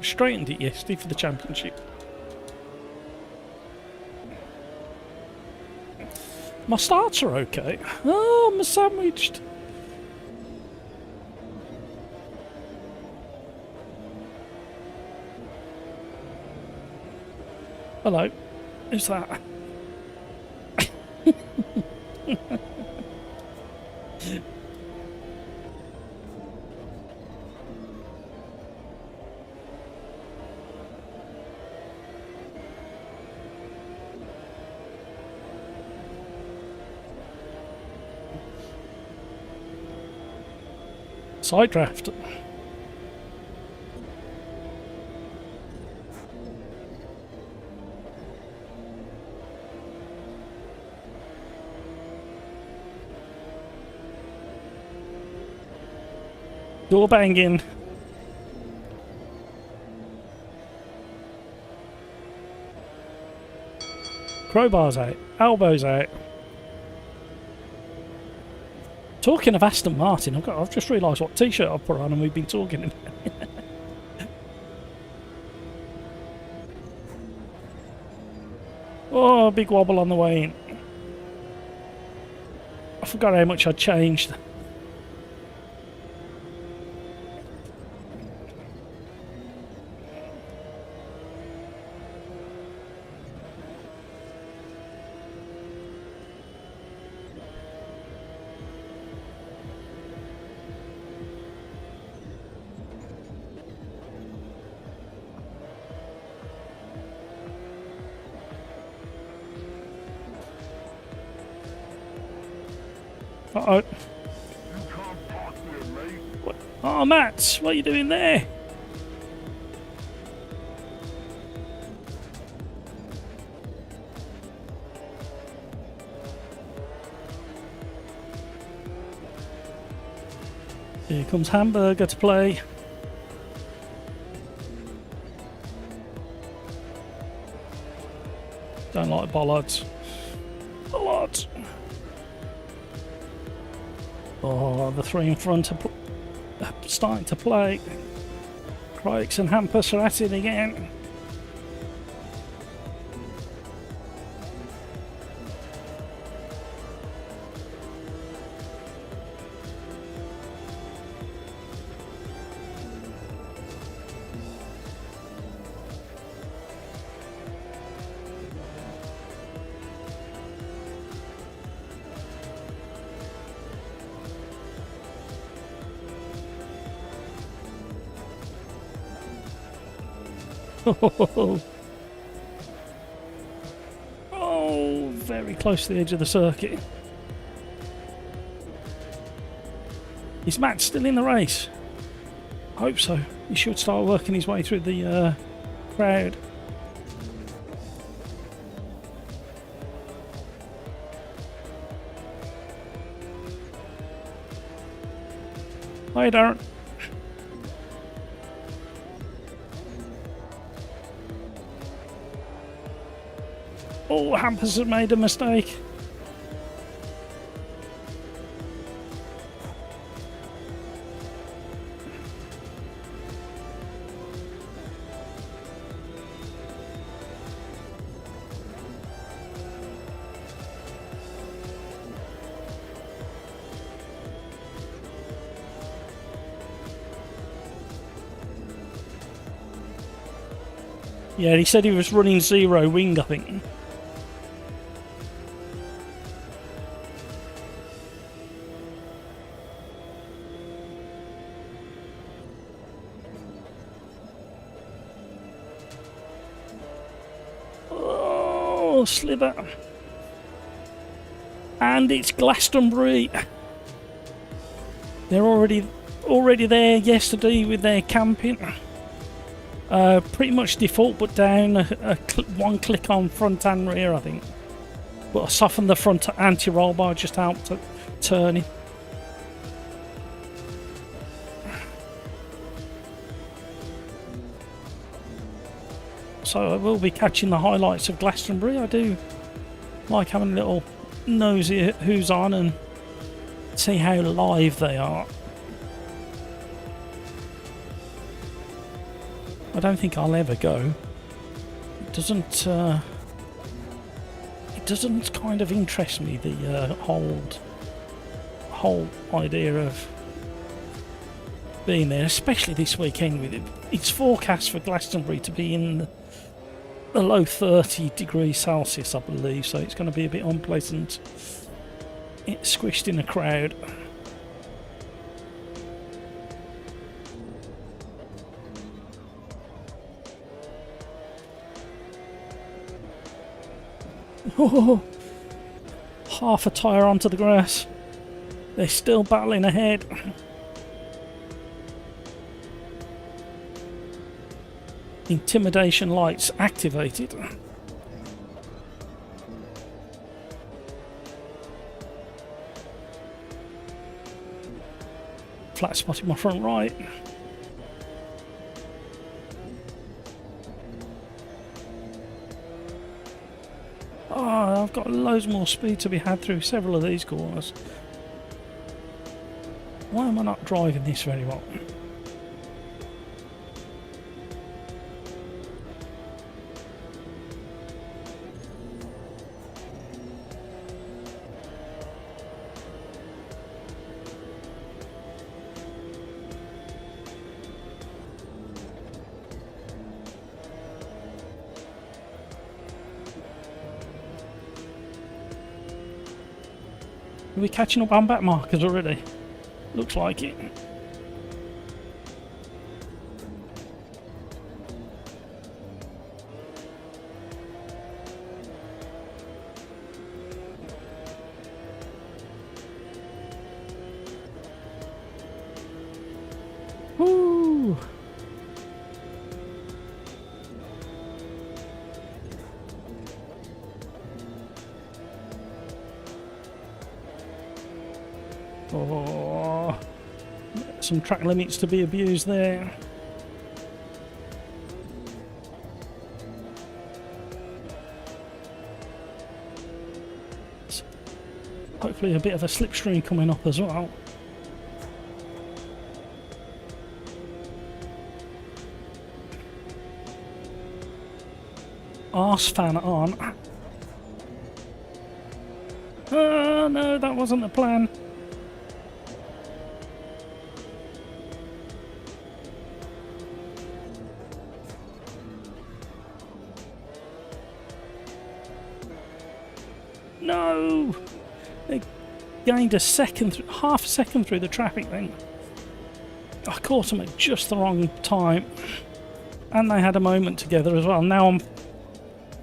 straightened it yesterday for the championship. My starts are okay. Oh, I'm sandwiched. Hello. Who's that? Side draft. Door banging. Crowbars out. Elbows out. Talking of Aston Martin, I've just realised what t-shirt I've put on and we've been talking about. Oh, big wobble on the way in. I forgot how much I'd changed. Uh-oh. What? Oh, Matt, what are you doing there? Here comes Hamburger to play. Don't like bollards. Bollards. Oh, the three in front are starting to play. Crikes and Hampus are at it again. Oh, very close to the edge of the circuit. Is Matt still in the race? I hope so. He should start working his way through the crowd. Hi, Darren. Oh, Hampus has made a mistake. Yeah, he said he was running zero wing, I think. Slither, and it's Glastonbury. They're already there yesterday with their camping. Pretty much default, but down one click on front and rear, I think. But I softened the front anti-roll bar, just helped turning. So I will be catching the highlights of Glastonbury. I do like having a little nosy at who's on and see how live they are. I don't think I'll ever go. It doesn't kind of interest me, the whole idea of being there, especially this weekend with it. It's forecast for Glastonbury to be in the low 30 degrees Celsius, I believe, so it's going to be a bit unpleasant. It's squished in a crowd. Oh, half a tyre onto the grass. They're still battling ahead. Intimidation lights activated. Flat spot in my front right. Oh, I've got loads more speed to be had through several of these corners. Why am I not driving this very well? Are we catching up on back markers already? Looks like it. Woo! Oh, some track limits to be abused there. Hopefully a bit of a slipstream coming up as well. Arse fan on. Oh no, that wasn't the plan. No! They gained a second, half a second through the traffic then. I caught them at just the wrong time. And they had a moment together as well. Now I'm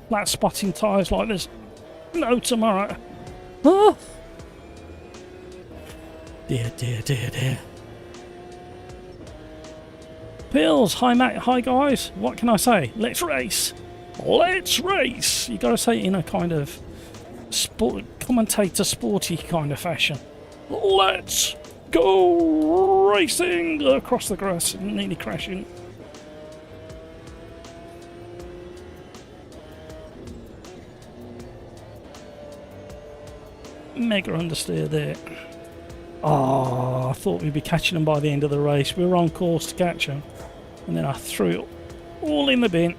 flat spotting tyres like there's no tomorrow. Oh! Dear, dear, dear, dear. Pills! Hi Matt, hi guys. What can I say? Let's race! Let's race! You gotta say it in a kind of commentator sporty kind of fashion. Let's go racing across the grass and nearly crashing. Mega understeer there. Oh, I thought we'd be catching them by the end of the race. We were on course to catch them, and then I threw it all in the bin.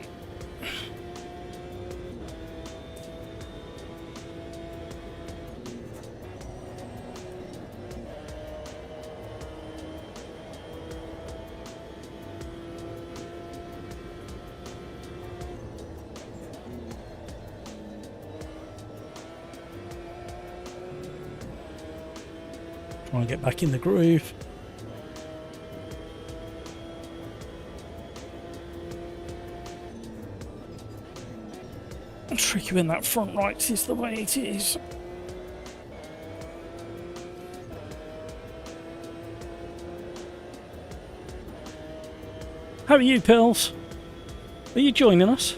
Try and get back in the groove. Tricky when that front right is the way it is. How are you, Pills? Are you joining us?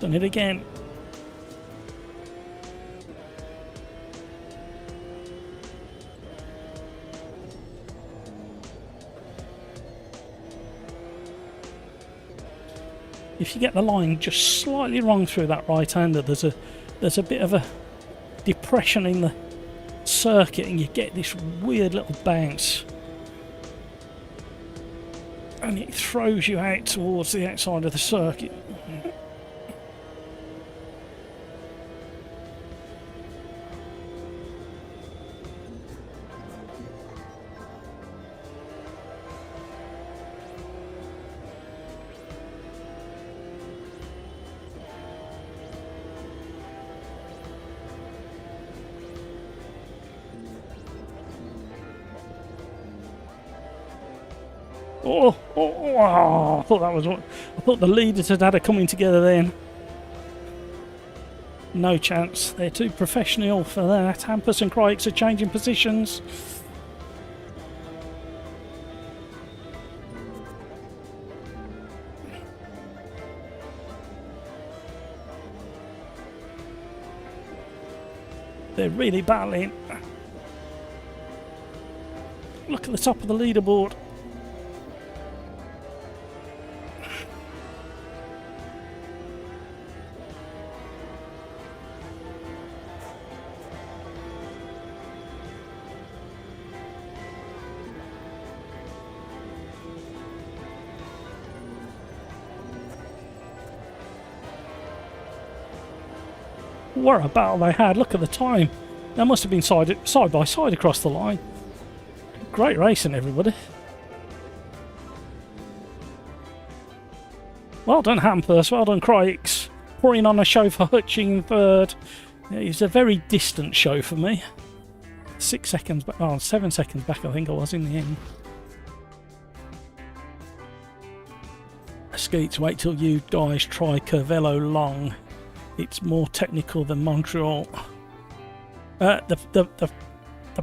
Done it again. If you get the line just slightly wrong through that right-hander, there's a bit of a depression in the circuit and you get this weird little bounce. And it throws you out towards the outside of the circuit. Oh, I thought that was what I thought the leaders had it coming together then. No chance. They're too professional for that. Hampus and Crikes are changing positions. They're really battling. Look at the top of the leaderboard. What a battle they had. Look at the time. They must have been side by side across the line. Great racing, everybody. Well done, Hampus. Well done, Crikes. Pouring on a show for Hutching in third. Yeah, it's a very distant show for me. 6 seconds back. Oh, 7 seconds back, I think I was in the end. Skeets, wait till you guys try Curvello Long. It's more technical than Montreal. The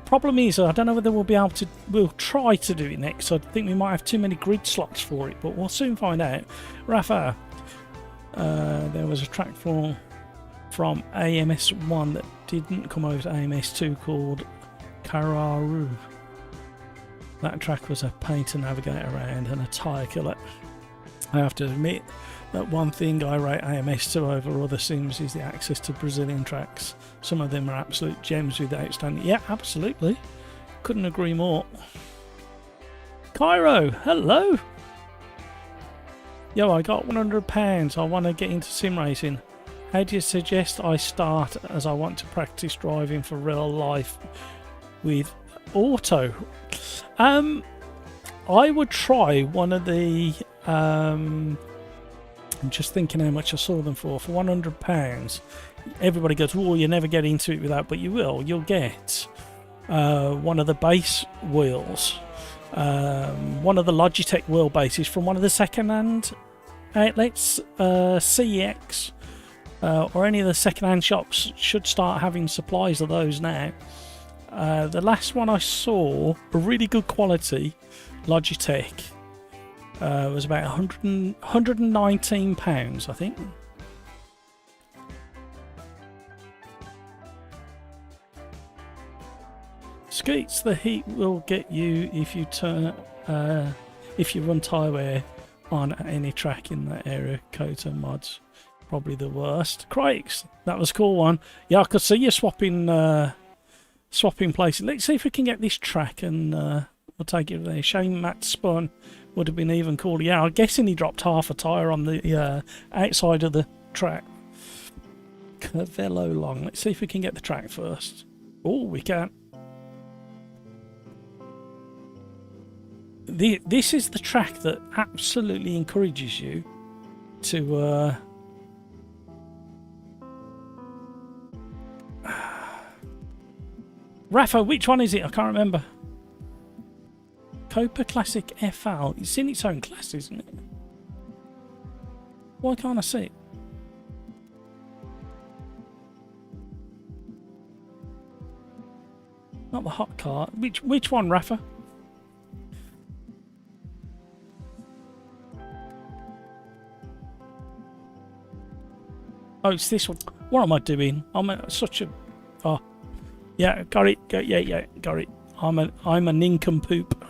problem is, I don't know whether we'll be able to. We'll try to do it next. I think we might have too many grid slots for it, but we'll soon find out. Rafa, there was a track from AMS1 that didn't come over to AMS2 called Kararu. That track was a pain to navigate around and a tyre killer. I have to admit that one thing I rate AMS2 over other sims is the access to Brazilian tracks. Some of them are absolute gems with outstanding. Yeah, absolutely. Couldn't agree more. Cairo, hello. Yo, I got £100. I want to get into sim racing. How do you suggest I start, as I want to practice driving for real life with auto? I would try one of the I'm just thinking how much I saw them for £100. Everybody goes, oh, you never get into it with that, but you will. You'll get one of the base wheels, one of the Logitech wheel bases from one of the second-hand outlets, CEX, or any of the second-hand shops should start having supplies of those now. The last one I saw, a really good quality Logitech, was about £119, I think. Skeets, the heat will get you if you run tyre wear on any track in that area. Kota mods, probably the worst. Crikes, that was a cool one. Yeah, I could see you swapping places. Let's see if we can get this track and we'll take it there. Shane Matt spun. Would have been even cooler. Yeah, I'm guessing he dropped half a tyre on the outside of the track. Curvello Long. Let's see if we can get the track first. Oh, we can. This is the track that absolutely encourages you to... Rafa, which one is it? I can't remember. Copa Classic FL. It's in its own class, isn't it? Why can't I see it? Not the hot car. Which one, Rafa? Oh, it's this one. What am I doing? I'm such a... Oh. Yeah, got it. Yeah, got it. I'm a nincompoop.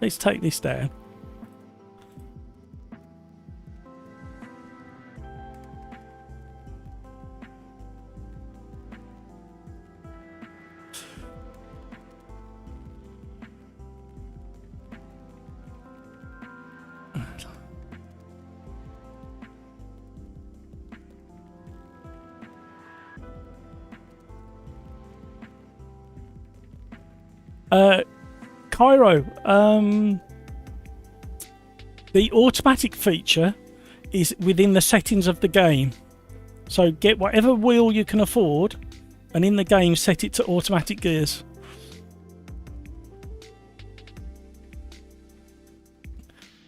Let's take this down. Cairo, the automatic feature is within the settings of the game. So get whatever wheel you can afford, and in the game set it to automatic gears.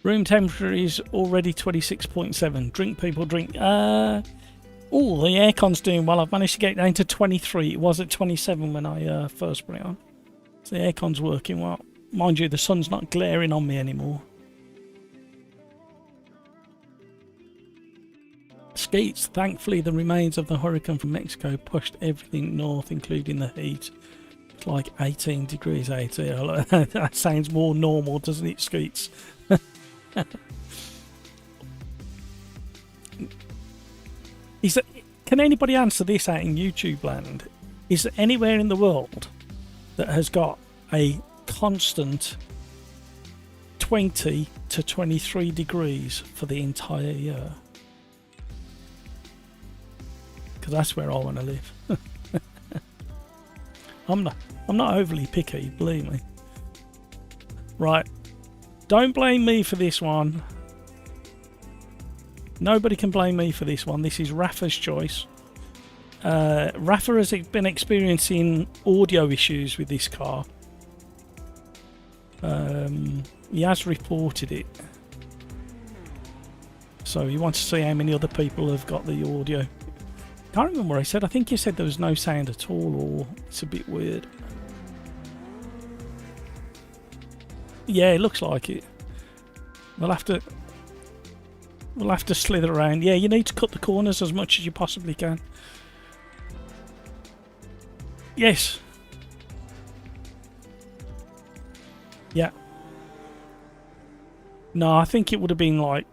Room temperature is already 26.7. Drink, people, drink. Oh, the aircon's doing well. I've managed to get it down to 23. It was at 27 when I first put it on. So the aircon's working well. Mind you, the sun's not glaring on me anymore. Skeets. Thankfully, the remains of the hurricane from Mexico pushed everything north, including the heat. It's like 18 degrees out here. That sounds more normal, doesn't it, Skeets? Can anybody answer this out in YouTube land? Is there anywhere in the world that has got a constant 20 to 23 degrees for the entire year? Because that's where I want to live. I'm not overly picky, believe me. Right, don't blame me for this one. Nobody can blame me for this one. This is Rafa's choice. Rafa has been experiencing audio issues with this car. He has reported it. So he wants to see how many other people have got the audio. Can't remember what I said. I think you said there was no sound at all, or it's a bit weird. Yeah, it looks like it. We'll have to slither around. Yeah, you need to cut the corners as much as you possibly can. Yes. Yeah. No, I think it would have been like...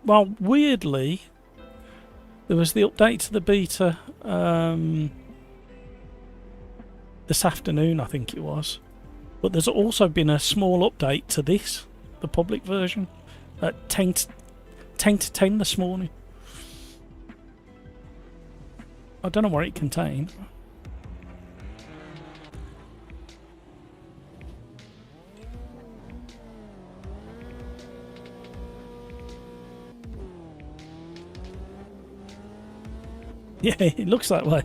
Well, weirdly, there was the update to the beta this afternoon, I think it was. But there's also been a small update to this, the public version, at 10 to 10 this morning. I don't know what it contained. Yeah, it looks that way.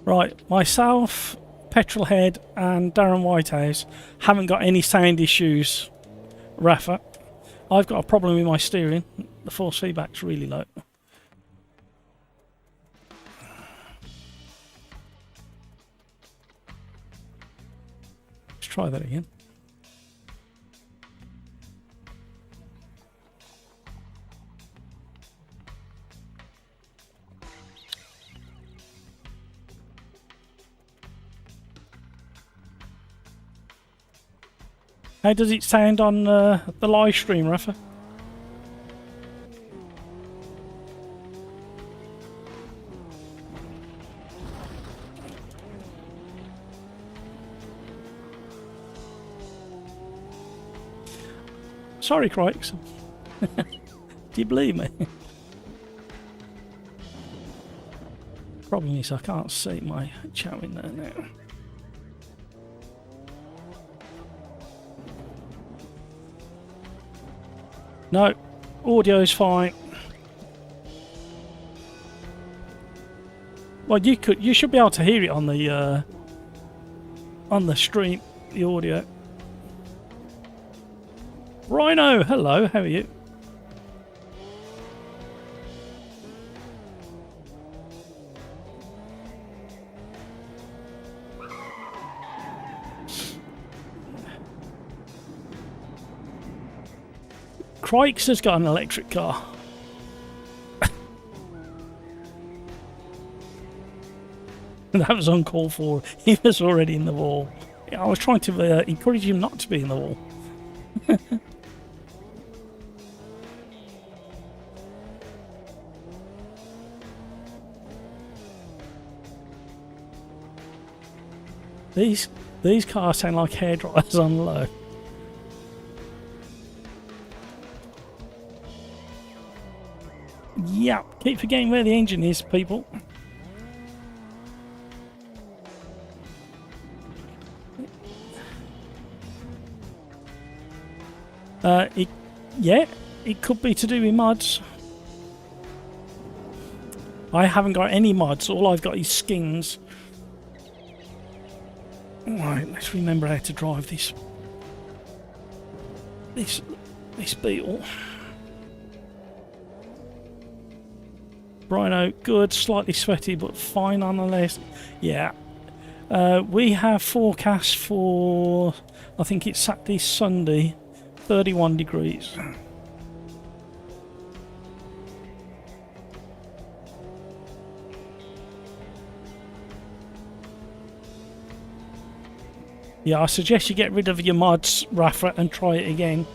Right, myself, Petrolhead and Darren Whitehouse haven't got any sound issues, Rafa. I've got a problem with my steering. The force feedback's really low. Let's try that again. How does it sound on the live stream, Rafa? Sorry, Crikes. Do you believe me? Problem is I can't see my chat in there now. No, audio is fine. Well, you should be able to hear it on the stream, the audio. Rhino, hello, how are you? Crikes has got an electric car. That was uncalled for. He was already in the wall. I was trying to encourage him not to be in the wall. These cars sound like hairdryers on low. Yeah, keep forgetting where the engine is, people. Yeah, it could be to do with mods. I haven't got any mods. All I've got is skins. Right, let's remember how to drive this Beetle. Rhino, good, slightly sweaty, but fine nonetheless. Yeah. We have forecast for, I think it's Saturday, Sunday, 31 degrees. Yeah, I suggest you get rid of your mods, Rafa, and try it again.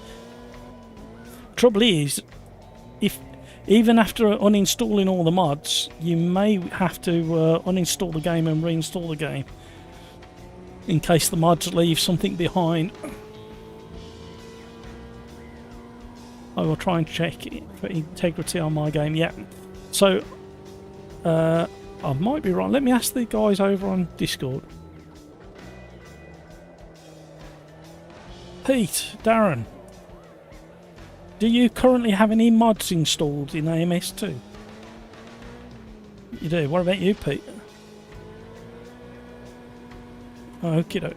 Trouble is, if even after uninstalling all the mods, you may have to uninstall the game and reinstall the game in case the mods leave something behind. I will try and check it for integrity on my game. Yeah, so I might be wrong. Let me ask the guys over on Discord. Pete, Darren, do you currently have any mods installed in AMS2? You do. What about you, Pete? Okie doke.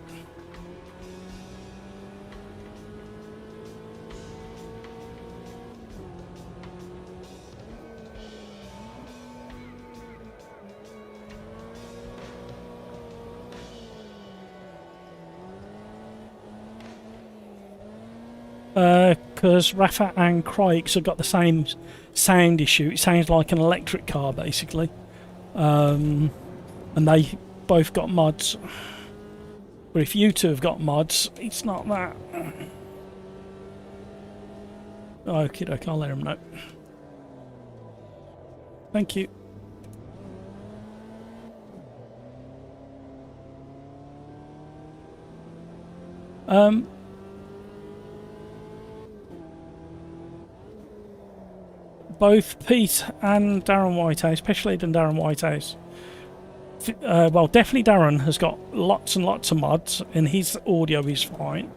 Because Rafa and Crikes have got the same sound issue. It sounds like an electric car, basically. And they both got mods. But if you two have got mods, it's not that. Okay, I'll let them know. Thank you. Both Pete and Darren Whitehouse, especially Darren Whitehouse. Well, definitely Darren has got lots and lots of mods, and his audio is fine.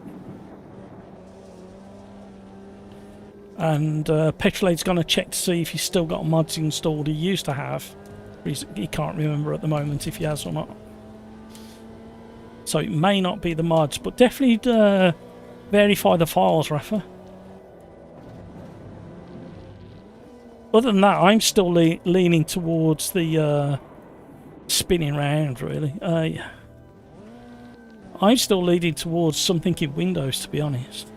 And Petrolade's going to check to see if he's still got mods installed he used to have. He can't remember at the moment if he has or not. So it may not be the mods, but definitely verify the files, Rafa. Other than that, I'm still leaning towards the spinning round, really. I'm still leaning towards something in Windows, to be honest.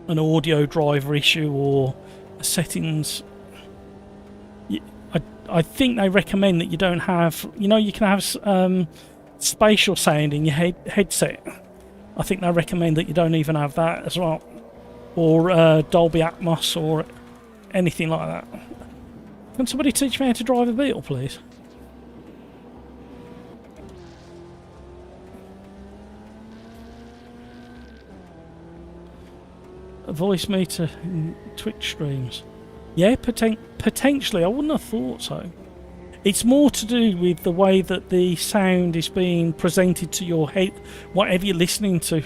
An audio driver issue or settings. I think they recommend that you don't have... You know, you can have spatial sound in your headset. I think they recommend that you don't even have that as well. Or Dolby Atmos or anything like that. Can somebody teach me how to drive a Beetle, please? A voice meter in Twitch streams. Yeah, potentially. I wouldn't have thought so. It's more to do with the way that the sound is being presented to your head, whatever you're listening to.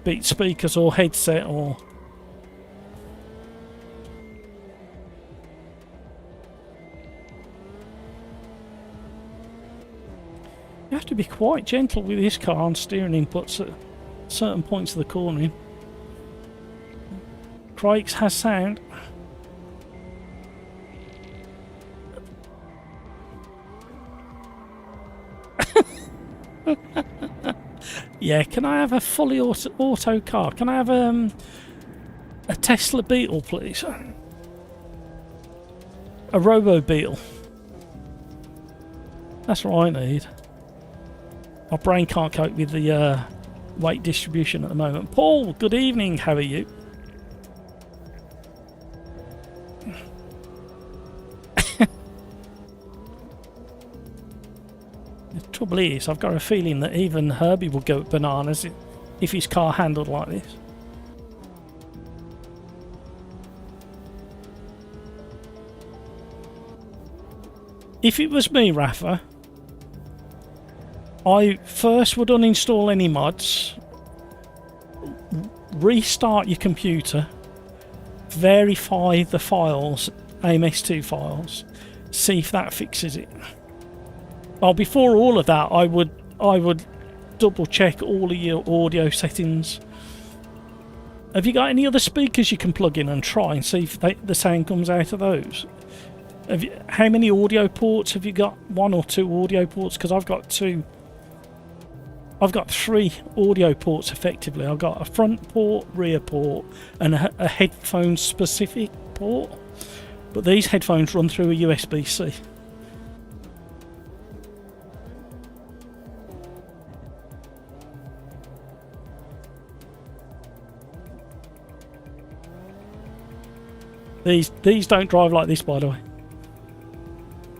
Be it speakers or headset or... You have to be quite gentle with this car on steering inputs at certain points of the cornering. Crikes has sound. Yeah, can I have a fully auto car? Can I have a Tesla Beetle, please? A Robo Beetle. That's what I need. My brain can't cope with the weight distribution at the moment. Paul, good evening. How are you? The trouble is, I've got a feeling that even Herbie will go bananas if his car handled like this. If it was me, Rafa, I first would uninstall any mods, restart your computer, verify the files, AMS2 files, see if that fixes it. Well, before all of that, I would double check all of your audio settings. Have you got any other speakers you can plug in and try and see if the sound comes out of those? How many audio ports have you got? 1 or 2 audio ports? Because I've got 2. I've got 3 audio ports effectively. I've got a front port, rear port, and a headphone specific port. But these headphones run through a USB-C. These don't drive like this, by the way.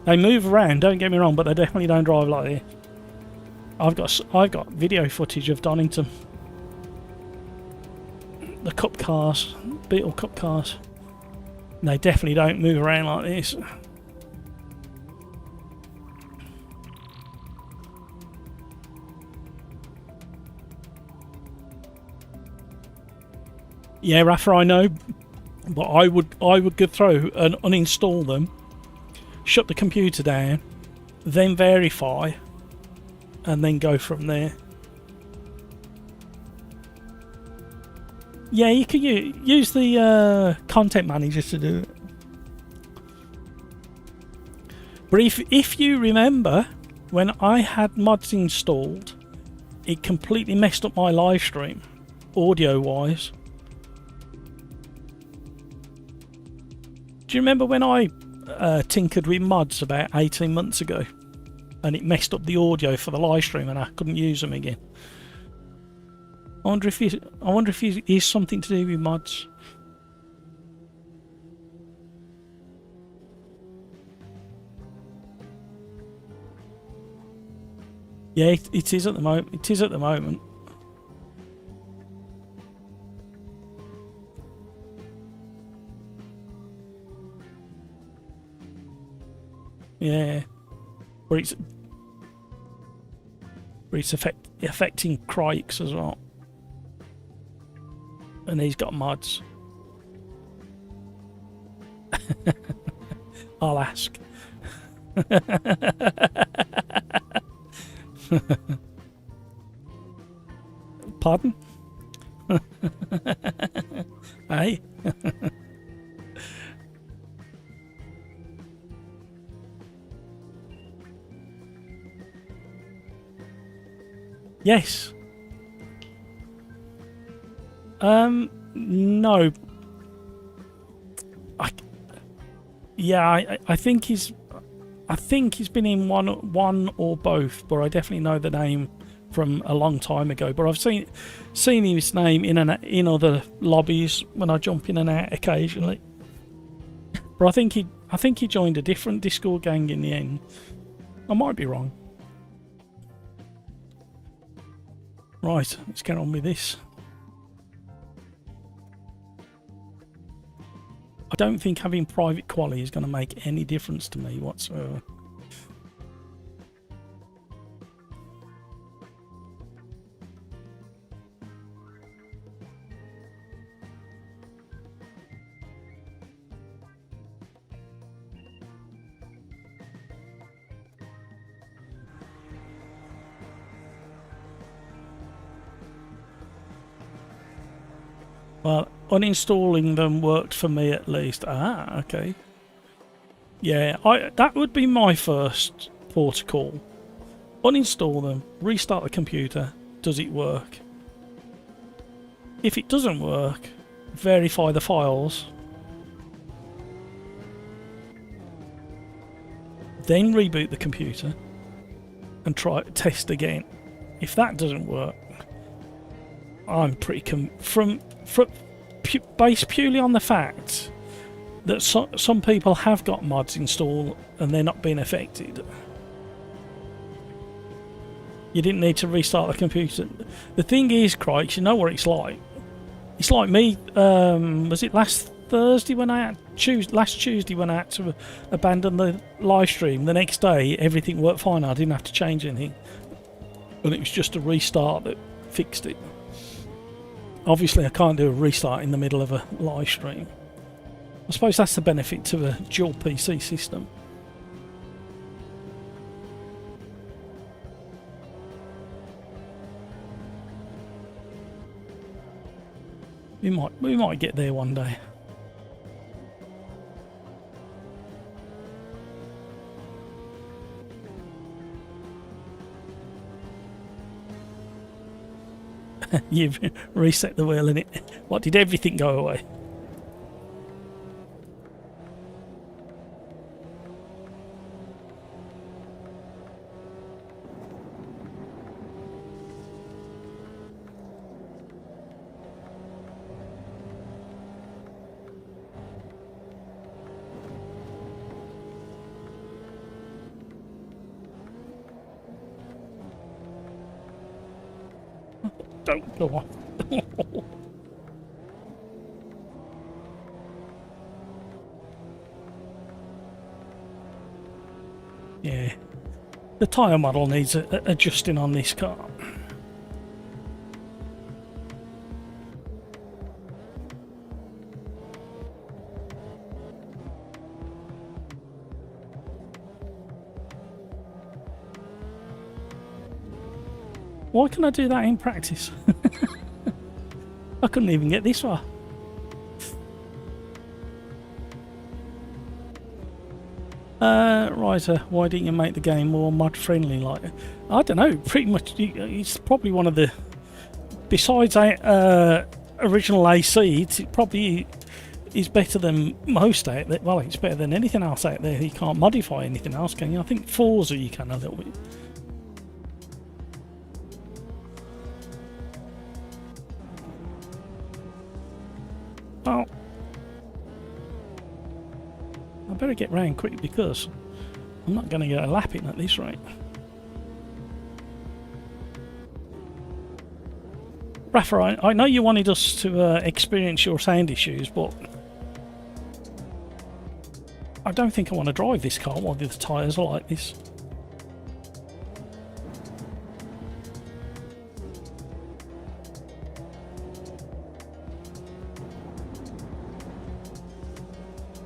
They move around, don't get me wrong, but they definitely don't drive like this. I've got video footage of Donington. The cup cars, Beetle cup cars. They definitely don't move around like this. Yeah, Rafa, I know, but I would go through and uninstall them, shut the computer down, then verify, and then go from there. Yeah, you can use the content manager to do it. But if you remember, when I had mods installed, it completely messed up my live stream, audio-wise. Do you remember when I tinkered with mods about 18 months ago? And it messed up the audio for the live stream and I couldn't use them again. I wonder if it is something to do with mods. Yeah, it is at the moment. It is at the moment. Yeah, but it's affecting Crikes as well. And he's got mods. I'll ask. Pardon? Hey? Yes. No. I think he's been in one or both, but I definitely know the name from a long time ago. But I've seen his name in other lobbies when I jump in and out occasionally. But I think he joined a different Discord gang in the end. I might be wrong. Right, let's get on with this. I don't think having private Quali is going to make any difference to me whatsoever. Well, uninstalling them worked for me at least. Ah, okay. Yeah, that would be my first protocol. Uninstall them, restart the computer. Does it work? If it doesn't work, verify the files. Then reboot the computer and test again. If that doesn't work, I'm pretty based purely on the fact that some people have got mods installed and they're not being affected. You didn't need to restart the computer. The thing is, Crikes, you know what it's like. It's like me. Was it last Thursday when last Tuesday when I had to abandon the live stream? The next day, everything worked fine. I didn't have to change anything, and it was just a restart that fixed it. Obviously I can't do a restart in the middle of a live stream. I suppose that's the benefit to a dual PC system. We might get there one day. You've reset the wheel in it. What, did everything go away? Don't go on. Yeah, the tyre model needs adjusting on this car. Why can I do that in practice? I couldn't even get this far. Ryder, why didn't you make the game more mod friendly? Like, I don't know, pretty much it's probably one of the, besides original AC, it probably is better than most out there. Well, it's better than anything else out there. You can't modify anything else, can you? I think Forza you can a little bit. Well, I better get round quick because I'm not going to get a lap in at this rate. Rafa, I know you wanted us to experience your sound issues, but I don't think I want to drive this car while the tyres are like this.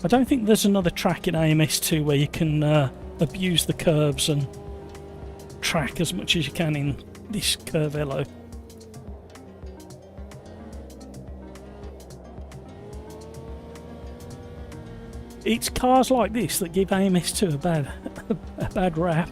I don't think there's another track in AMS2 where you can abuse the curves and track as much as you can in this Curvello. It's cars like this that give AMS2 a bad rap.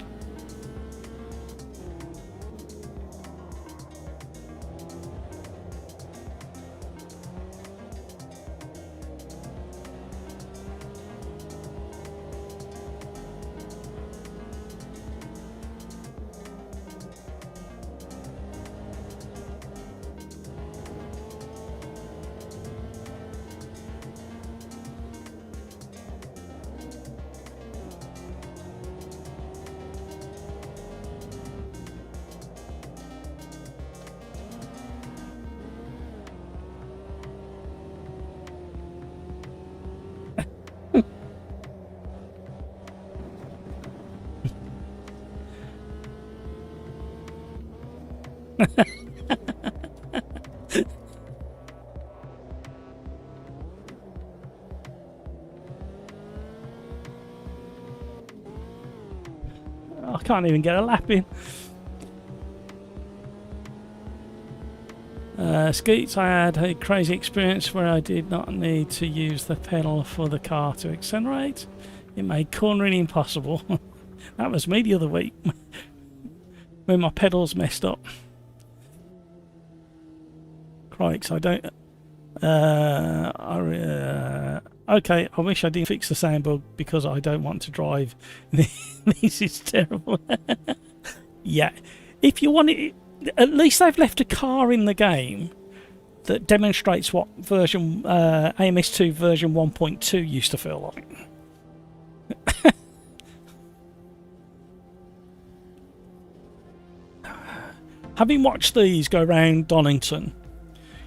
I can't even get a lap in. Skeets, I had a crazy experience where I did not need to use the pedal for the car to accelerate. It made cornering impossible. That was me the other week when my pedals messed up. Crikes, I don't... okay, I wish I didn't fix the sound bug because I don't want to drive. This is terrible. Yeah, if you want it, at least they've left a car in the game that demonstrates what version AMS2 version 1.2 used to feel like. Having watched these go round Donington,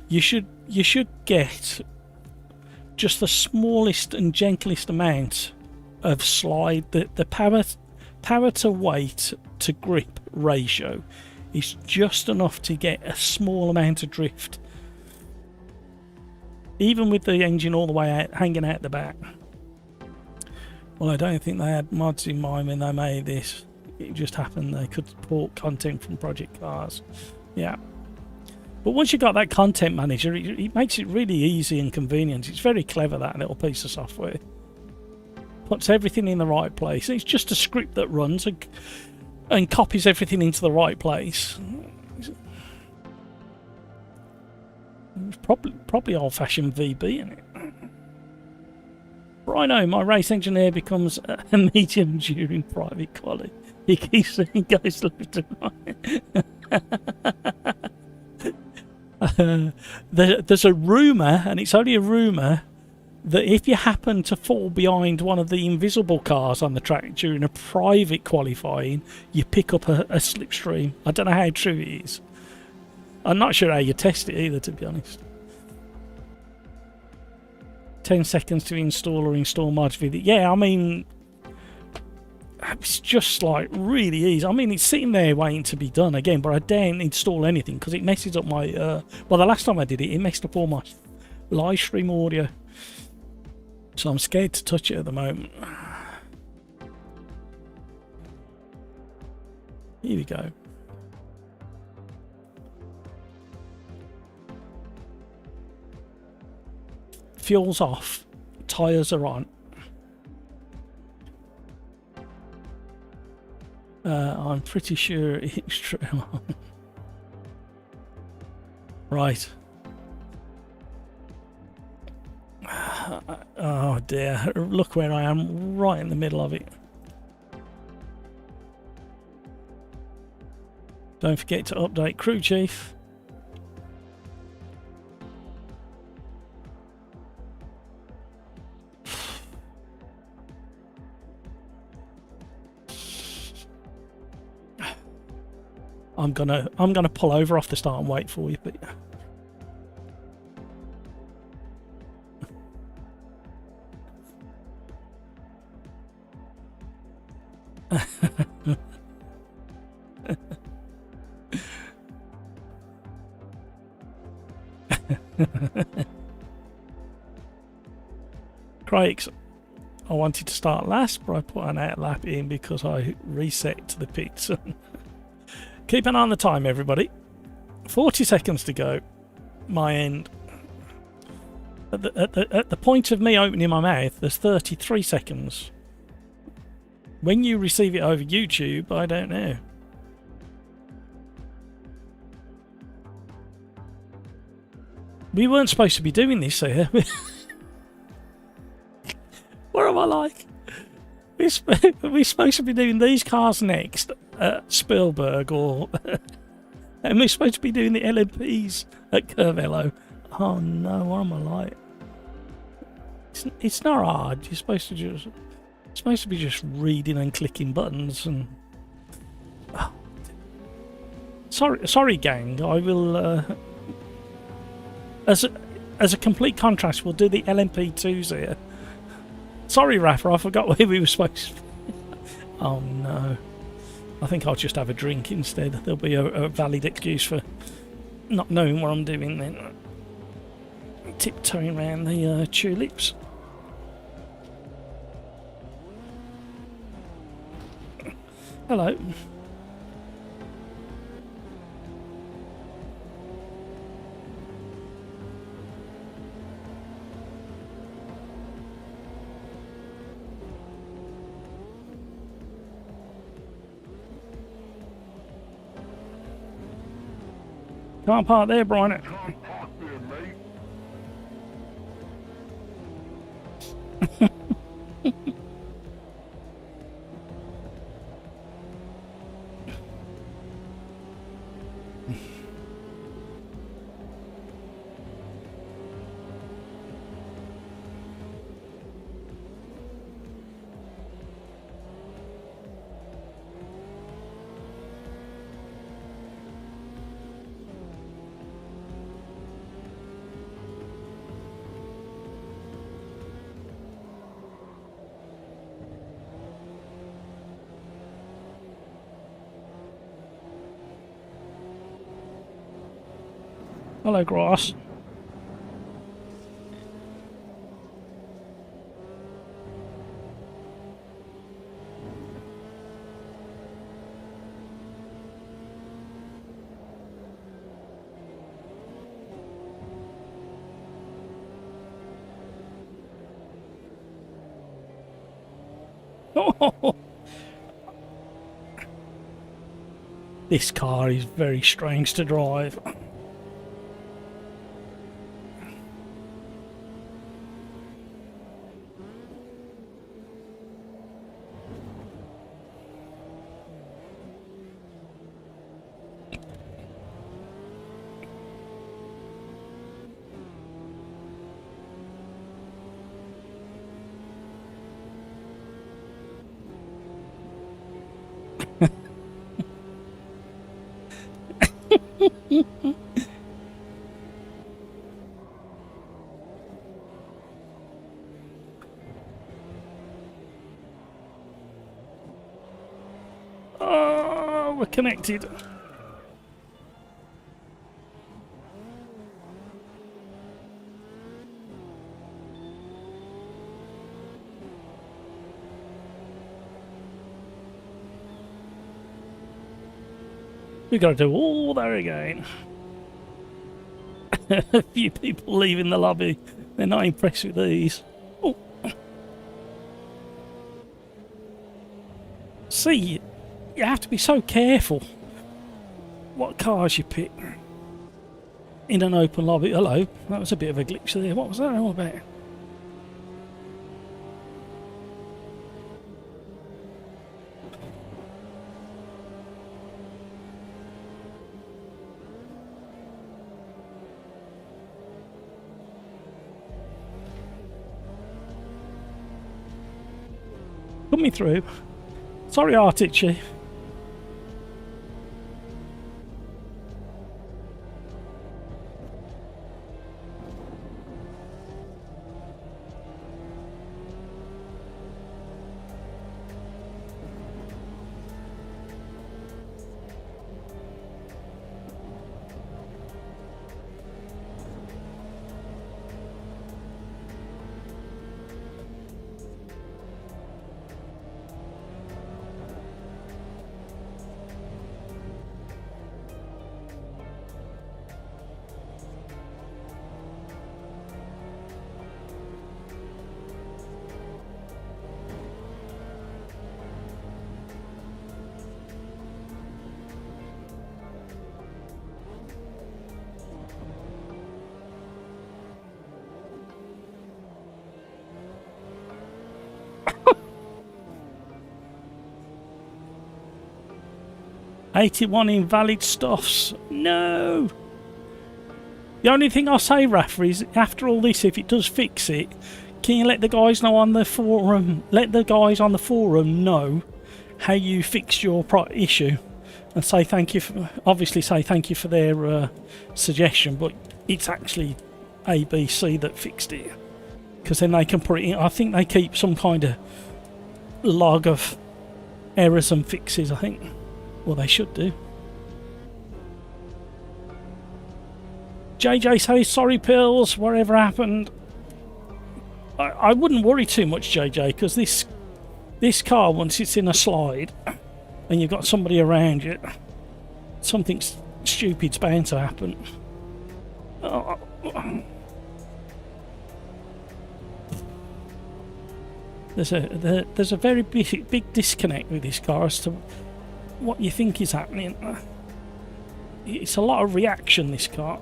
you should get just the smallest and gentlest amount of slide. The power to weight to grip ratio is just enough to get a small amount of drift. even with the engine all the way out, hanging out the back. Well, I don't think they had mods in mind when they made this. It just happened they could port content from Project Cars. Yeah. But once you've got that content manager, it makes it really easy and convenient. It's very clever, that little piece of software. Puts everything in the right place. It's just a script that runs and copies everything into the right place. It's probably old-fashioned VB, isn't it? Rhino, my race engineer becomes a medium during private quali. He keeps saying guys left and right. There's a rumour, and it's only a rumour, that if you happen to fall behind one of the invisible cars on the track during a private qualifying, you pick up a slipstream. I don't know how true it is. I'm not sure how you test it either, to be honest. 10 seconds to install or install mods video. Yeah, I mean, it's just like really easy. I mean, it's sitting there waiting to be done again, but I daren't install anything because it messes up my well, the last time I did it, it messed up all my live stream audio, so I'm scared to touch it at the moment. Here we go. Fuel's off, tyres are on. I'm pretty sure it's true. Right. Oh dear, look where I am, right in the middle of it. Don't forget to update crew chief. I'm gonna pull over off the start and wait for you, but Craigs, I wanted to start last, but I put an out lap in because I reset to the pits. Keep an eye on the time, everybody. 40 seconds to go. My end. At the point of me opening my mouth, there's 33 seconds. When you receive it over YouTube, I don't know. We weren't supposed to be doing this here. What am I like? We're supposed to be doing these cars next at Spielberg, or and we're supposed to be doing the LMPs at Curvello. Oh no, what am I like? It's not hard. You're supposed to be just reading and clicking buttons and. Oh. Sorry, gang. I will. As a complete contrast, we'll do the LMP2s here. Sorry, Rafa, I forgot where we were supposed to. Oh no. I think I'll just have a drink instead. There'll be a valid excuse for not knowing what I'm doing then. Tiptoeing around the tulips. Hello. Can't park there, Brian. Hello, grass. This car is very strange to drive. Oh, we're connected. We've got to do all that again. A few people leaving the lobby. They're not impressed with these. Oh. See, you have to be so careful what cars you pick in an open lobby. Hello, that was a bit of a glitch there. What was that all about? Put me through. Sorry, Artici. "81 invalid stuffs." No. The only thing I'll say, Rafa, is after all this, if it does fix it, can you let the guys know on the forum? Let the guys on the forum know how you fixed your issue, and say thank you. Obviously, say thank you for their suggestion, but it's actually ABC that fixed it, because then they can put it in. I think they keep some kind of log of errors and fixes. I think. Well, they should do. JJ says, "Sorry, pills, whatever happened." I wouldn't worry too much, JJ, because this car, once it's in a slide and you've got somebody around you, something stupid's bound to happen. There's a very big disconnect with this car as to what you think is happening. It's a lot of reaction, this car.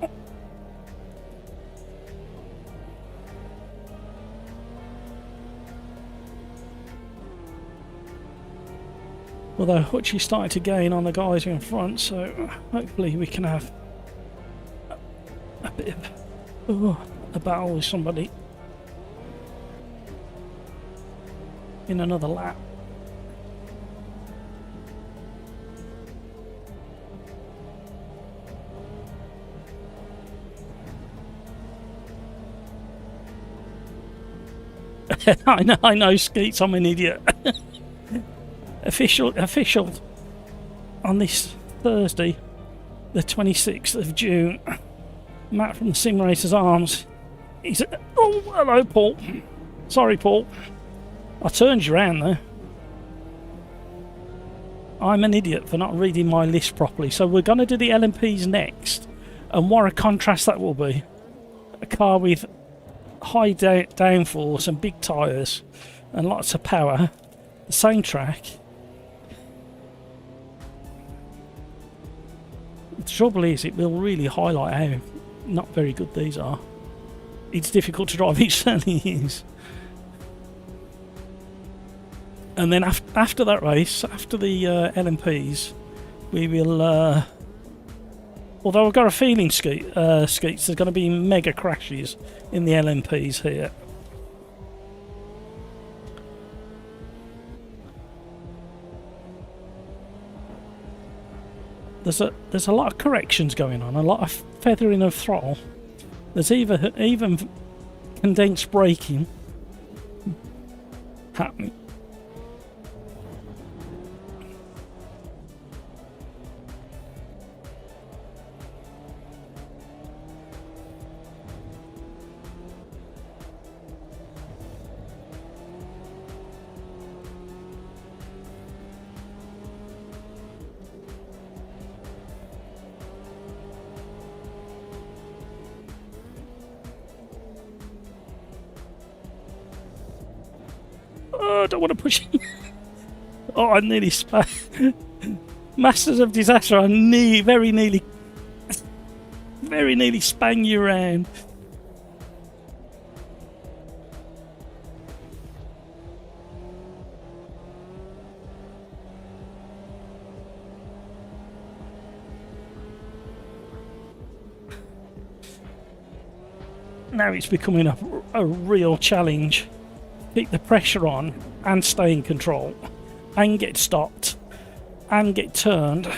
Although Hutchie started to gain on the guys in front, so hopefully we can have a bit of a battle with somebody in another lap. I know, Skeets, I'm an idiot. Official on this Thursday, the 26th of June. Matt from the Sim Racers Arms. He's oh, hello, Paul. Sorry, Paul. I turned you around there. I'm an idiot for not reading my list properly. So we're going to do the LMPs next, and what a contrast that will be. A car with high downforce and big tyres and lots of power the same track. The trouble is, it will really highlight how not very good these are. It's difficult to drive, it certainly is. And then after that race, after the LMPs, we will... although I've got a feeling, Skeets, there's going to be mega crashes in the LMPs here. There's a lot of corrections going on, a lot of feathering of throttle. There's even condensed braking happening. Oh, I don't want to push it. Oh, I nearly spat. Masters of Disaster, I very nearly spang you around. Now it's becoming a real challenge. Keep the pressure on and stay in control and get stopped and get turned.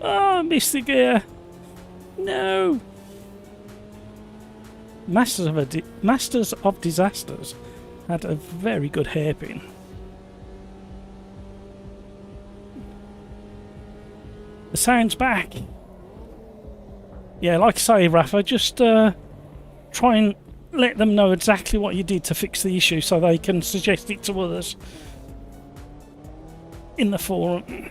Oh, I missed the gear. No. Masters of Disasters had a very good hairpin. The sound's back. Yeah, like I say, Rafa, just try and let them know exactly what you did to fix the issue so they can suggest it to others in the forum.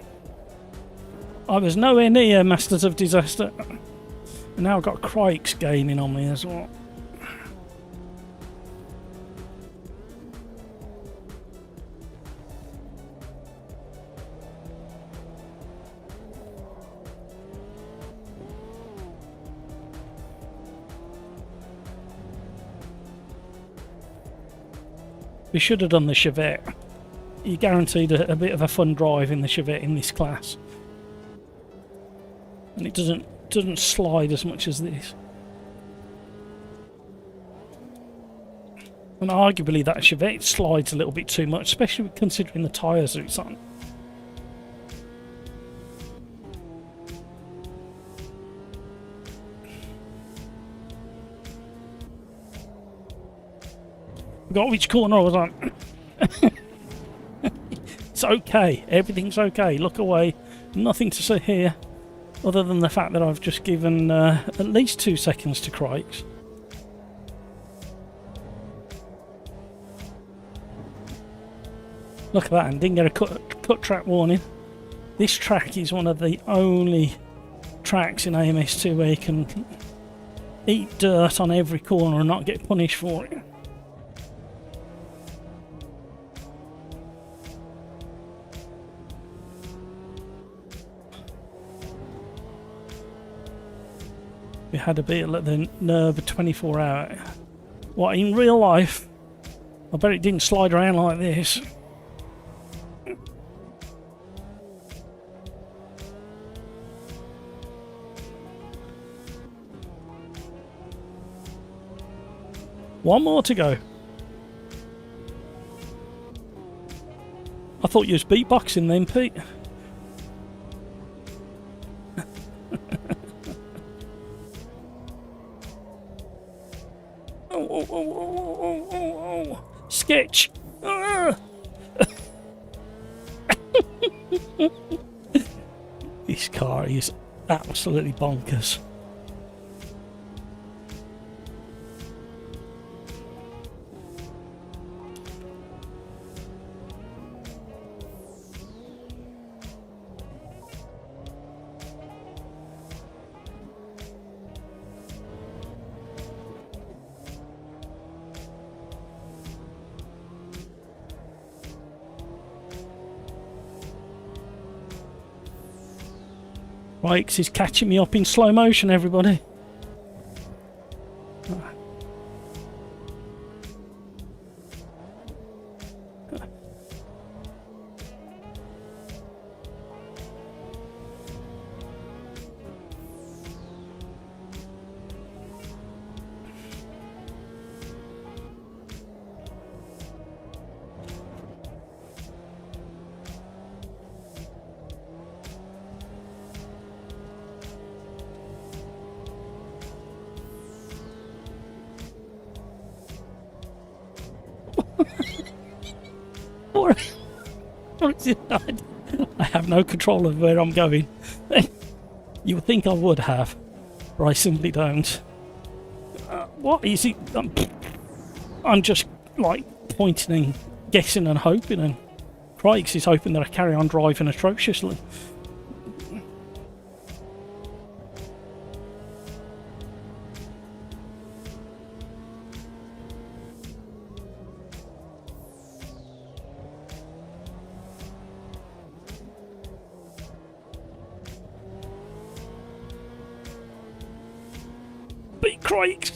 I was nowhere near Masters of Disaster. And now I've got Crikes gaining on me as well. We should have done the Chevette. You guaranteed a bit of a fun drive in the Chevette in this class. And it doesn't slide as much as this. And arguably that Chevette slides a little bit too much, especially considering the tyres that it's on. Forgot which corner I was on. It's okay, everything's okay. Look away, nothing to see here. Other than the fact that I've just given at least 2 seconds to Crikes. Look at that, and didn't get a cut track warning. This track is one of the only tracks in AMS2 where you can eat dirt on every corner and not get punished for it. We had a bit at the NERB 24-hour. What, in real life? I bet it didn't slide around like this. One more to go. I thought you was beatboxing then, Pete. Oh. Sketch. This car is absolutely bonkers. Bikes is catching me up in slow motion, everybody. I have no control of where I'm going. You would think I would have, but I simply don't. What is it? I'm just like pointing and guessing and hoping, and Craigs is hoping that I carry on driving atrociously. Beat Craigs!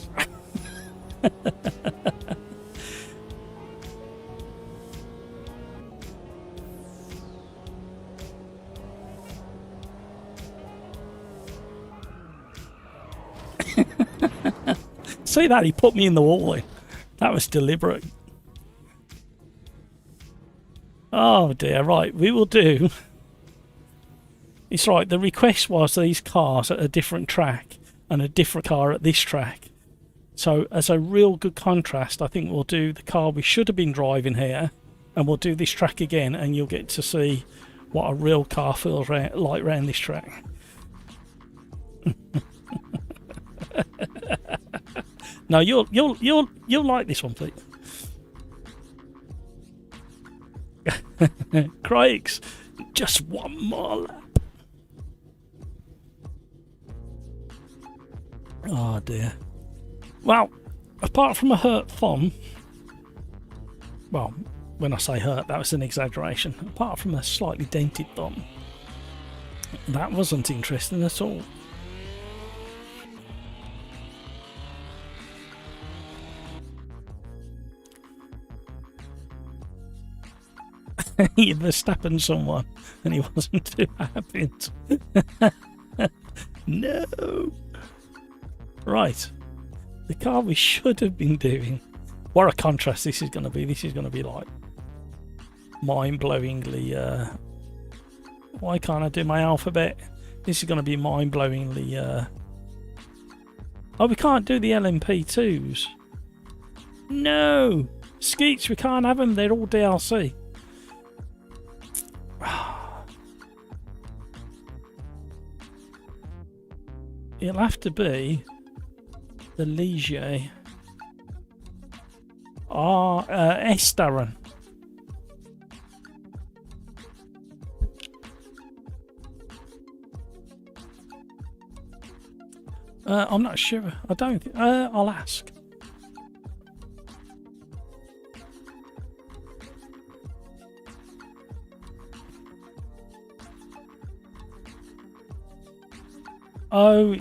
See that? He put me in the wall. That was deliberate. Oh dear, right, we will do. It's right, the request was these cars at a different track and a different car at this track. So as a real good contrast, I think we'll do the car we should have been driving here, and we'll do this track again, and you'll get to see what a real car feels like around this track. No, you'll like this one, Pete. Craigs, just one more lap. Oh dear. Well, apart from a hurt thumb, well, when I say hurt, that was an exaggeration. Apart from a slightly dented thumb, that wasn't interesting at all. He Verstappen someone, and he wasn't too happy. No. Right. The car we should have been doing. What a contrast this is going to be. This is going to be like mind-blowingly. Why can't I do my alphabet? This is going to be mind-blowingly. Oh, we can't do the LMP2s. No. Skeets, we can't have them. They're all DLC. It'll have to be the Ligier S Darren. I'm not sure. I don't. I'll ask. Oh,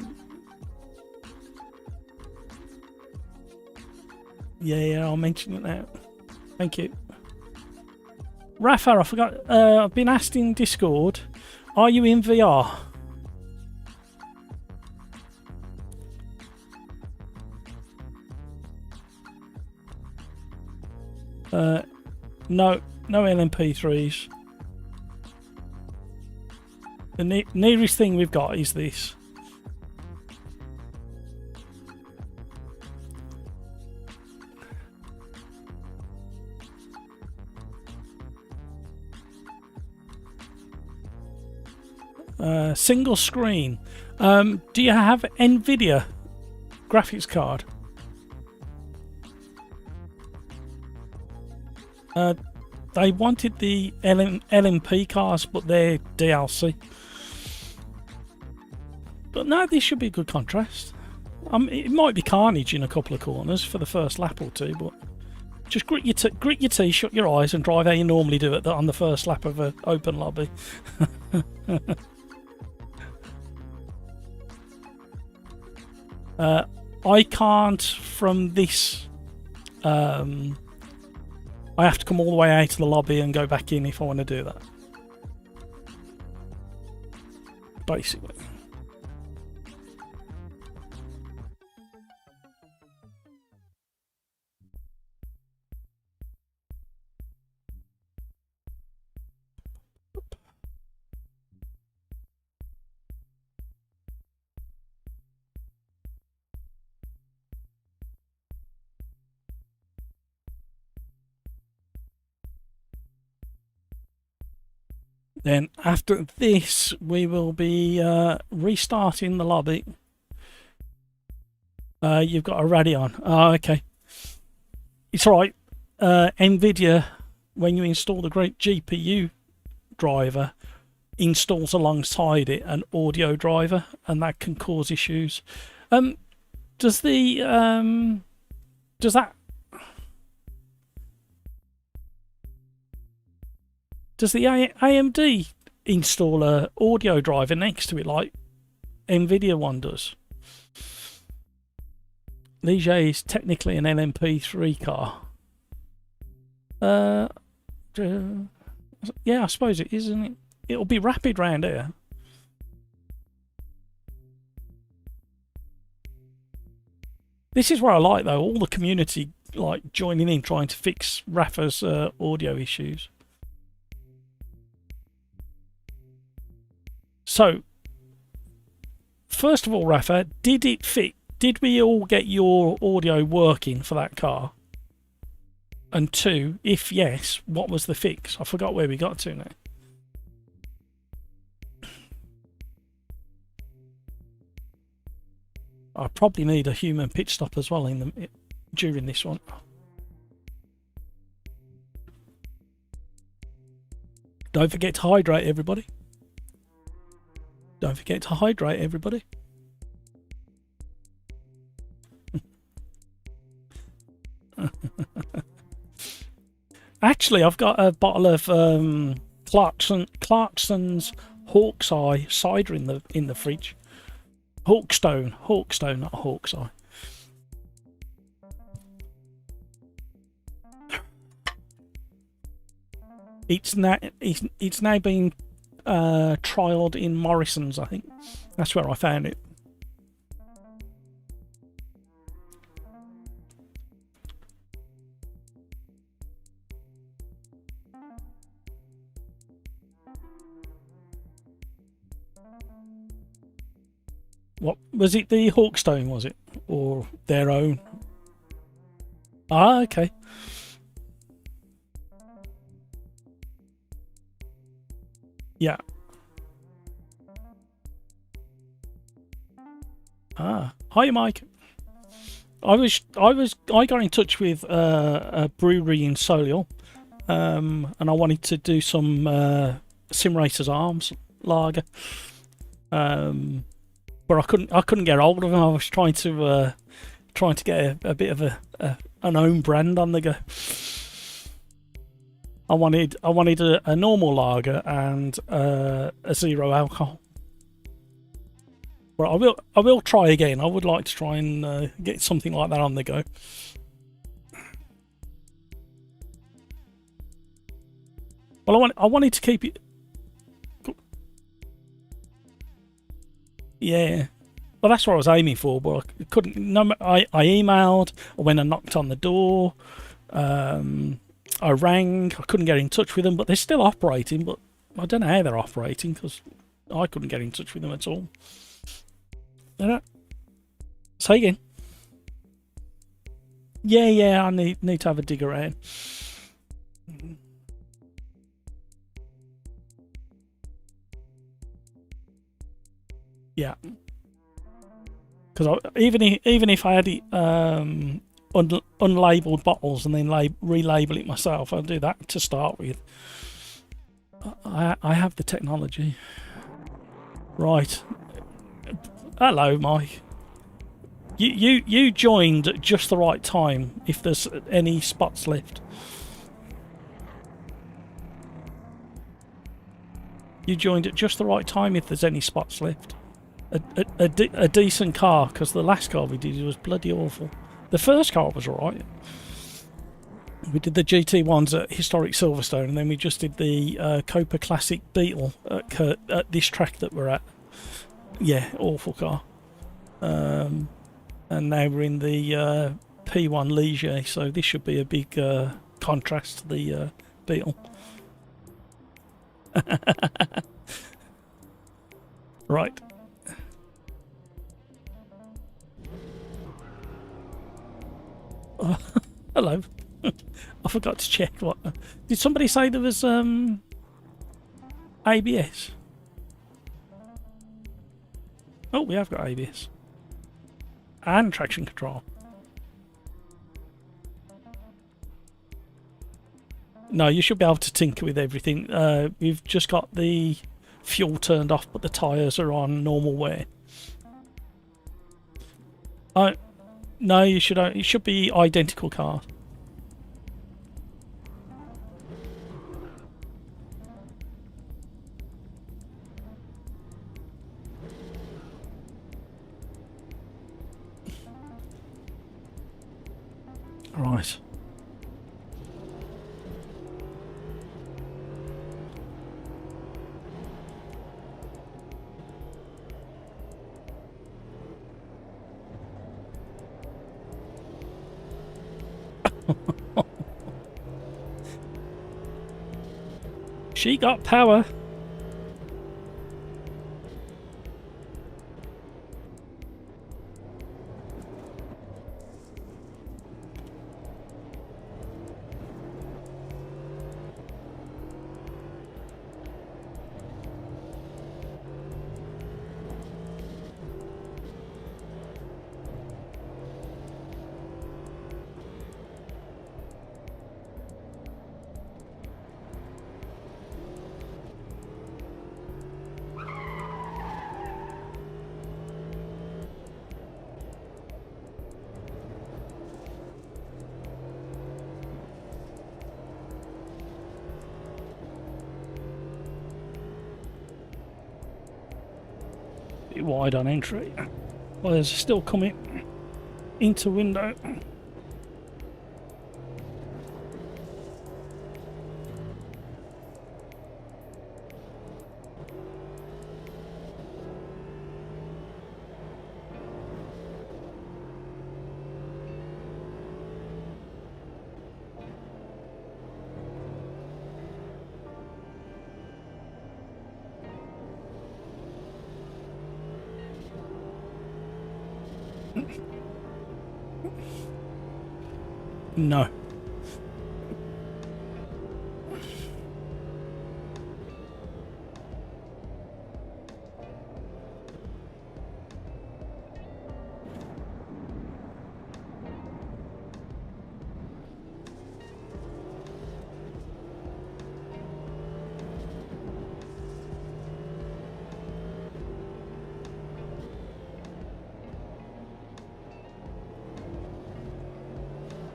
yeah, I'll mention it now. Thank you. Rafa, I forgot, I've been asked in Discord, are you in VR? No LMP3s. The nearest thing we've got is this. Single screen. Do you have NVIDIA graphics card? They wanted the LMP cars, but they're DLC. But no, this should be a good contrast. It might be carnage in a couple of corners for the first lap or two, but just grit your teeth, shut your eyes, and drive how you normally do it on the first lap of an open lobby. I can't from this. I have to come all the way out of the lobby and go back in if I want to do that. Basically. Then after this, we will be restarting the lobby. You've got a Radeon. Oh, okay. It's all right. NVIDIA, when you install the great GPU driver, installs alongside it an audio driver, and that can cause issues. Does the AMD install a audio driver next to it like NVIDIA one does? Liege is technically an LMP3 car. Yeah, I suppose it is, isn't it? It'll be rapid round here. This is what I like, though. All the community like joining in, trying to fix Rafa's audio issues. So, first of all, Rafa, did it fit? Did we all get your audio working for that car? And two, if yes, what was the fix? I forgot where we got to now. I probably need a human pit stop as well during this one. Don't forget to hydrate, everybody. Don't forget to hydrate, everybody. Actually, I've got a bottle of Clarkson's Hawk's Eye cider in the fridge. Hawkstone, not Hawk's Eye. It's now been trialed in Morrison's, I think. That's where I found it. What was it? The Hawkstone, was it, or their own? Ah, okay. Yeah. Ah, hi, Mike. I got in touch with a brewery in Solihull, and I wanted to do some Sim Racers Arms lager. But I couldn't get hold of them. I was trying to get a bit of an own brand on the go. I wanted a normal lager and a zero alcohol. Well, I will try again. I would like to try and get something like that on the go. Well, I wanted to keep it. Yeah, well, that's what I was aiming for, but I couldn't. No, I emailed, or when I knocked on the door, I rang. I couldn't get in touch with them, but they're still operating. But I don't know how they're operating because I couldn't get in touch with them at all. Say again. Yeah. I need to have a dig around. Yeah. Because even if I had it unlabeled bottles and then relabel it myself, I'll do that to start with. I have the technology. Right. Hello, Mike. You joined at just the right time if there's any spots left. You joined at just the right time if there's any spots left. A decent car, because the last car we did was bloody awful. The first car was alright. We did the GT1s at Historic Silverstone, and then we just did the Copa Classic Beetle at this track that we're at. Yeah, awful car. And now we're in the P1 Ligier, so this should be a big contrast to the Beetle. Right. Hello. I forgot to check what. Did somebody say there was ABS? Oh, we have got ABS. And traction control. No, you should be able to tinker with everything. We've just got the fuel turned off, but the tyres are on normal wear. No, you should. It should be identical cars. Right. She got power. Bit wide on entry. Well, there's still coming into window. No.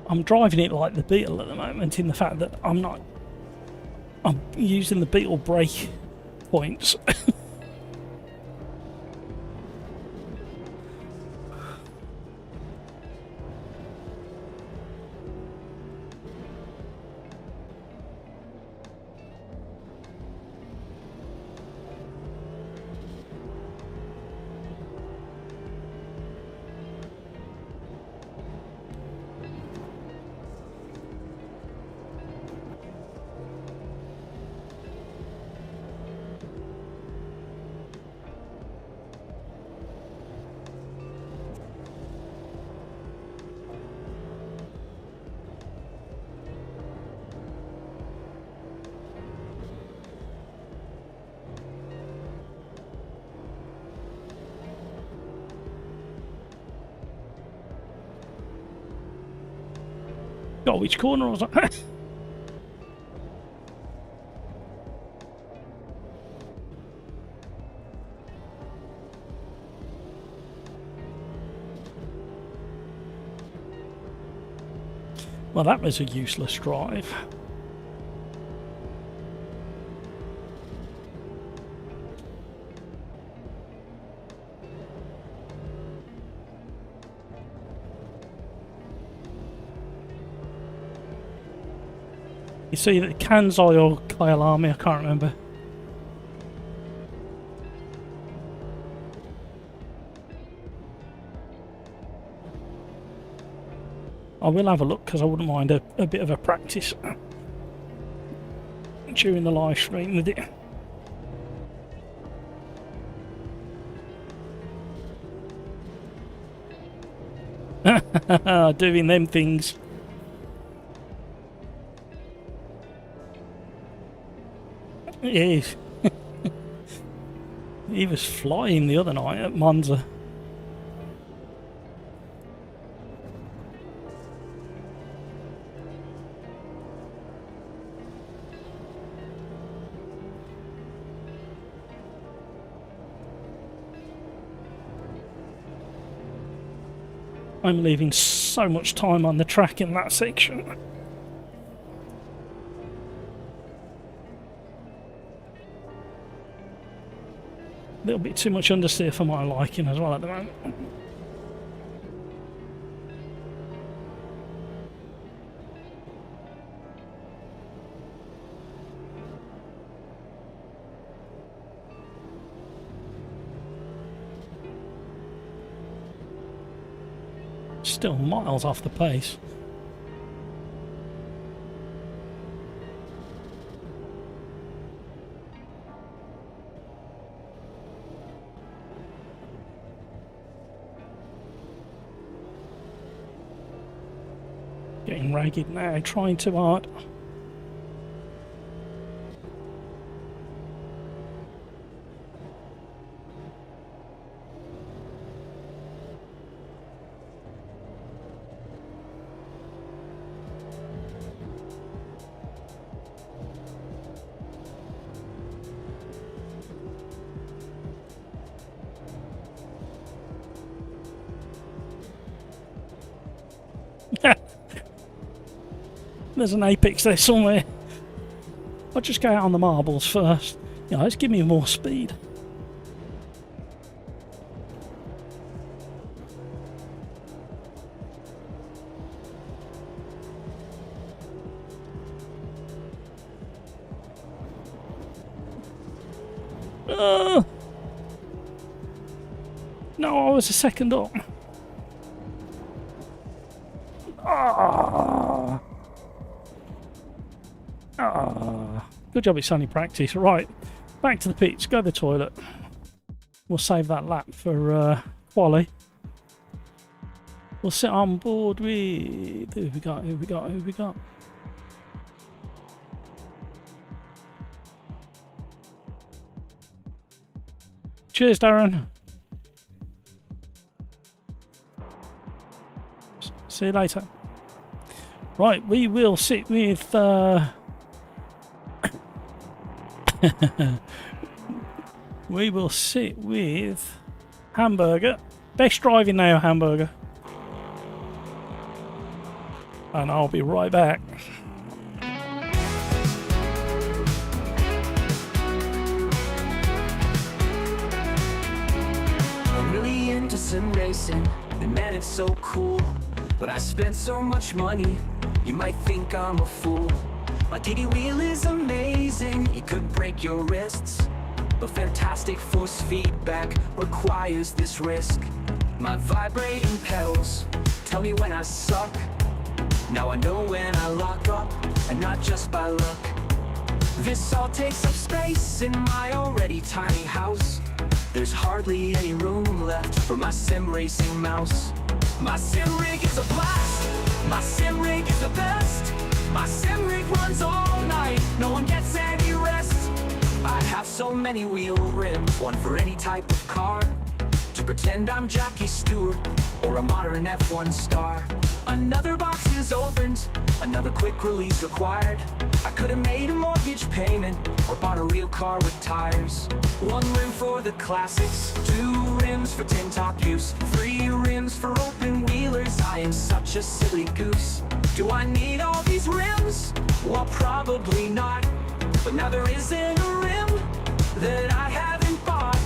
I'm driving it like the Beetle at the moment, in the fact that I'm using the Beetle brake points. God, which corner was that? Well, that was a useless drive. You see that Kansai or Kyalami, I can't remember. I will have a look because I wouldn't mind a bit of a practice during the live stream with it. Doing them things. Yes. He was flying the other night at Monza. I'm leaving so much time on the track in that section. A little bit too much understeer for my liking as well at the moment. Still miles off the pace. Getting ragged now, trying too hard. There's an apex there somewhere. I'll just go out on the marbles first. You know, let's give me more speed. No, I was a second up. Good job, it's only practice. Right, back to the pits, go to the toilet. We'll save that lap for Quali. We'll sit on board with... Who we got? Cheers, Darren. See you later. Right, we will sit with... we will sit with Hamburger. Best driving now, Hamburger. And I'll be right back. I'm really into sim racing, and man, it's so cool. But I spent so much money, you might think I'm a fool. My DD wheel is amazing, it could break your wrists, but fantastic force feedback requires this risk. My vibrating pedals tell me when I suck. Now I know when I lock up, and not just by luck. This all takes up space in my already tiny house. There's hardly any room left for my sim racing mouse. My sim rig is a blast, my sim rig is the best. My sim rig runs all night, no one gets any rest. I have so many wheel rims, one for any type of car, to pretend I'm Jackie Stewart or a modern F1 star. Another box is opened, Another quick release required. I could have made a mortgage payment or bought a real car with tires. One rim for the classics, two rims for tin top use, three rims for open wheelers. I am such a silly goose. Do I need all these rims? Well, probably not. But now there isn't a rim that I haven't bought.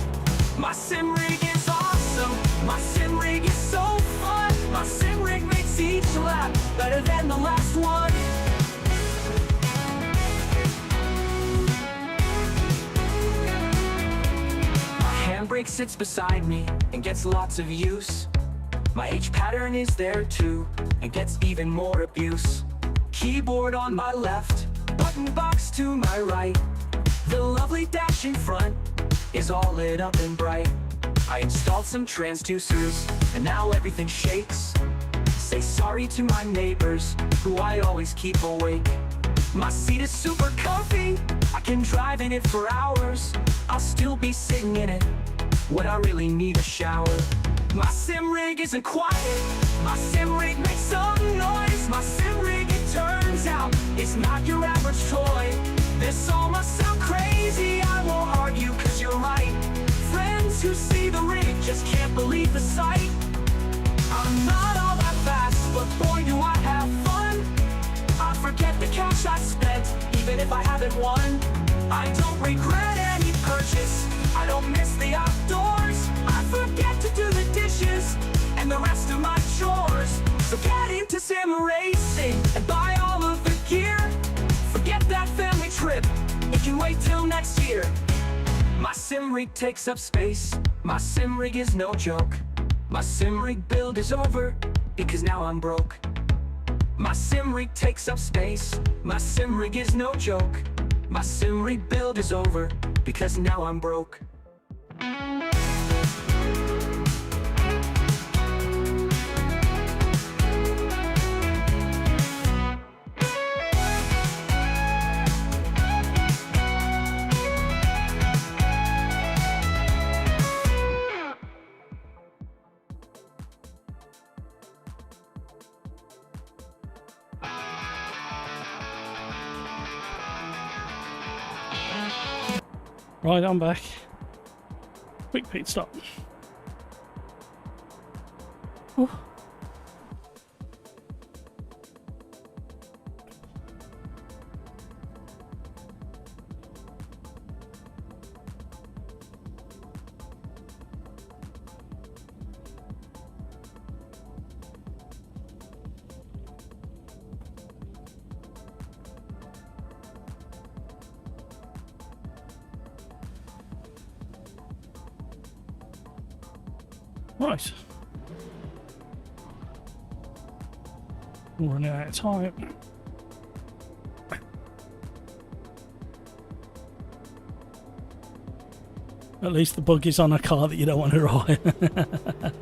My sim rig is awesome. My sim rig is so fun. My sim rig makes each lap better than the last one. My handbrake sits beside me and gets lots of use. My H pattern is there too and gets even more abuse. Keyboard on my left, button box to my right. The lovely dash in front is all lit up and bright. I installed some transducers and now everything shakes. Say sorry to my neighbors who I always keep awake. My seat is super comfy, I can drive in it for hours. I'll still be sitting in it when I really need a shower. My sim rig isn't quiet, my sim rig makes some noise. My sim rig, it turns out, is not your average toy. This all must sound crazy, I won't argue cause you're right. Friends who see the rig just can't believe the sight. I'm not all that fast, but boy do I have fun. I forget the cash I spent, even if I haven't won. I don't regret any purchase, I don't miss the outdoors. I forget to do the dishes and the rest of my chores. So get into sim racing and buy all of the gear. Forget that family trip, it can wait till next year. My sim rig takes up space, my sim rig is no joke. My sim rig build is over, because now I'm broke. My sim rig takes up space, my sim rig is no joke. My sim rig build is over, because now I'm broke. Right, I'm back. Quick pit stop. Oh. Right. We're running out of time. At least the bug is on a car that you don't want to ride.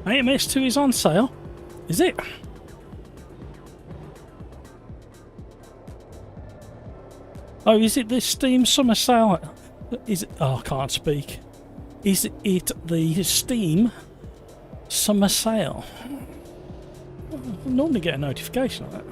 AMS2 is on sale, is it? Oh, is it the Steam Summer Sale? Is it? Oh, I can't speak. Is it the Steam Summer Sale? I normally get a notification on that.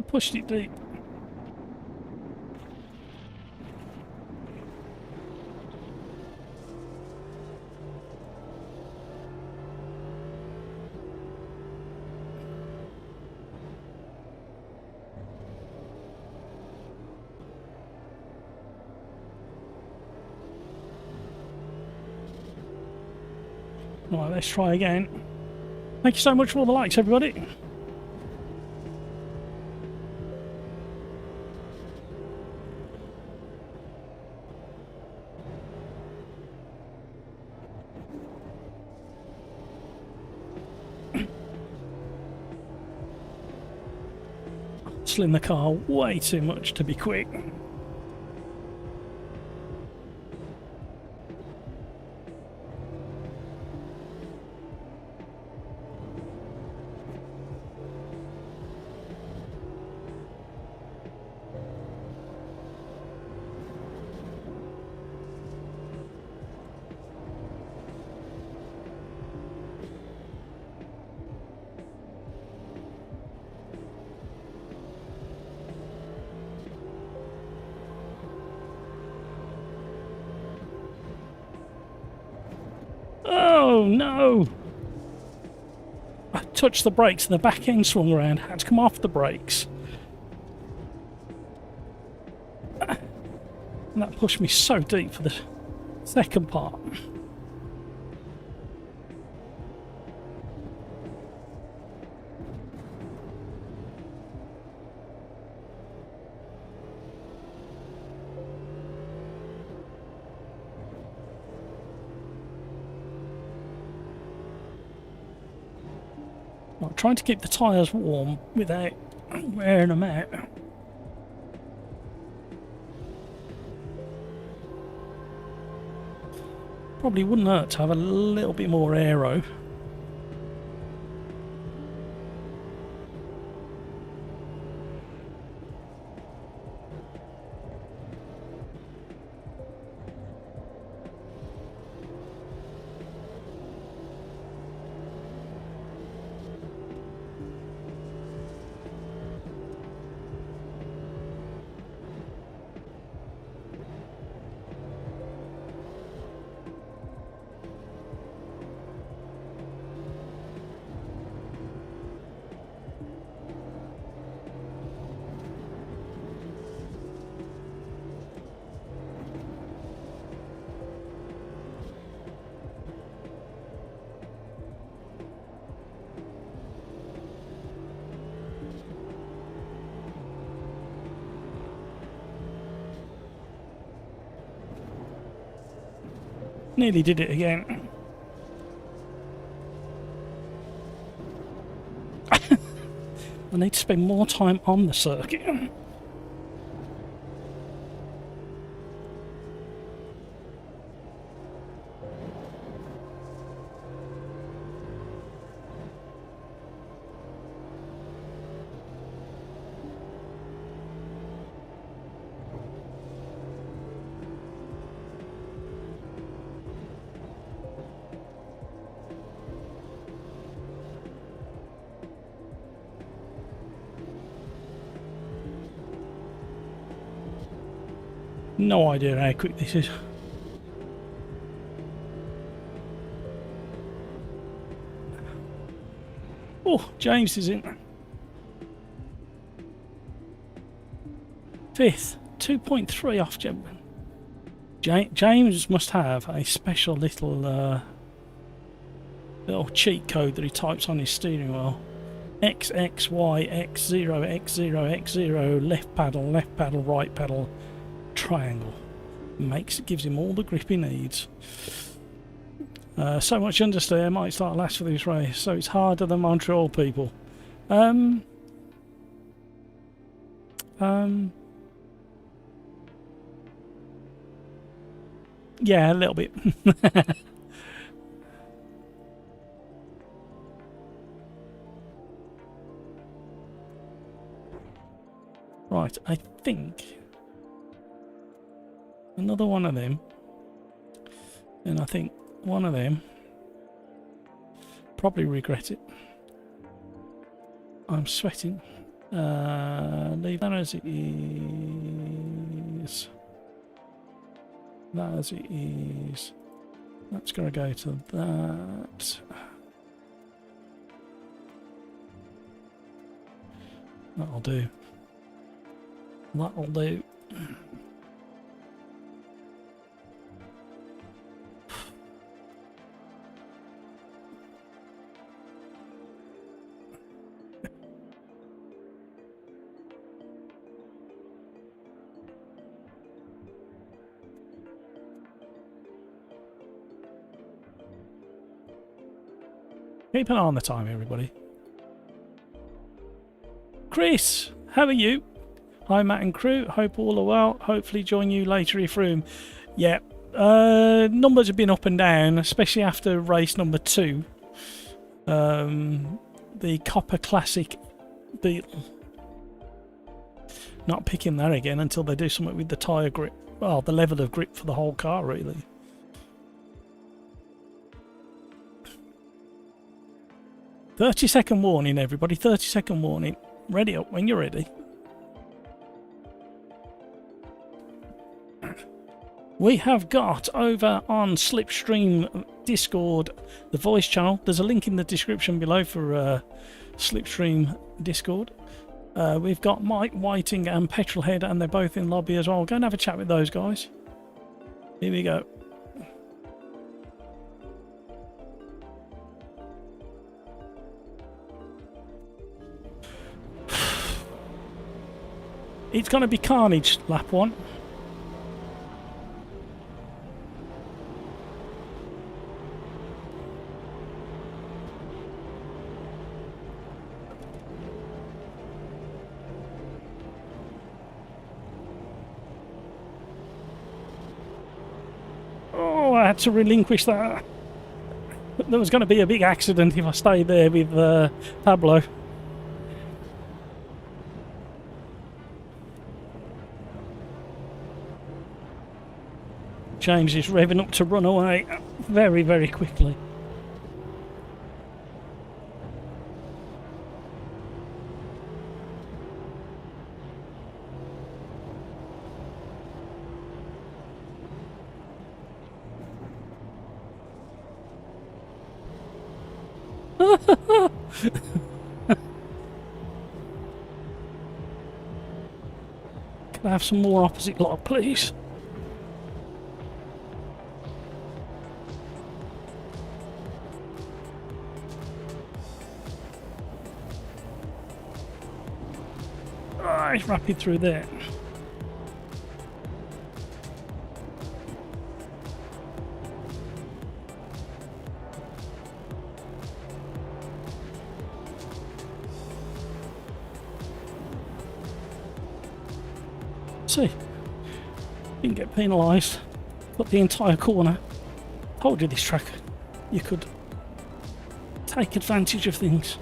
Pushed it deep. Right, let's try again. Thank you so much for all the likes, everybody. Slim the car way too much to be quick. Oh no! I touched the brakes and the back end swung around, had to come off the brakes. And that pushed me so deep for the second part. I'm trying to keep the tyres warm without wearing them out. Probably wouldn't hurt to have a little bit more aero. Nearly did it again. I need to spend more time on the circuit. No idea how quick this is. Oh, James is in. Fifth, 2.3 off Jim. James must have a special little cheat code that he types on his steering wheel. X, X, Y, X0, X0, X0, left paddle, right pedal, triangle. Gives him all the grip he needs. So much understeer might start last for this race, so it's harder than Montreal people. Yeah, a little bit. Right, I think another one of them, and I think one of them probably regret it. I'm sweating. Leave that as it is. That as it is. That's going to go to that. That'll do. That'll do. Keep an eye on the time, everybody. Chris, how are you? Hi, Matt and crew. Hope all are well. Hopefully join you later if room. Yeah, numbers have been up and down, especially after race number 2. The Copper Classic Beetle. Not picking that again until they do something with the tyre grip. Well, the level of grip for the whole car, really. "30-second warning, everybody. 30-second warning. Ready up when you're ready." We have got over on Slipstream Discord the voice channel. There's a link in the description below for Slipstream Discord. We've got Mike Whiting and Petrolhead, and they're both in lobby as well. Go and have a chat with those guys. Here we go. It's going to be carnage, lap 1. Oh, I had to relinquish that. There was going to be a big accident if I stayed there with Pablo. James is revving up to run away very, very quickly. Can I have some more opposite lock, please? It's rapid through there. See, didn't get penalised. Got the entire corner. Told you this track, you could take advantage of things.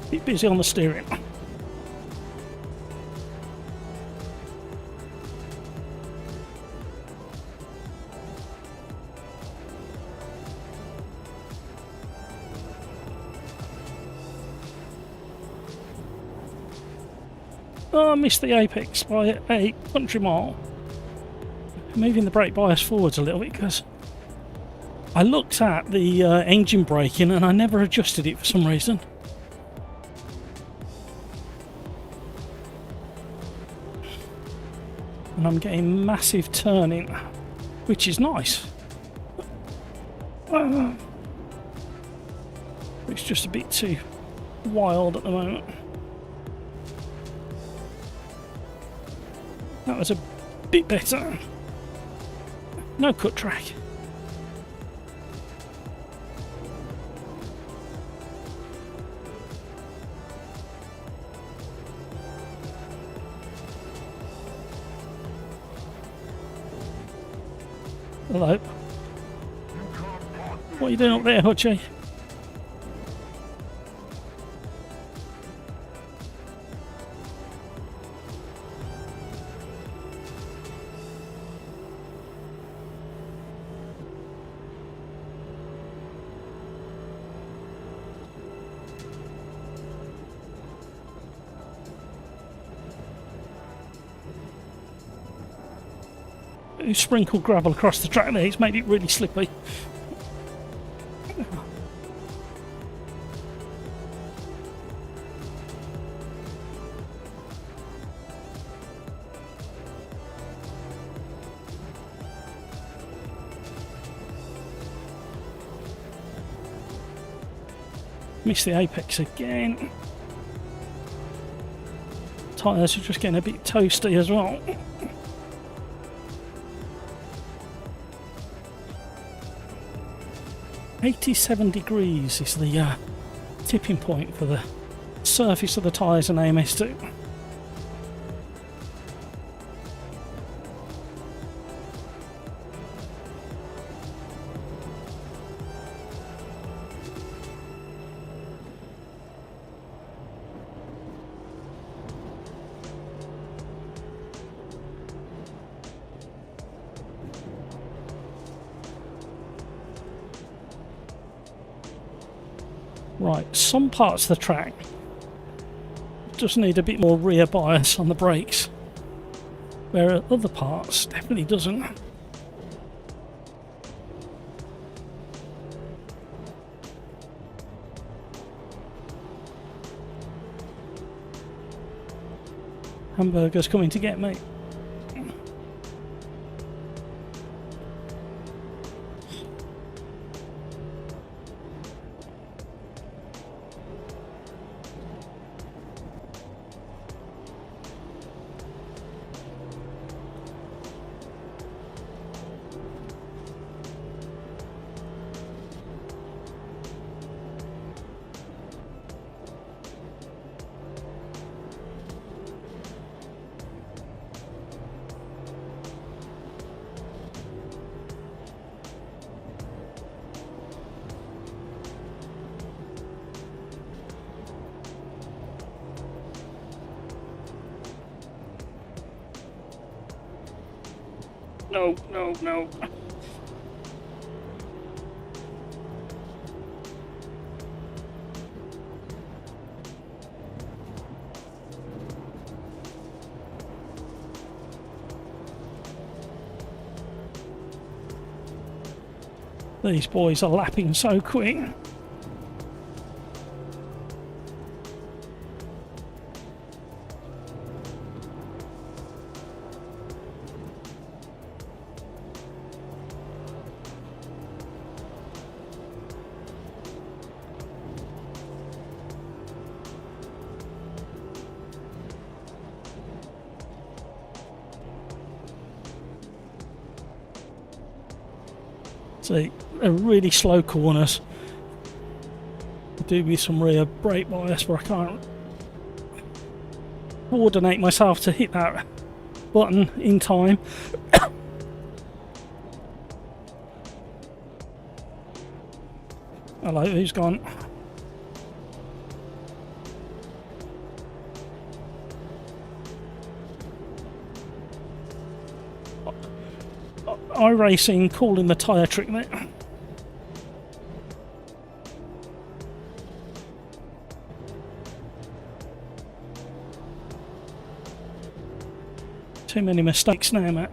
Bit busy on the steering. Oh, I missed the apex by a country mile. Moving the brake bias forwards a little bit because I looked at the engine braking and I never adjusted it for some reason. And I'm getting massive turning, which is nice. It's just a bit too wild at the moment. That was a bit better. No cut track. Hello. What are you doing up there, Hutchie? You sprinkled gravel across the track there, it's made it really slippy. Missed the apex again. Tyres are just getting a bit toasty as well. $87 is the tipping point for the surface of the tyres in AMS2. Right, some parts of the track just need a bit more rear bias on the brakes, where other parts definitely doesn't. Hamburger's coming to get me. No, no, no. These boys are lapping so quick. See, they're really slow corners. Do be some rear brake bias where I can't coordinate myself to hit that button in time. Hello, who's gone? iRacing calling the tyre trick there. Too many mistakes now, Matt.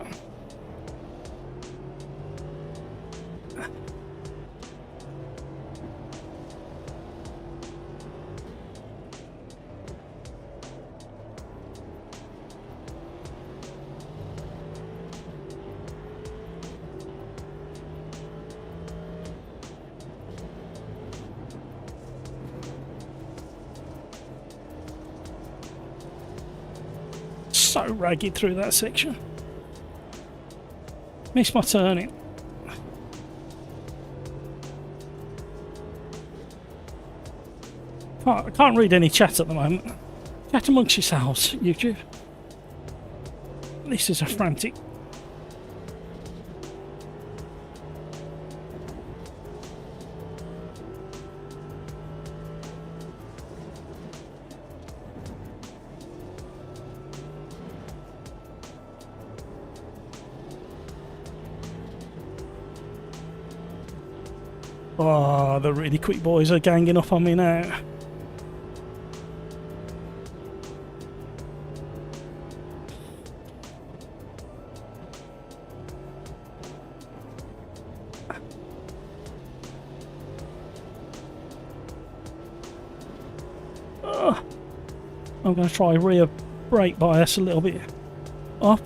So ragged through that section. Missed my turning. I can't read any chat at the moment. Chat amongst yourselves, YouTube. This is a frantic. Oh, the really quick boys are ganging up on me now. I'm going to try rear brake bias a little bit up.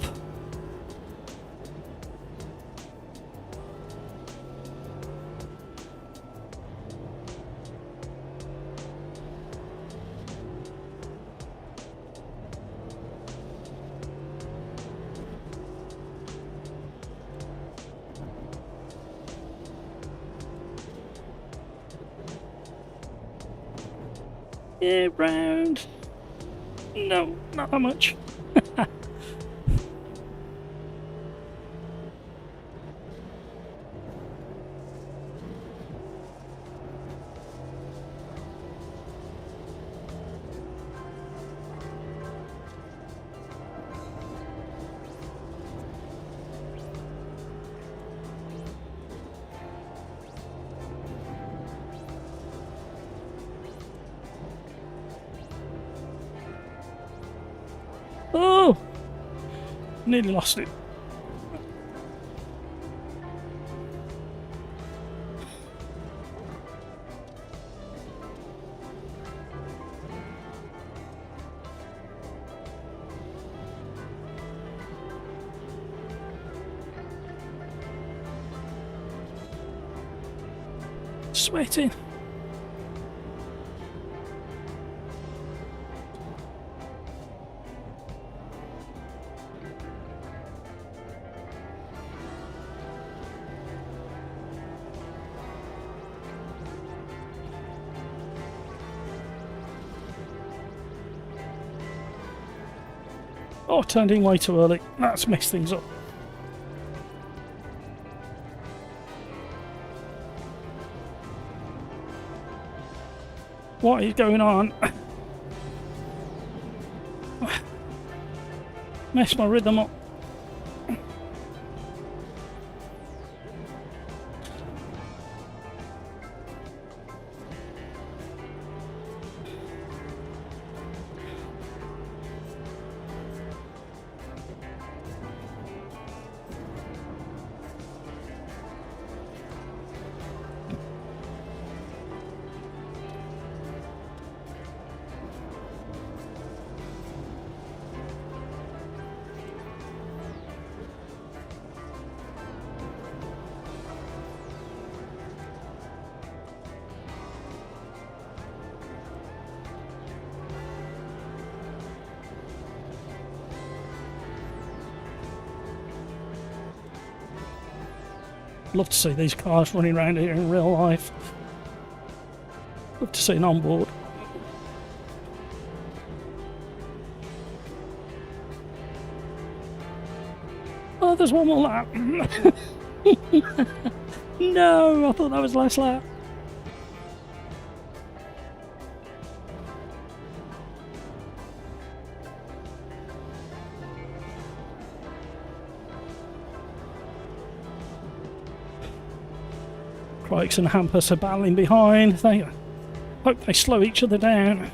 Yeah, round. No, not that much. Oh! Nearly lost it. Sweating. Oh, turned in way too early. That's messed things up. What is going on? Messed my rhythm up. Love to see these cars running around here in real life. Love to see an onboard. Oh, there's one more lap. No, I thought that was last lap. Crikes and Hampus are battling behind. They hope they slow each other down.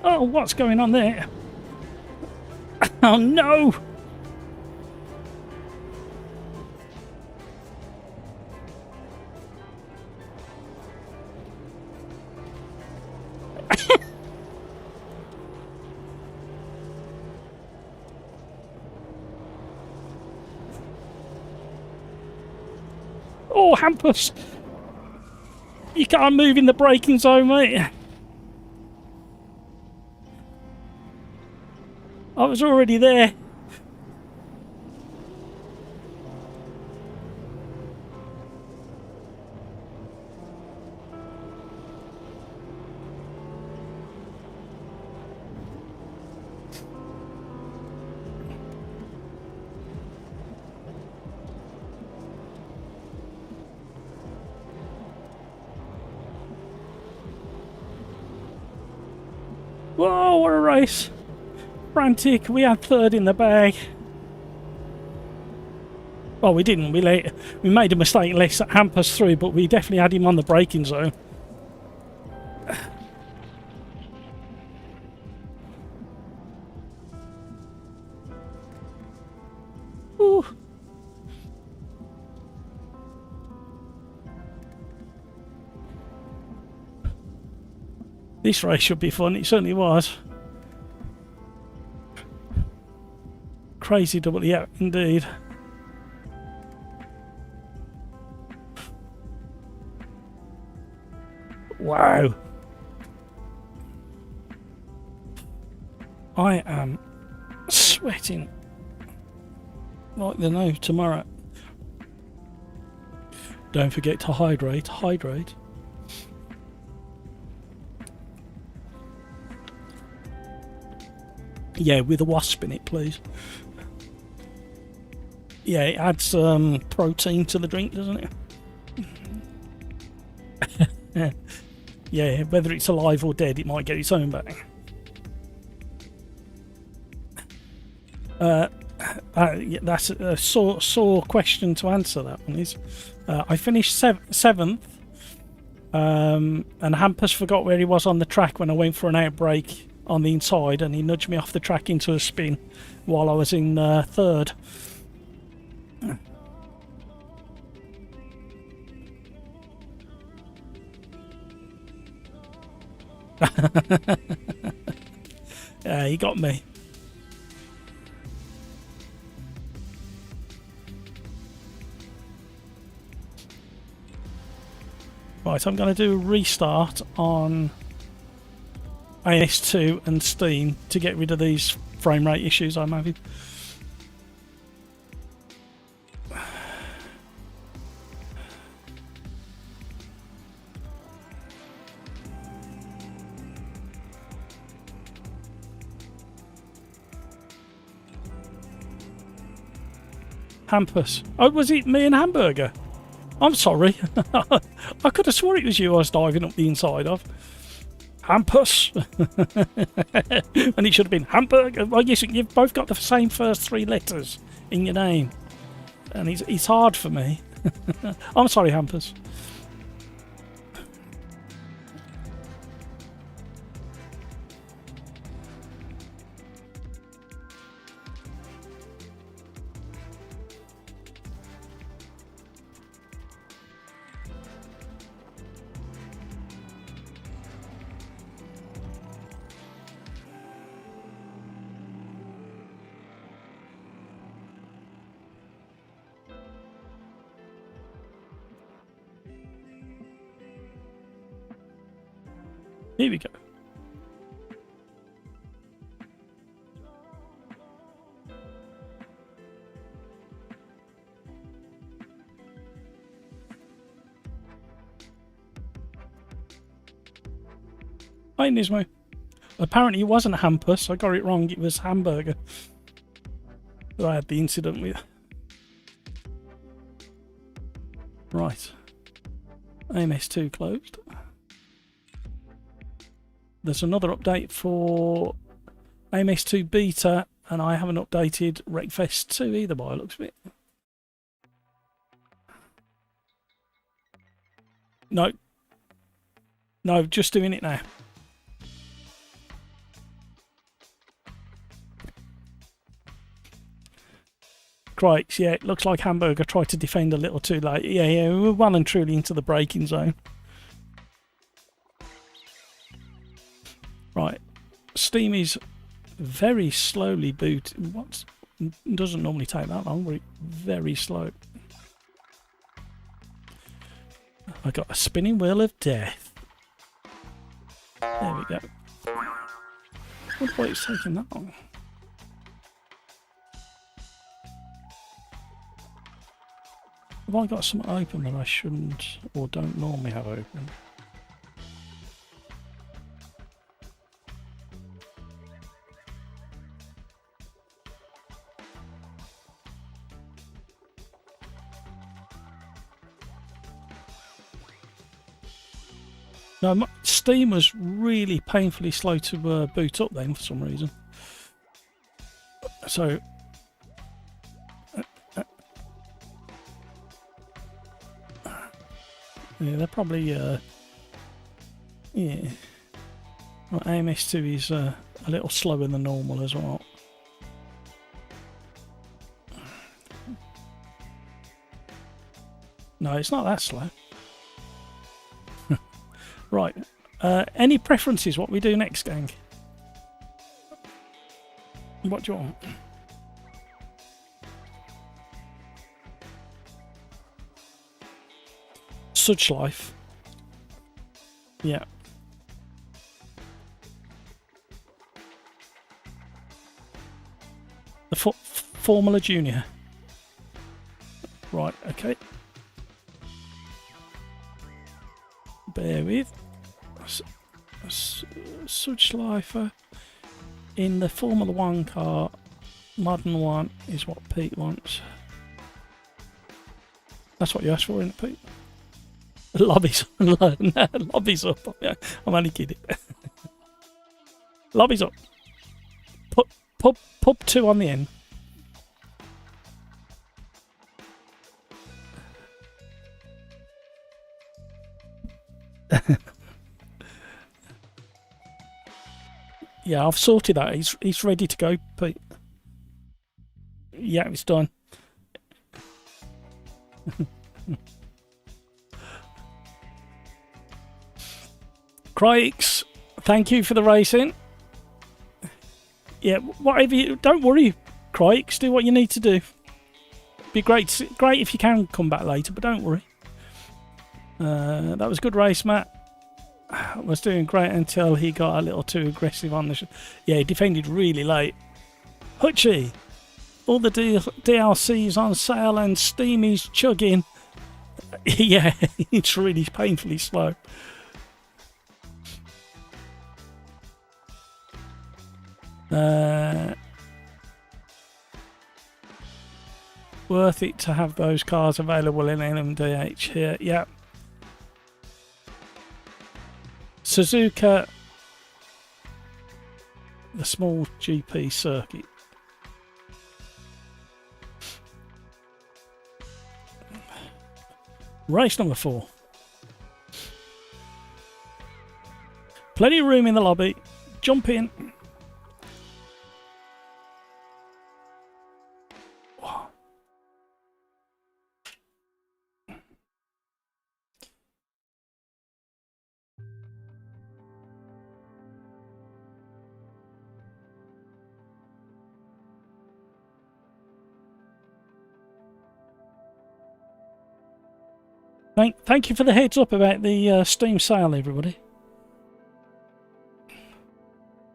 Oh, what's going on there? Oh no! Oh, Hampus! You can't move in the braking zone, mate. I was already there. Whoa, what a race. Frantic, we had third in the bag. Well, we didn't. We made a mistake, let Hampus through, but we definitely had him on the braking zone. Ooh. This race should be fun. It certainly was. Crazy double, yeah, indeed. Wow. I am sweating like the no tomorrow. Don't forget to hydrate. Hydrate. Yeah, with a wasp in it, please. Yeah, it adds protein to the drink, doesn't it? Yeah, whether it's alive or dead, it might get its own back. Yeah, that's a sore question to answer. That one is. I finished 7th, and Hampus forgot where he was on the track when I went for an outbreak on the inside, and he nudged me off the track into a spin while I was in 3rd. Yeah, he got me. Right, I'm going to do a restart on AS2 and Steam to get rid of these frame rate issues I'm having. Hampus. Oh, was it me and Hamburger? I'm sorry. I could have swore it was you I was diving up the inside of. Hampus. And it should have been Hamburger. Well, yes, you've both got the same first 3 letters in your name. And it's hard for me. I'm sorry, Hampus. Here we go. Hi, Nismo. Apparently it wasn't Hampus. I got it wrong. It was Hamburger that I had the incident with. Right. AMS2 closed. There's another update for AMS2 beta, and I haven't updated Wreckfest 2 either by the looks of it. No. No, just doing it now. Crikes, yeah, it looks like Hamburger tried to defend a little too late. Yeah, we're well and truly into the braking zone. Right, Steam is very slowly booting. What doesn't normally take that long, but very slow. I got a spinning wheel of death. There we go. I wonder why it's taking that long. Have I got something open that I shouldn't or don't normally have open? No, Steam was really painfully slow to boot up then for some reason. So yeah, they're probably yeah. Well, AMS2 is a little slower than normal as well. No, it's not that slow. Right. Any preferences? What we do next, gang? What do you want? Such life. Yeah. The Formula Junior. Right, okay. Bear with. Sudschleifer in the Formula 1 car. Modern one is what Pete wants. That's what you asked for, isn't it, Pete? Lobby's, lobby's up. I'm only kidding. Lobby's up. Pub 2 on the end. Yeah, I've sorted that. He's ready to go, Pete. Yeah, it's done. Crikes, thank you for the racing. Yeah, whatever you... Don't worry, Crikes. Do what you need to do. Be great if you can come back later, but don't worry. That was a good race, Matt. Was doing great until he got a little too aggressive on the... Yeah, he defended really late. Hutchie, all the DLC's on sale and Steamy's chugging. Yeah, it's really painfully slow. Worth it to have those cars available in LMDH here. Yeah. Suzuka, the small GP circuit. Race number 4. Plenty of room in the lobby. Jump in. Thank you for the heads up about the Steam sale, everybody.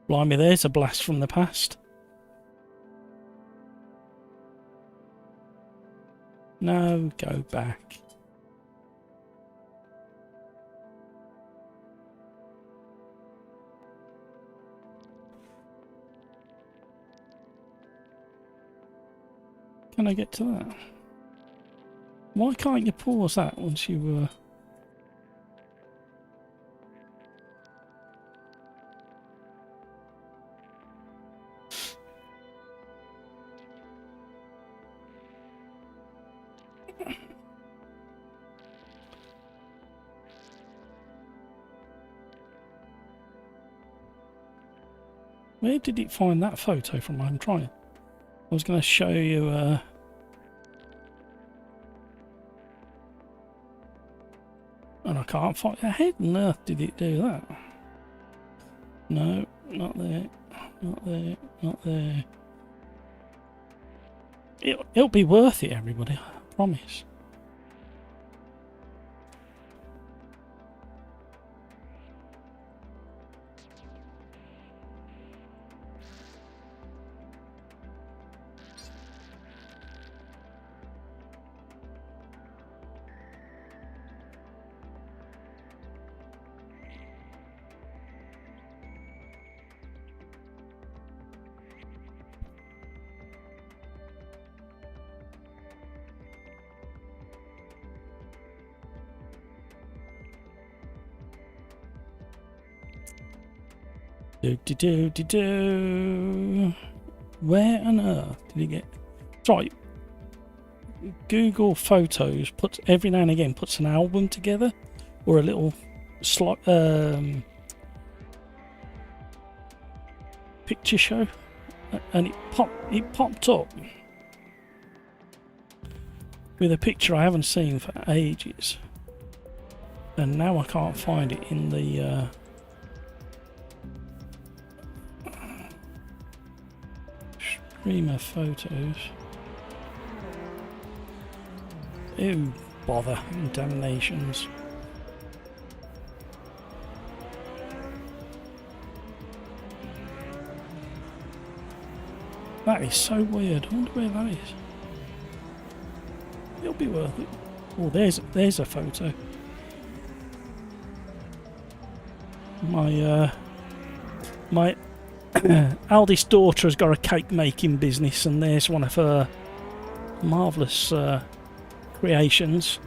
Blimey, there's a blast from the past. No, go back. Can I get to that? Why can't you pause that once you... Where did it find that photo from? I'm trying. I was going to show you... And I can't find... How on earth did it do that? No, not there. Not there. Not there. It'll be worth it, everybody. I promise. Do. Where on earth did he get? Sorry. Google Photos puts every now and again puts an album together or a little picture show, and it popped up with a picture I haven't seen for ages, and now I can't find it in the. Streamer photos. Ew, bother, damnations. That is so weird. I wonder where that is. It'll be worth it. Oh, there's a photo. My eldest daughter has got a cake making business, and there's one of her marvellous creations.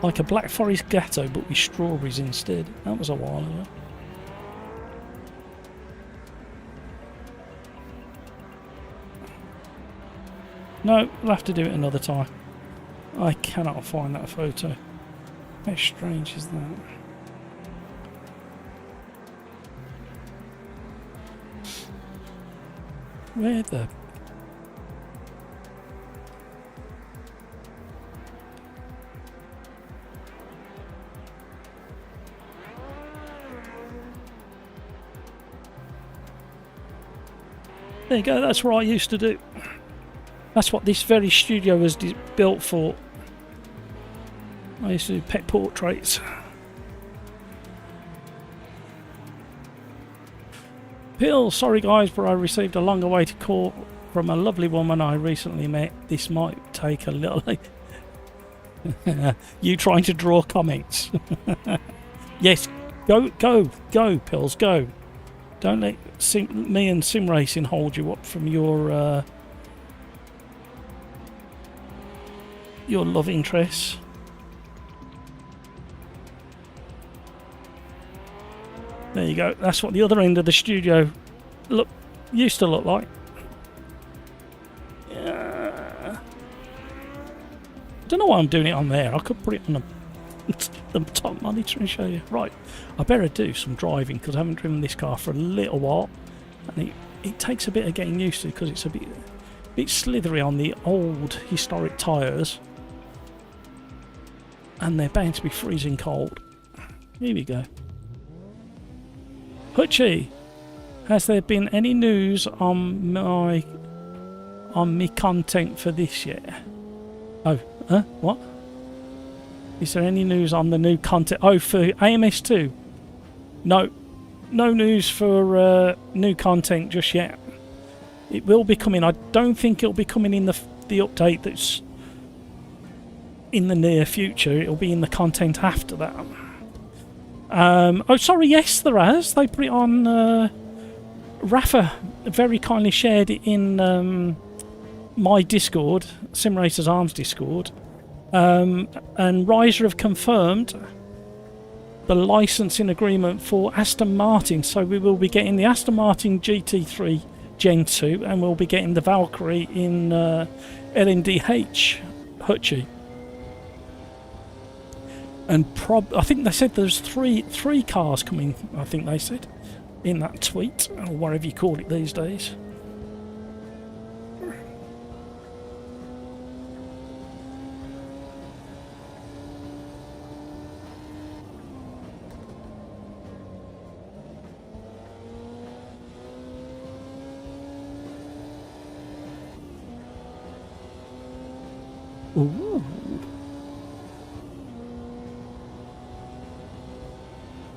Like a Black Forest Gatto, but with strawberries instead. That was a while ago. No, we'll have to do it another time. I cannot find that photo. How strange is that? Where the... There you go, that's what I used to do. That's what this very studio was built for. I used to do pet portraits. Pill, sorry guys, but I received a long-awaited call from a lovely woman I recently met. This might take a little... You trying to draw comments? Yes, go, Pills, go. Don't let me and Sim Racing hold you up from your love interests. There you go. That's what the other end of the studio used to look like. Don't know why I'm doing it on there. I could put it on the top monitor and show you. Right, I better do some driving because I haven't driven this car for a little while, and it takes a bit of getting used to because it's a bit slithery on the old historic tyres, and they're bound to be freezing cold. Here we go. Hutchie, has there been any news on me content for this year? Oh, what? Is there any news on the new content? Oh, for AMS2? No news for new content just yet. It will be coming. I don't think it'll be coming in the update that's in the near future. It'll be in the content after that. Oh, sorry, yes, there has. They put it on... Rafa very kindly shared it in my Discord, Sim Racers Arms Discord. And Riser have confirmed the licensing agreement for Aston Martin. So we will be getting the Aston Martin GT3 Gen 2, and we'll be getting the Valkyrie in LMDH, Hutchie. And I think they said there's three cars coming, I think they said, in that tweet, or whatever you call it these days. Ooh.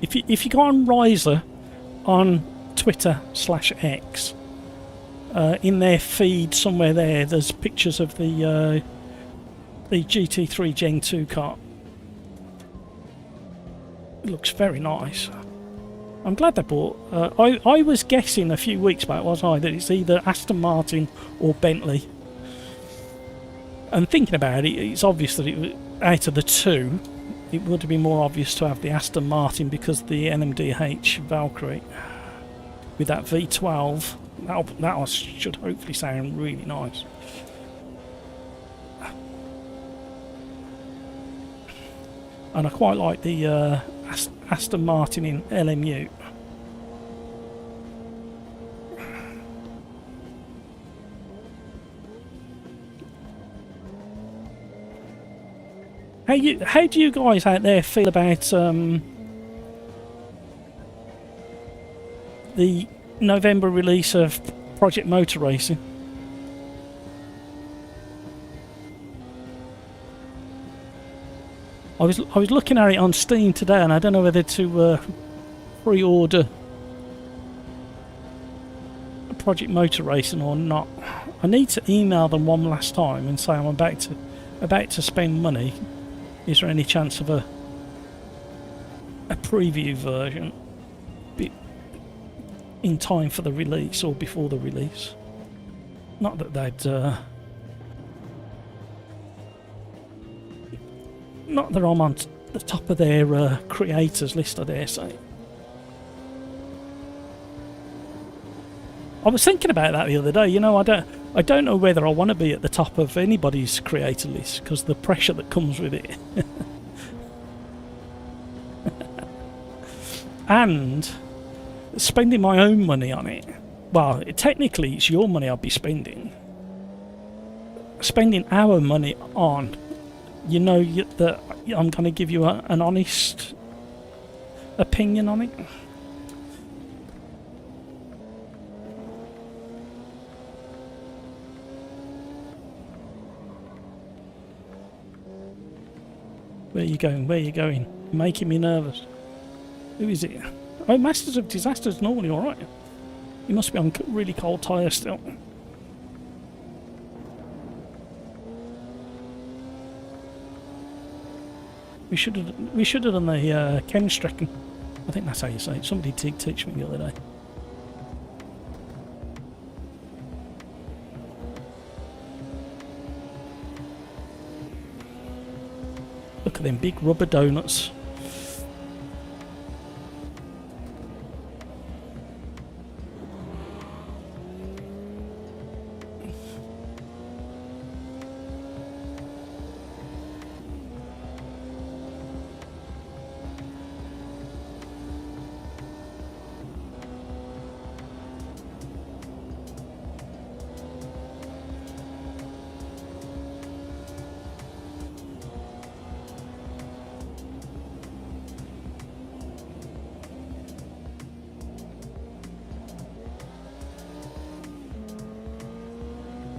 If you go on Riser on Twitter/X, in their feed somewhere there's pictures of the GT3 Gen 2 car. It looks very nice. I'm glad they bought. I was guessing a few weeks back, wasn't I, that it's either Aston Martin or Bentley. And thinking about it, it's obvious that out of the two, it would have been more obvious to have the Aston Martin because the NMDH Valkyrie with that V12, that should hopefully sound really nice. And I quite like the Aston Martin in LMU. How do you guys out there feel about the November release of Project Motor Racing? I was looking at it on Steam today, and I don't know whether to pre-order Project Motor Racing or not. I need to email them one last time and say I'm about to spend money. Is there any chance of a preview version in time for the release or before the release? Not that they'd not that I'm on the top of their creators list, I dare say. I was thinking about that the other day. You know, I don't know whether I want to be at the top of anybody's creator list because the pressure that comes with it. And spending my own money on it. Well, technically it's your money I'll be spending. Spending our money on, you know, that I'm going to give you an honest opinion on it. Where you going? Where you going? You're making me nervous. Who is it? Oh, Masters of Disaster's normally alright. You must be on really cold tyres still. We should have done the Kenstrecken. I think that's how you say it. Somebody did teach me the other day. Look at them big rubber donuts.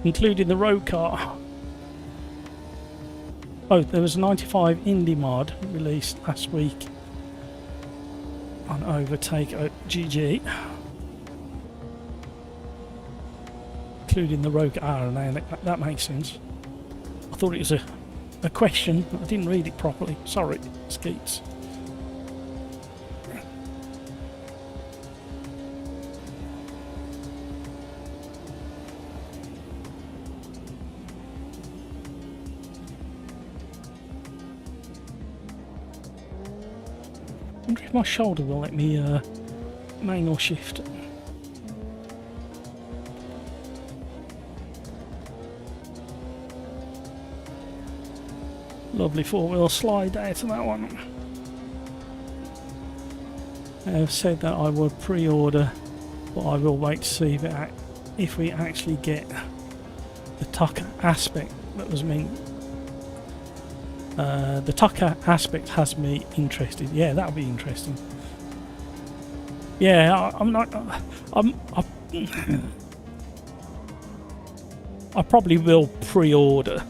Including the road car. Oh, there was a 95 Indie mod released last week on Overtake GG. Including the road car. Now that makes sense. I thought it was a question. I didn't read it properly. Sorry, Skeets. I wonder if my shoulder will let me manual shift. Lovely four-wheel slide there to that one. I have said that I would pre-order, but I will wait to see if we actually get the Tucker aspect that was meant. The Tucker aspect has me interested. Yeah, that'll be interesting. Yeah, I probably will pre-order,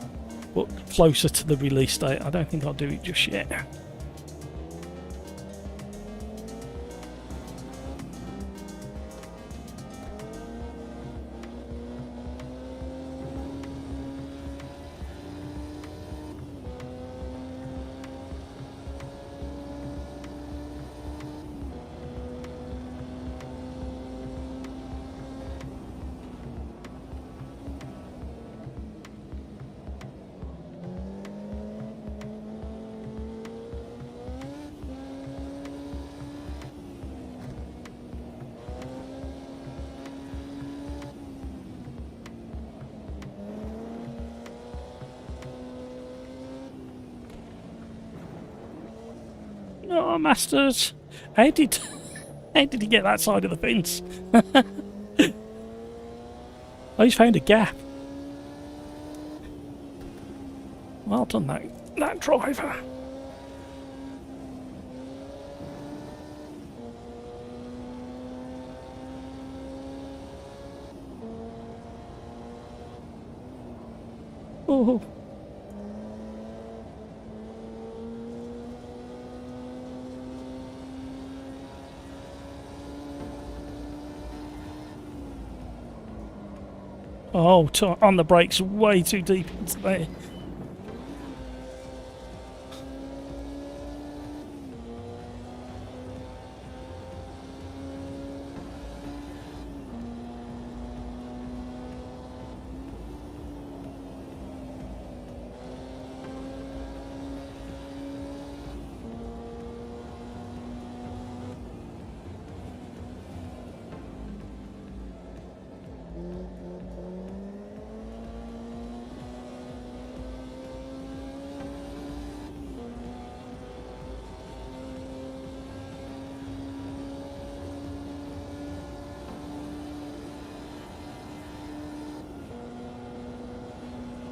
but closer to the release date. I don't think I'll do it just yet. Oh, Masters! How did he get that side of the fence? Oh, he's found a gap. Well done, that driver. Oh. Oh, on the brakes, way too deep into there.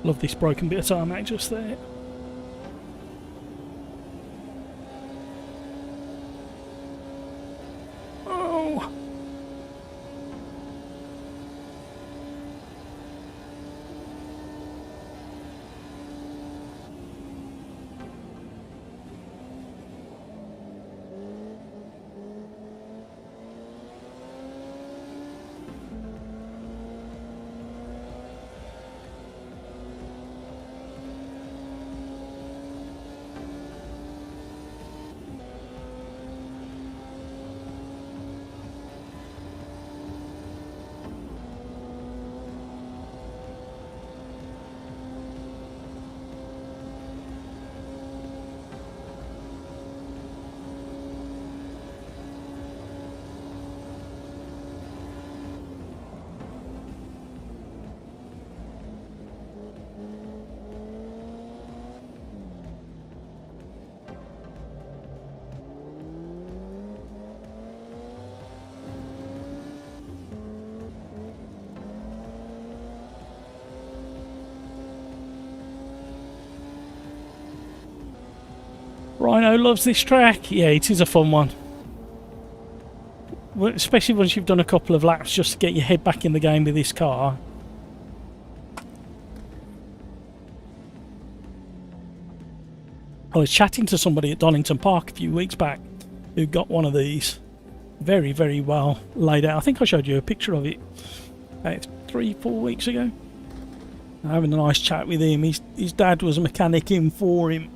Love this broken bit of tarmac just there. Oh! Rhino loves this track. Yeah, it is a fun one. Especially once you've done a couple of laps just to get your head back in the game with this car. I was chatting to somebody at Donington Park a few weeks back who got one of these. Very, very well laid out. I think I showed you a picture of it about 3-4 weeks ago. Having a nice chat with him. His dad was a mechanic in for him.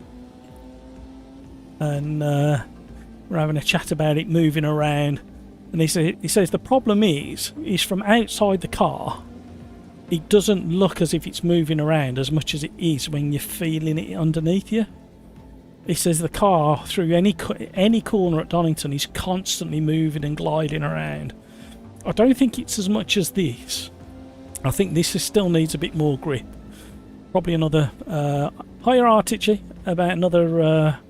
And we're having a chat about it moving around. And he says the problem is from outside the car, it doesn't look as if it's moving around as much as it is when you're feeling it underneath you. He says the car, through any corner at Donington, is constantly moving and gliding around. I don't think it's as much as this. I think this still needs a bit more grip. Probably another higher RTG, about another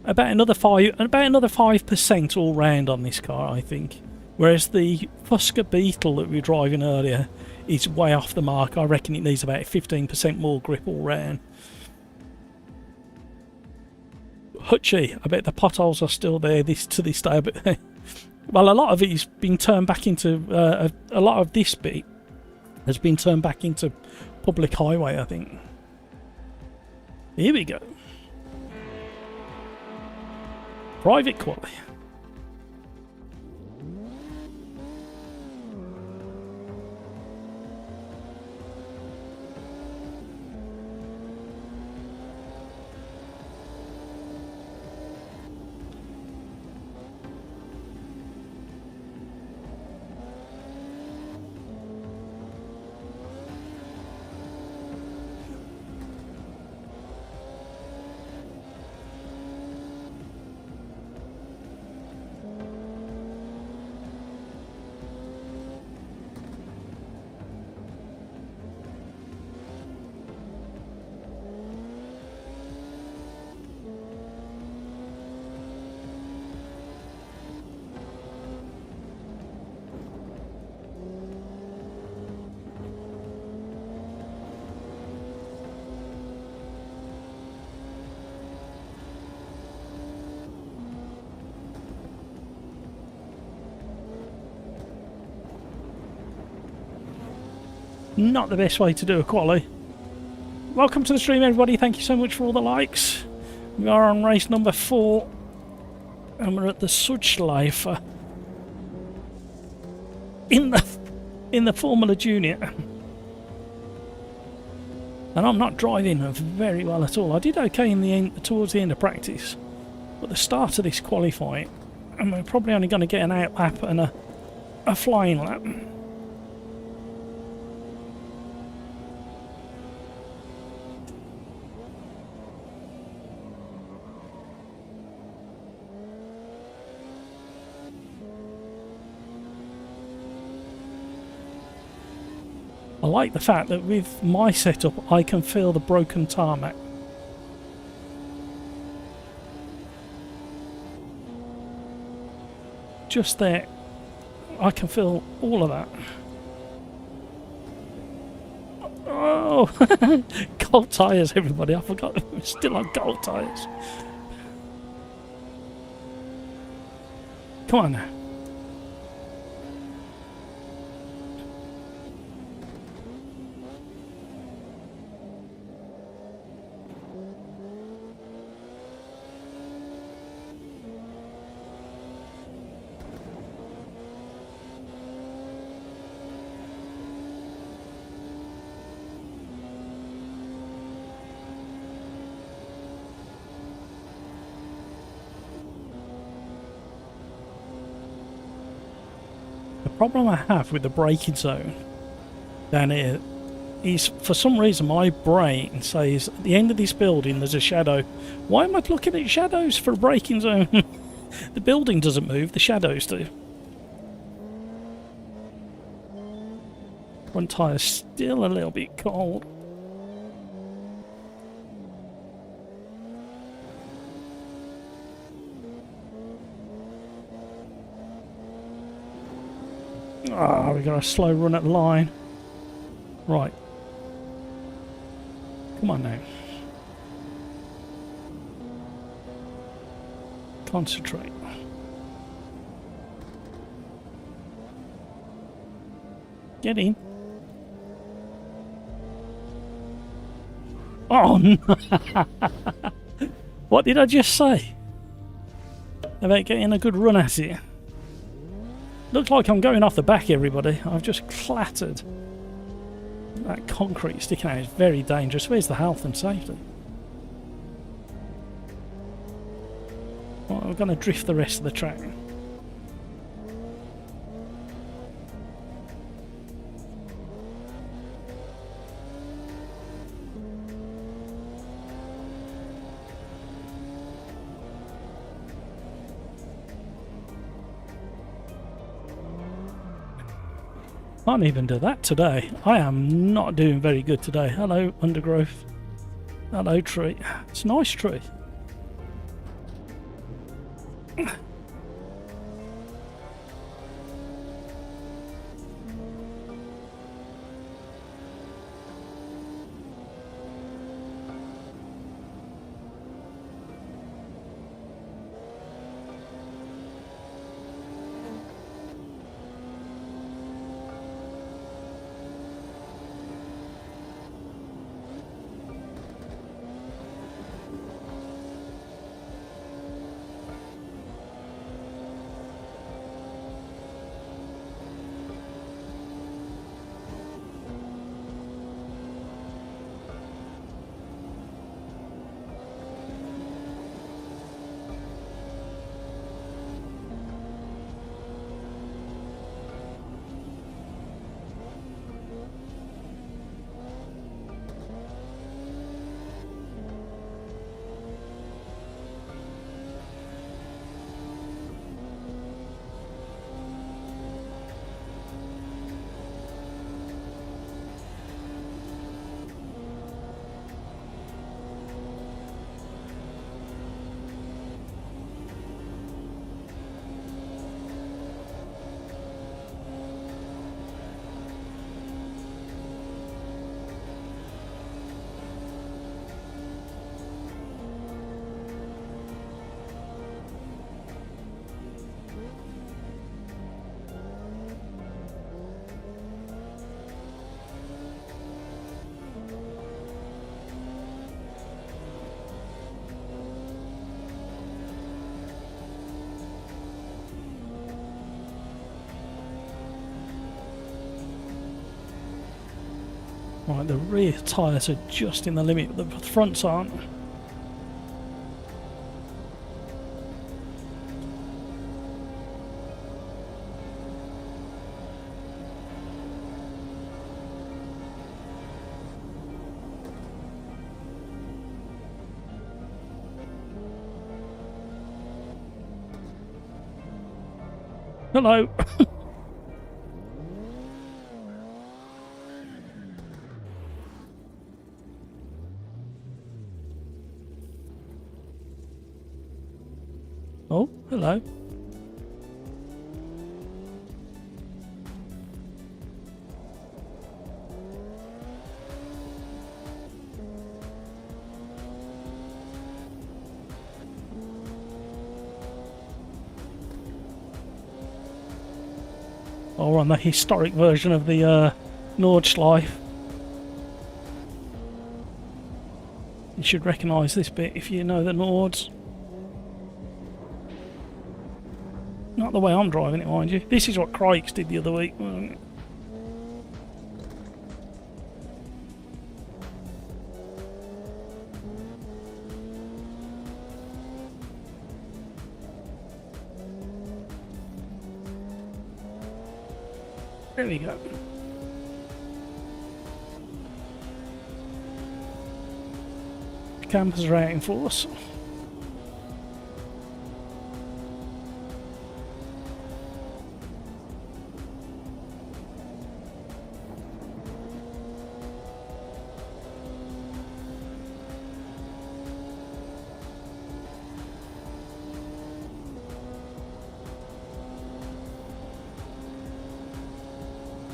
5% all round on this car, I think. Whereas the Fusca Beetle that we were driving earlier is way off the mark. I reckon it needs about 15% more grip all round. Hutchie, I bet the potholes are still there to this day. But well, a lot of it has been turned back into a lot of this bit has been turned back into public highway, I think. Here we go. Private Quali. Not the best way to do a quali. Welcome to the stream, everybody. Thank you so much for all the likes. We are on race number 4 and we're at the Sudschleife in the Formula Junior. And I'm not driving very well at all. I did okay in the end, towards the end of practice, but the start of this qualifying, and we're probably only going to get an out lap and a flying lap. I like the fact that with my setup I can feel the broken tarmac. Just there, I can feel all of that. Oh, gold tyres, everybody! I forgot we're still on gold tyres. Come on now. The problem I have with the braking zone down here is, for some reason, my brain says at the end of this building there's a shadow. Why am I looking at shadows for a braking zone? The building doesn't move, the shadows do. Front tire's still a little bit cold. Ah, we got a slow run at the line. Right. Come on now. Concentrate. Get in. Oh no! What did I just say? About getting a good run at it. Looks like I'm going off the back, everybody. I've just clattered. That concrete sticking out is very dangerous. Where's the health and safety? Well, we're going to drift the rest of the track. Can't even do that today. I am not doing very good today. Hello, undergrowth. Hello, tree. It's a nice tree. Right, the rear tyres are just in the limit, but the fronts aren't. Hello. Oh, hello. Oh, we're on the historic version of the Nordschleife. You should recognise this bit if you know the Nords. Not the way I'm driving it, mind you. This is what Crikes did the other week, wasn't it? There we go. Campers are out in force.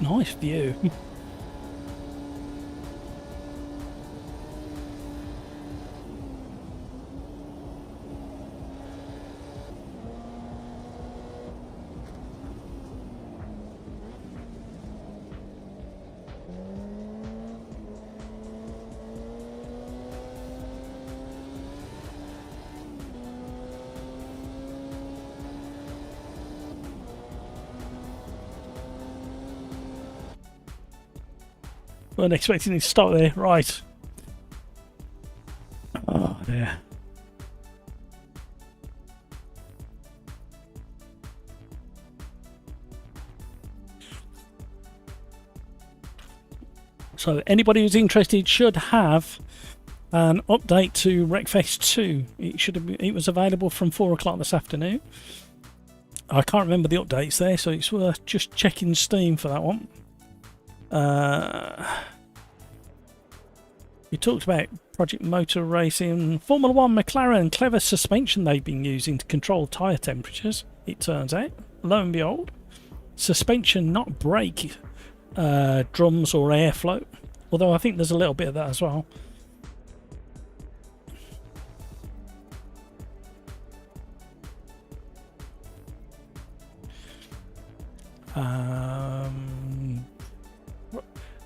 Nice view. Weren't expecting it to stop there. Right. Oh, dear. So anybody who's interested should have an update to Wreckfest 2. It was available from 4 o'clock this afternoon. I can't remember the updates there, so it's worth just checking Steam for that one. We talked about Project Motor Racing, Formula 1 McLaren, clever suspension they've been using to control tyre temperatures, it turns out. Lo and behold, suspension, not brake drums or airflow, although I think there's a little bit of that as well.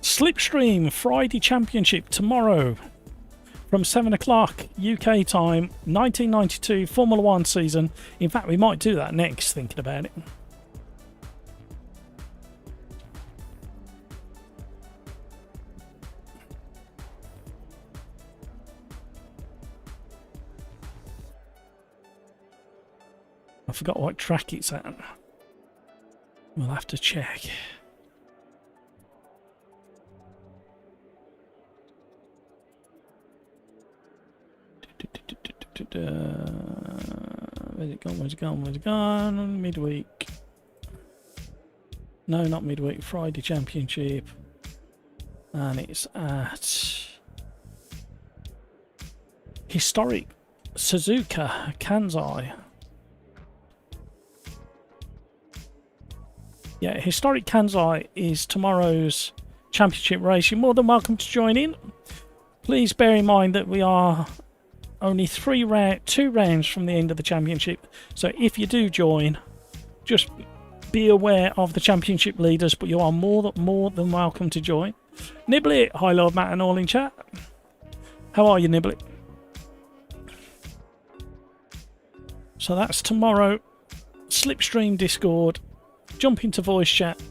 Slipstream Friday Championship tomorrow from 7 o'clock UK time, 1992 Formula 1 season. In fact, we might do that next, thinking about it. I forgot what track it's at. We'll have to check. Where's it gone? Where's it gone? Where's it gone? Midweek. No, not midweek. Friday Championship. And it's at historic Suzuka Kansai. Yeah, historic Kansai is tomorrow's championship race. You're more than welcome to join in. Please bear in mind that we are only 2 rounds from the end of the championship, so if you do join, just be aware of the championship leaders, but you are more than welcome to join. Niblet, hi Lord Matt and all in chat. How are you, Niblet? So that's tomorrow. Slipstream Discord, jump into voice chat.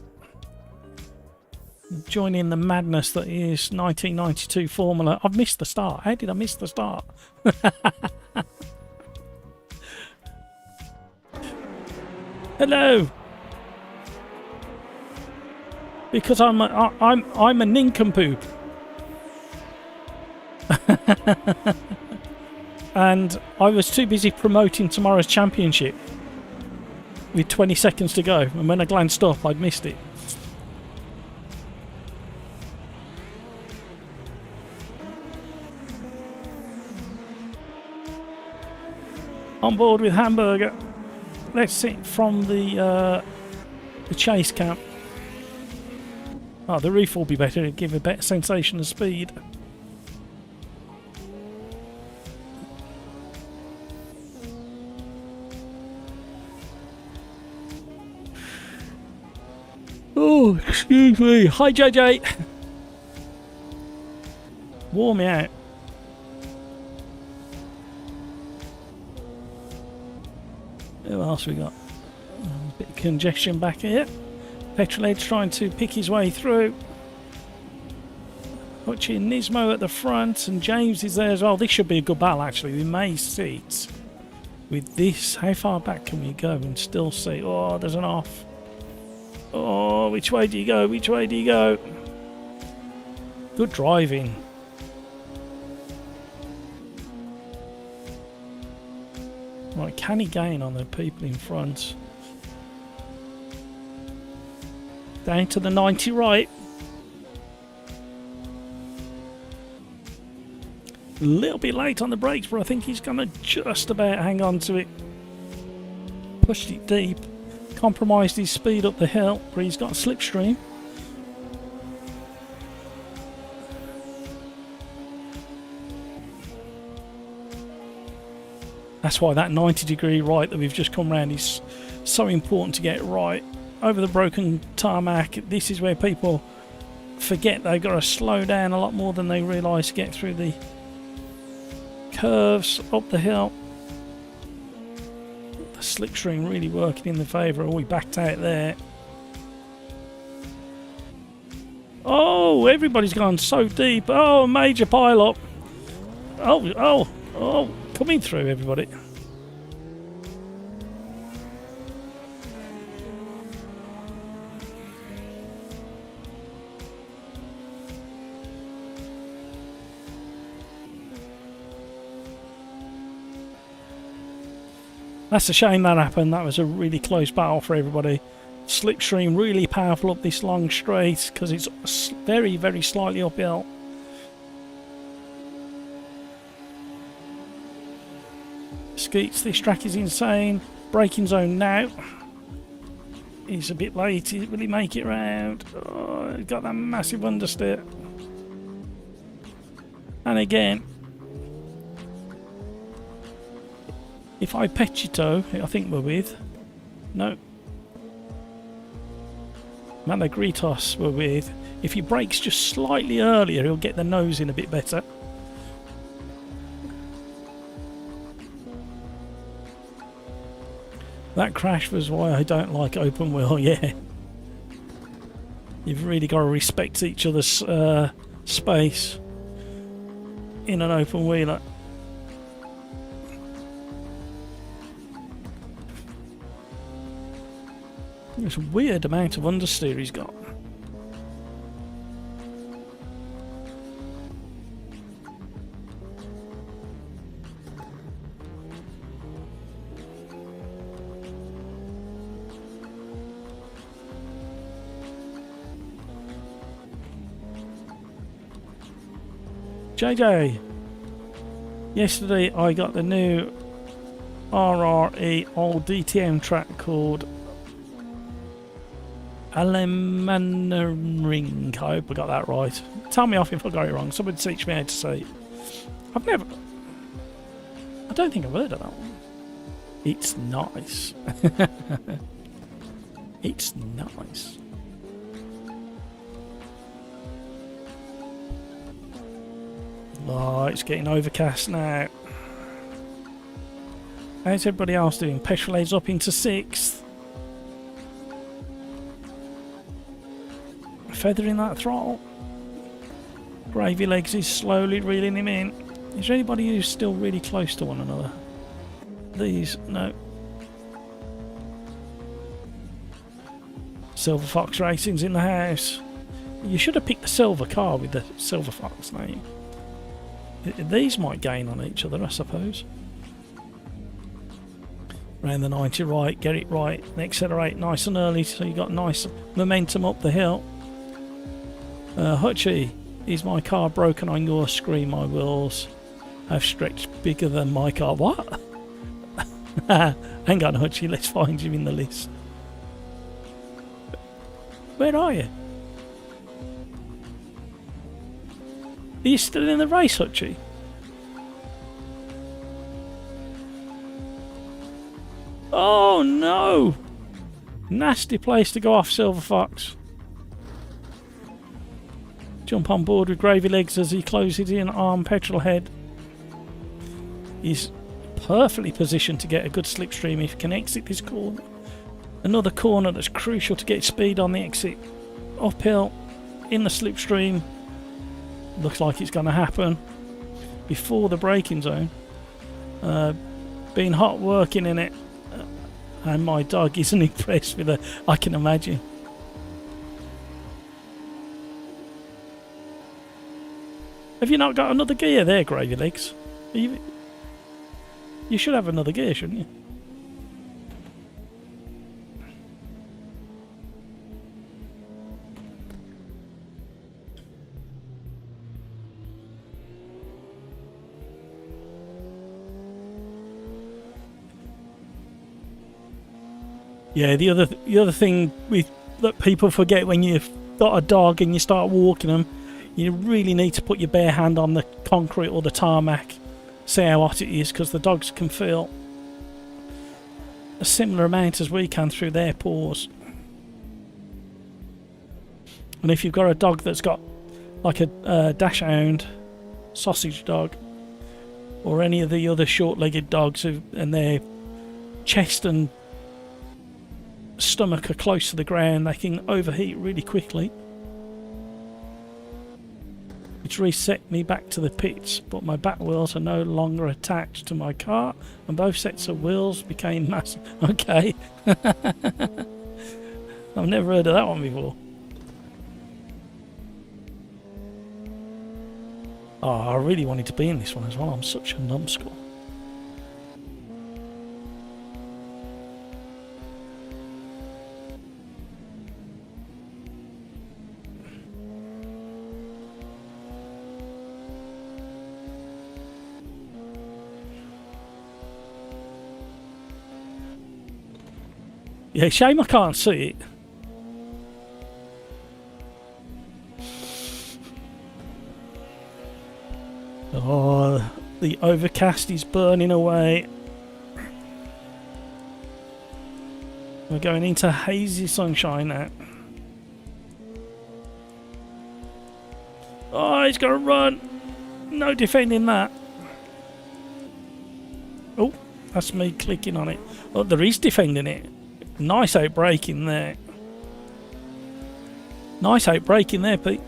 Joining the madness that is 1992 Formula. I've missed the start. How did I miss the start? Hello. Because I'm a nincompoop. And I was too busy promoting tomorrow's championship with 20 seconds to go, and when I glanced up I'd missed it. On board with Hamburger. Let's sit from the chase camp. Oh, the roof will be better, it'll give a better sensation of speed. Oh, excuse me. Hi, JJ. Warm me out. Who else we got? A bit of congestion back here. Petrolhead's trying to pick his way through. Watching Nismo at the front, and James is there as well. This should be a good battle, actually. We may see it with this. How far back can we go and still see? Oh, there's an off. Oh, which way do you go? Which way do you go? Good driving. Right, can he gain on the people in front? Down to the 90 right. A little bit late on the brakes, but I think he's going to just about hang on to it. Pushed it deep. Compromised his speed up the hill, but he's got a slipstream. That's why that 90-degree right that we've just come round is so important to get right. Over the broken tarmac, this is where people forget they've got to slow down a lot more than they realise to get through the curves up the hill. The slipstream really working in the favour. Oh, we backed out there. Oh, everybody's gone so deep. Oh, major pile up. Oh, coming through, everybody. That's a shame that happened. That was a really close battle for everybody. Slipstream really powerful up this long straight because it's very, very slightly uphill. Skeets, this track is insane. Braking zone now. He's a bit late. Will he make it round? Oh, he's got that massive understeer. And again, if I Pechito, I think we're with. No. Malagritos we're with. If he brakes just slightly earlier, he'll get the nose in a bit better. That crash was why I don't like open wheel, yeah. You've really got to respect each other's space in an open wheeler. There's a weird amount of understeer he's got. JJ, yesterday I got the new RRE old DTM track called Alemanering. I hope I got that right. Tell me off if I got it wrong. Someone teach me how to say it. I don't think I've heard of that one. It's nice. It's nice. Oh, it's getting overcast now. How's everybody else doing? Petrolhead's up into 6th. feather in that throttle. Gravy Legs is slowly reeling him in. Is there anybody who's still really close to one another? These, no. Silver Fox Racing's in the house. You should have picked the silver car with the Silver Fox name. These might gain on each other, I suppose. Round the 90 right, get it right, and accelerate nice and early so you got nice momentum up the hill. Hutchie, is my car broken on your screen? My wheels have stretched bigger than my car. What? Hang on, Hutchie, let's find you in the list. Where are you? Are you still in the race, Hutchie? Oh no! Nasty place to go off, Silver Fox. Jump on board with Gravy Legs as he closes in on Petrol Head. He's perfectly positioned to get a good slipstream if he can exit this corner. Another corner that's crucial to get speed on the exit. Uphill, in the slipstream. Looks like it's going to happen before the braking zone. Been hot working in it. And my dog isn't impressed with her, I can imagine. Have you not got another gear there, Gravy Legs? You should have another gear, shouldn't you? Yeah, the other thing that people forget when you've got a dog and you start walking them, you really need to put your bare hand on the concrete or the tarmac, see how hot it is, because the dogs can feel a similar amount as we can through their paws. And if you've got a dog that's got like a dachshund, sausage dog, or any of the other short-legged dogs and their chest and stomach are close to the ground, they can overheat really quickly. It's reset me back to the pits, but my back wheels are no longer attached to my car and both sets of wheels became massive. Okay. I've never heard of that one before. Oh, I really wanted to be in this one as well. I'm such a numbskull. Yeah, shame I can't see it. Oh, the overcast is burning away. We're going into hazy sunshine now. Oh, he's going to run. No defending that. Oh, that's me clicking on it. Oh, there is defending it. Nice outbraking there. Nice outbraking there, Pete.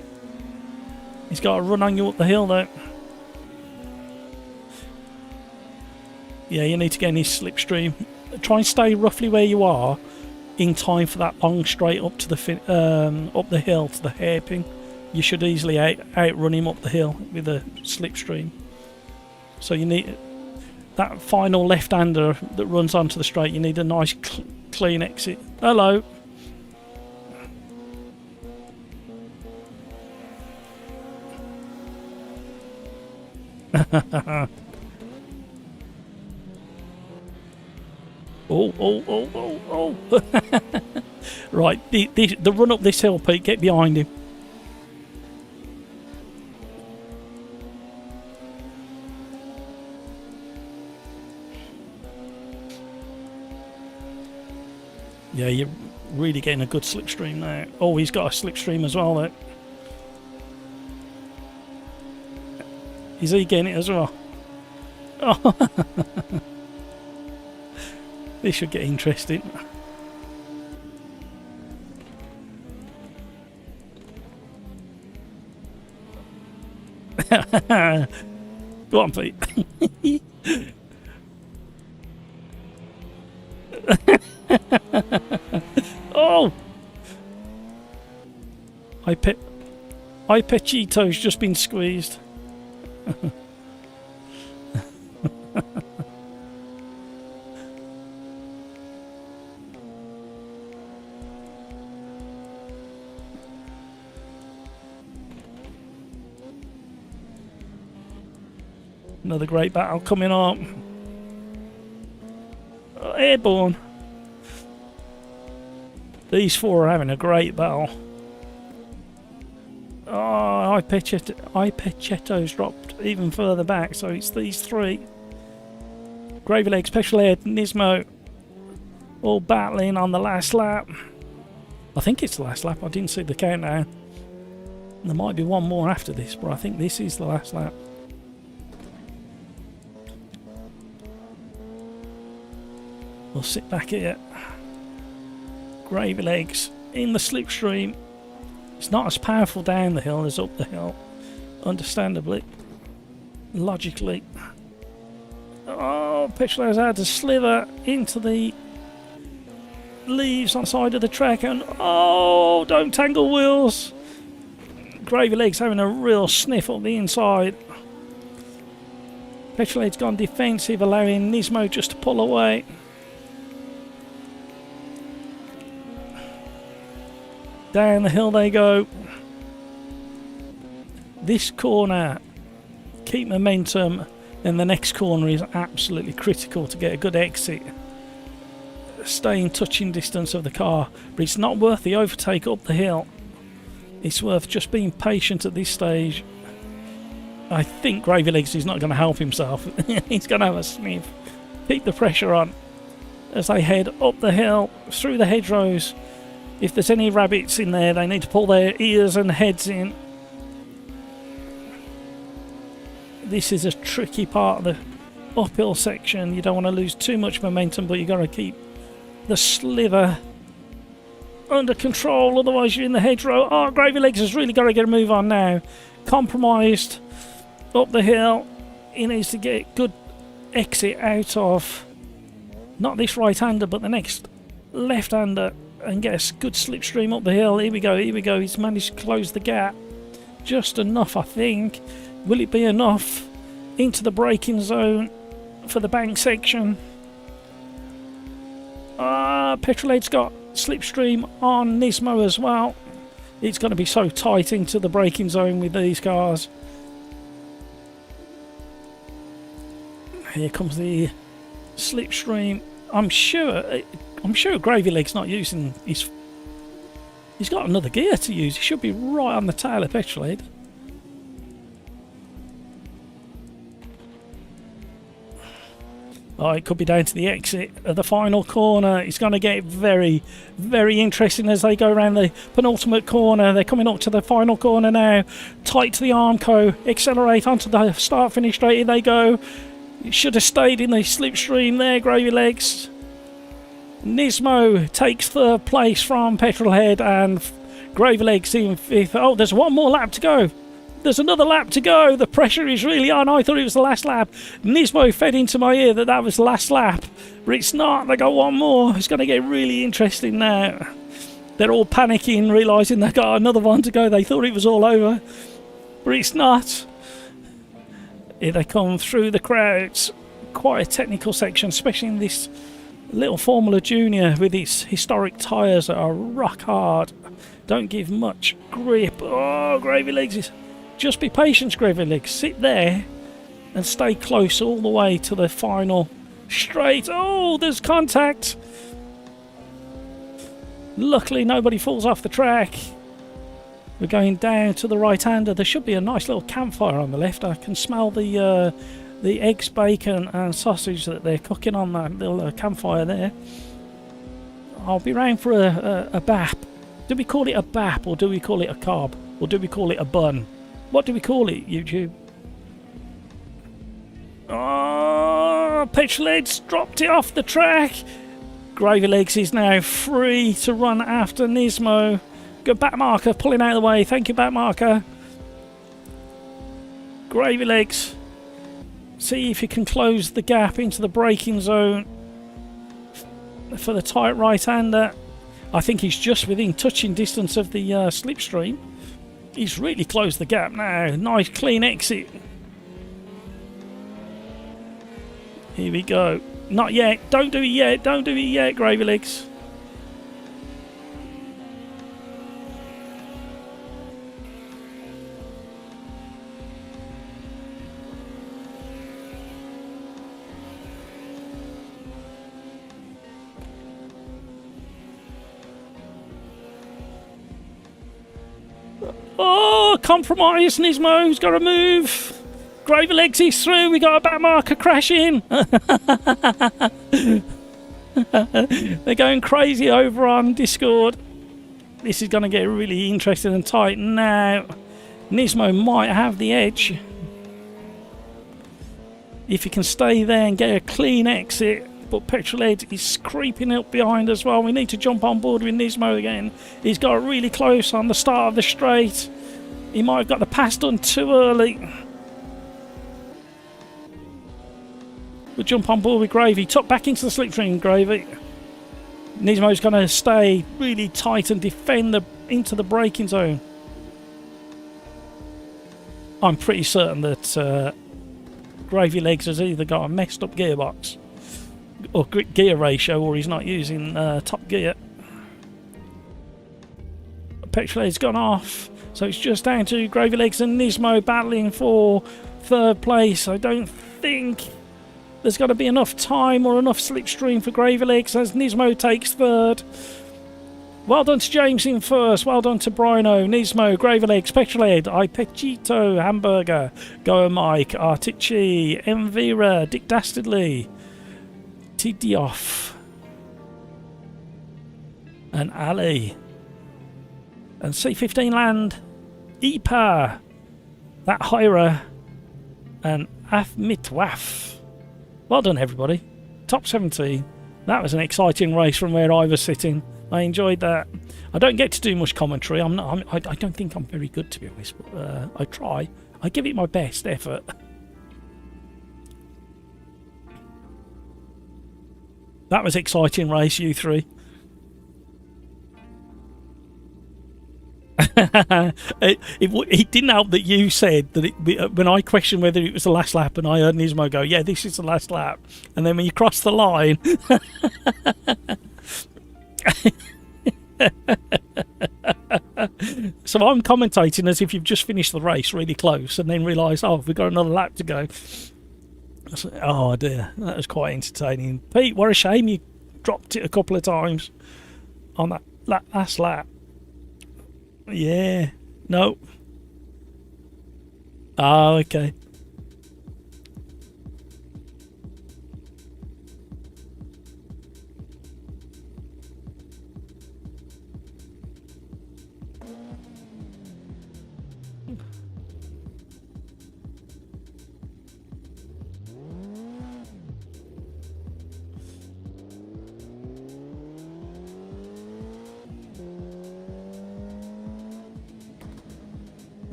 He's got to run on you up the hill though. Yeah, you need to get in his slipstream. Try and stay roughly where you are in time for that long straight up to the up the hill to the hairpin. You should easily outrun him up the hill with a slipstream. So you need that final left-hander that runs onto the straight. You need a nice clean exit. Hello. Oh. Right, the run up this hill, Pete, get behind him. Yeah, you're really getting a good slipstream now. Oh, he's got a slipstream as well there. Is he getting it as well? Oh. This should get interesting. Go on, Pete. Oh! Cheeto's just been squeezed. Another great battle coming up. Airborne. These four are having a great battle. Oh, Ipechetto's dropped even further back, so it's these three. Gravy Leg, Special Ed, Nismo, all battling on the last lap. I think it's the last lap, I didn't see the countdown. There might be one more after this, but I think this is the last lap. We'll sit back here. Gravy Legs in the slipstream. It's not as powerful down the hill as up the hill, understandably, logically. Oh, Petrol's had to slither into the leaves on the side of the track, and oh, don't tangle wheels. Gravy Legs having a real sniff up the inside. Petrol's gone defensive, allowing Nismo just to pull away. Down the hill they go. This corner, keep momentum, and the next corner is absolutely critical to get a good exit. Stay in touching distance of the car, but it's not worth the overtake up the hill. It's worth just being patient at this stage. I think Gravy Legs is not going to help himself. He's going to have a sniff. Keep the pressure on as they head up the hill, through the hedgerows. If there's any rabbits in there, they need to pull their ears and heads in. This is a tricky part of the uphill section. You don't want to lose too much momentum, but you've got to keep the sliver under control, otherwise you're in the hedgerow. Oh, Gravy Legs has really got to get a move on now. Compromised up the hill. He needs to get a good exit out of not this right-hander, but the next left-hander, and get a good slipstream up the hill. Here we go, here we go. He's managed to close the gap. Just enough, I think. Will it be enough into the braking zone for the bank section? Petrolade's got slipstream on Nismo as well. It's going to be so tight into the braking zone with these cars. Here comes the slipstream. I'm sure Gravy Leg's not using his... He's got another gear to use. He should be right on the tail of Petrolade. Oh, it could be down to the exit of the final corner. It's going to get very, very interesting as they go around the penultimate corner. They're coming up to the final corner now. Tight to the Armco. Accelerate onto the start-finish straight. Here they go. It should have stayed in the slipstream there, Gravy Legs. Nismo takes third place from Petrolhead, and Gravy Legs in fifth. Oh, there's one more lap to go. There's another lap to go. The pressure is really on. I thought it was the last lap. Nismo fed into my ear that that was the last lap, but it's not. They got one more. It's going to get really interesting now. They're all panicking, realising they've got another one to go. They thought it was all over, but it's not. Here they come through the crowds. Quite a technical section, especially in this little Formula Junior with its historic tyres that are rock hard. Don't give much grip. Oh, Gravy Legs. Just be patient, Gravy Legs. Sit there and stay close all the way to the final straight. Oh, there's contact. Luckily, nobody falls off the track. We're going down to the right-hander. There should be a nice little campfire on the left. I can smell the eggs, bacon and sausage that they're cooking on that little campfire there. I'll be round for a bap. Do we call it a bap, or do we call it a carb, or do we call it a bun? What do we call it, YouTube? Oh, Petrolade's dropped it off the track. Gravy Legs is now free to run after Nismo. Good back marker pulling out of the way. Thank you, back marker. Gravy legs. See if you can close the gap into the braking zone for the tight right-hander. I think he's just within touching distance of the slipstream. He's really closed the gap now. Nice clean exit. Here we go. Not yet. Don't do it yet. Don't do it yet, Gravy legs. Oh, compromise. Nismo's got to move. Gravy legs is through. We got a back marker crashing. They're going crazy over on Discord. This is going to get really interesting and tight now. Nismo might have the edge. If he can stay there and get a clean exit. But Petrolhead is creeping up behind as well. We need to jump on board with Nismo again. He's got really close on the start of the straight. He might have got the pass done too early. We'll jump on board with Gravy. Tuck back into the slipstream, Gravy. Nismo's going to stay really tight and defend into the braking zone. I'm pretty certain that Gravy Legs has either got a messed up gearbox or gear ratio, or he's not using top gear. Petrolhead's gone off, so it's just down to Gravy Legs and Nismo battling for third place. I don't think there's got to be enough time or enough slipstream for Gravy Legs as Nismo takes third. Well done to James in first. Well done to Brino, Nismo, Gravy Legs, Petrolhead, Ipechito, Hamburger, Go Mike, Artici, Envira, Dick Dastardly, Tidioff, and Ali, and C15 Land, Ipa, that Hyra, and Afmitwaf. Well done, everybody. Top 17. That was an exciting race from where I was sitting. I enjoyed that. I don't get to do much commentary. I don't think I'm very good, to be honest, but I try. I give it my best effort. That was exciting race, you three. It didn't help that you said that when I questioned whether it was the last lap, and I heard Nismo go, yeah, this is the last lap. And then when you cross the line... So I'm commentating as if you've just finished the race really close and then realise, oh, we've got another lap to go. Oh dear, that was quite entertaining. Pete, what a shame you dropped it a couple of times on that last lap. Yeah, no. Oh, okay.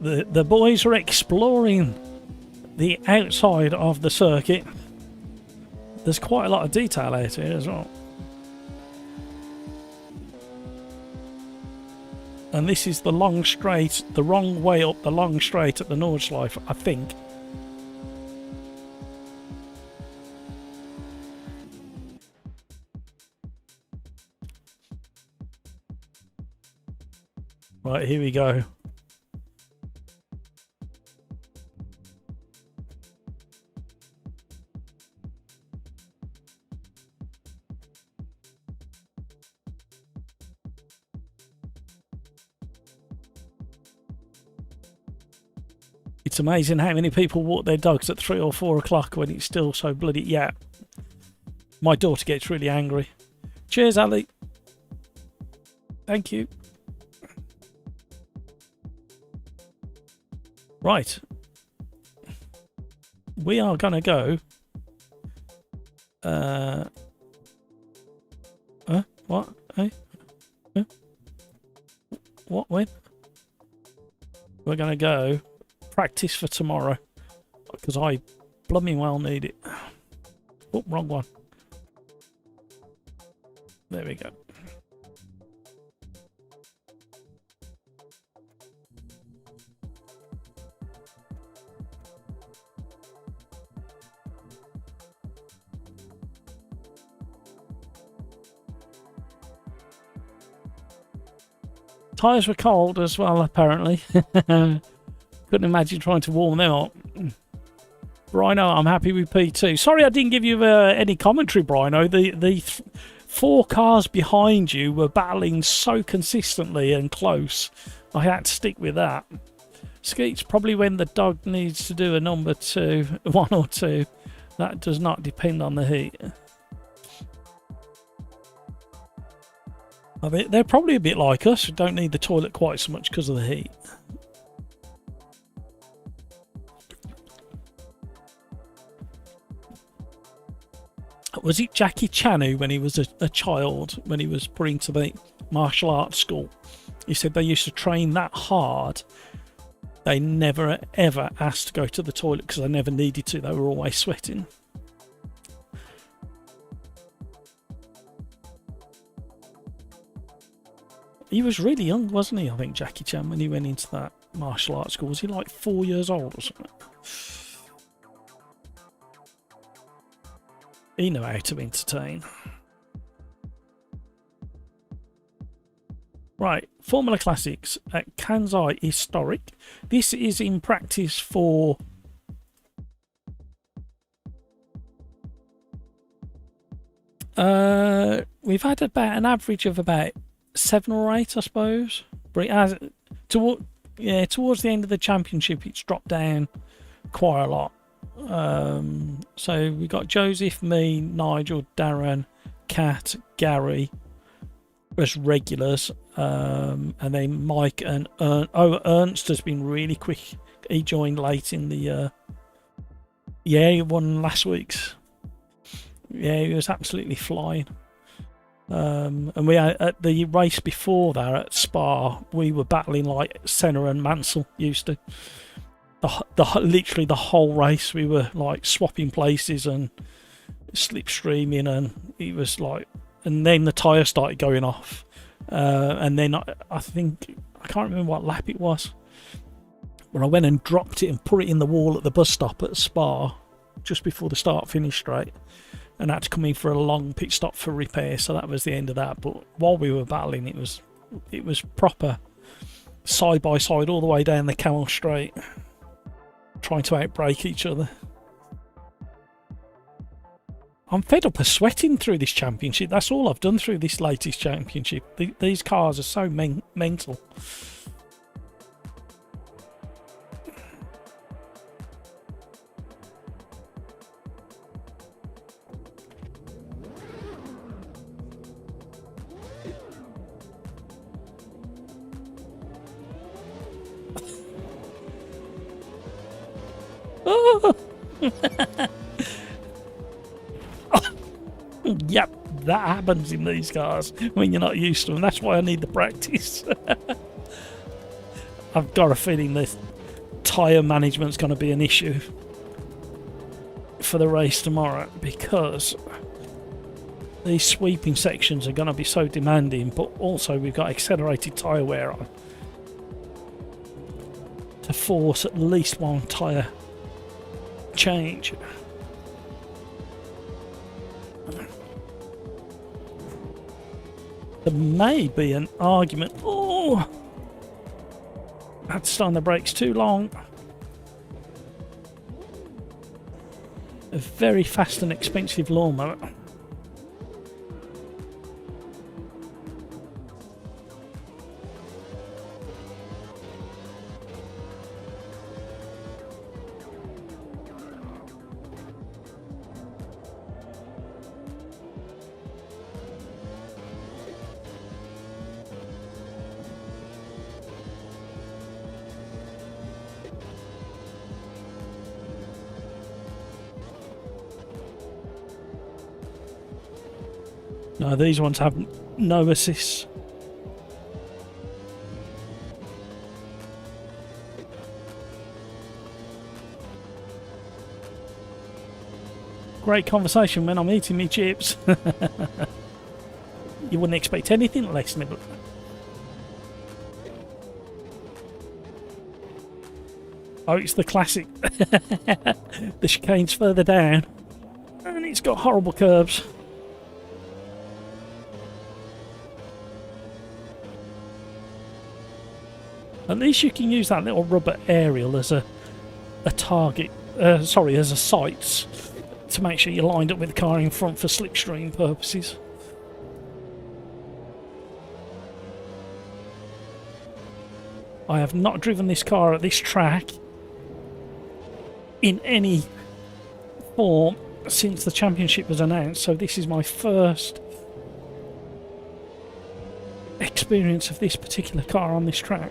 The boys are exploring the outside of the circuit. There's quite a lot of detail out here as well. And this is the long straight, the wrong way up the long straight at the Nordschleife, I think. Right, here we go. It's amazing how many people walk their dogs at 3 or 4 o'clock when it's still so bloody... Yeah. My daughter gets really angry. Cheers, Ali. Thank you. Right. We are going to go... What? Hey? What? When? We're going to go... practice for tomorrow. because I blooming well need it. Oh, wrong one. There we go. Tyres were cold as well, apparently. Couldn't imagine trying to warm them up. Brino, I'm happy with P2. Sorry I didn't give you any commentary, Brino. The 4 cars behind you were battling so consistently and close. I had to stick with that. Skeet's probably when the dog needs to do a number 2, 1 or 2. That does not depend on the heat. I mean, they're probably a bit like us. We don't need the toilet quite so much because of the heat. Was it Jackie Chan who, when he was a child, when he was put into the martial arts school, he said they used to train that hard. They never ever asked to go to the toilet because they never needed to. They were always sweating. He was really young, wasn't he? I think Jackie Chan, when he went into that martial arts school, was he like 4 years old or something? He knew how to entertain. Right, Formula Classics at Kansai Historic. This is in practice for we've had about an average of about 7 or 8, I suppose. But it has, towards the end of the championship, it's dropped down quite a lot. So we got Joseph, me, Nigel, Darren, Kat, Gary as regulars, and then Mike and Ernst has been really quick. He joined late in the he won last week's. Yeah, he was absolutely flying. And we had, at the race before that at Spa, we were battling like Senna and Mansell used to. Literally the whole race we were like swapping places and slipstreaming, and it was like, and then the tyre started going off, and then I think, I can't remember what lap it was, but I went and dropped it and put it in the wall at the bus stop at Spa just before the start finish straight, and had to come in for a long pit stop for repair. So that was the end of that. But while we were battling, it was proper side by side all the way down the Camel Straight, trying to outbrake each other. I'm fed up of sweating through this championship. That's all I've done through this latest championship. These cars are so mental. Yep, that happens in these cars when you're not used to them. That's why I need the practice. I've got a feeling this tyre management's going to be an issue for the race tomorrow, because these sweeping sections are going to be so demanding, but also we've got accelerated tyre wear on to force at least one tyre change. There may be an argument. Oh, I had to stay on the brakes too long. A very fast and expensive lawnmower. No, these ones have no assists. great conversation when I'm eating me chips. You wouldn't expect anything less, Nibble. Oh, it's the classic. The chicane's further down. And it's got horrible curves. At least you can use that little rubber aerial as a target, sorry, as a sight to make sure you're lined up with the car in front for slipstream purposes. I have not driven this car at this track in any form since the championship was announced, so this is my first experience of this particular car on this track.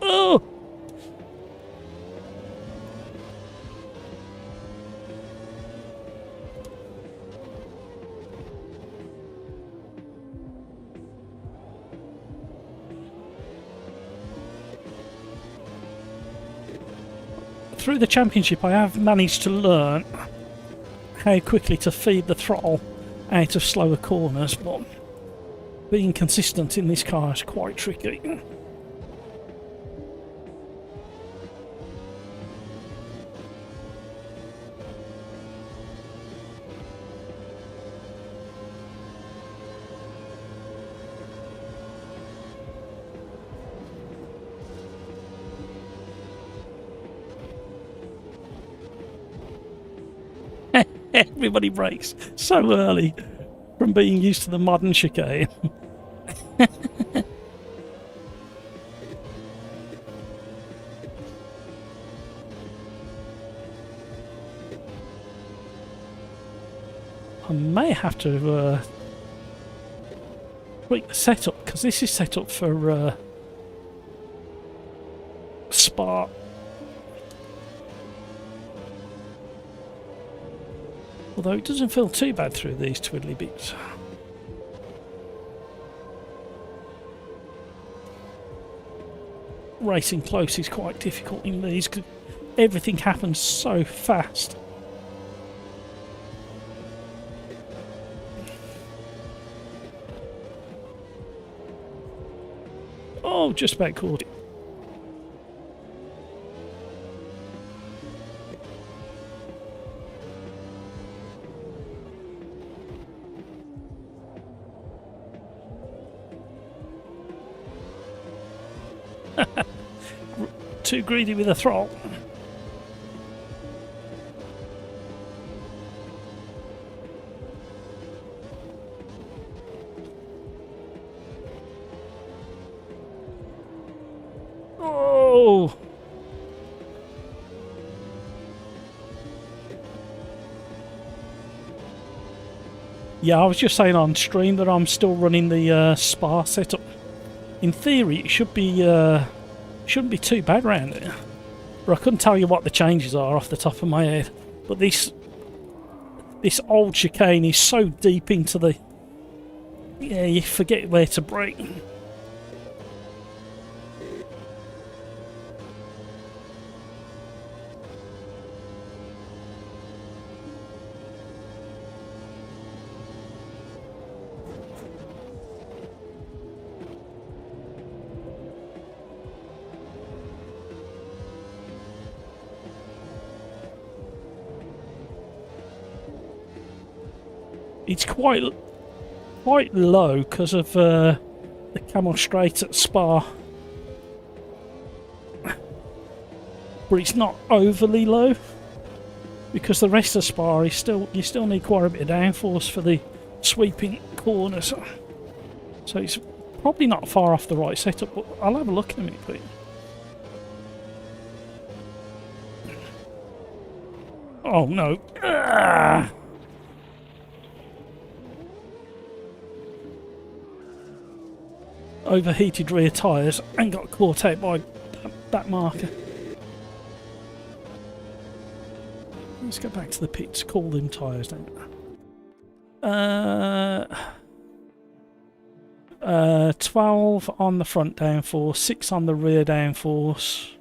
Oh! Through the championship I have managed to learn how quickly to feed the throttle out of slower corners, but being consistent in this car is quite tricky. Everybody brakes so early from being used to the modern chicane. I may have to tweak the setup, because this is set up for Spa. Although it doesn't feel too bad through these twiddly bits. Racing close is quite difficult in these because everything happens so fast. Oh, just about caught it. Too greedy with the throttle. Oh! Yeah, I was just saying on stream that I'm still running the Spa setup. In theory, it should be shouldn't be too bad round here. But I couldn't tell you what the changes are off the top of my head. But this old chicane is so deep into the... Yeah, you forget where to brake. It's quite low because of the Camel Straight at Spa, but it's not overly low because the rest of Spa is you still need quite a bit of downforce for the sweeping corners. So it's probably not far off the right setup, but I'll have a look in a minute, please. Oh no! Ah! Overheated rear tyres and got caught out by that marker. Let's go back to the pits, call them tyres, don't we? 12 on the front downforce, 6 on the rear downforce.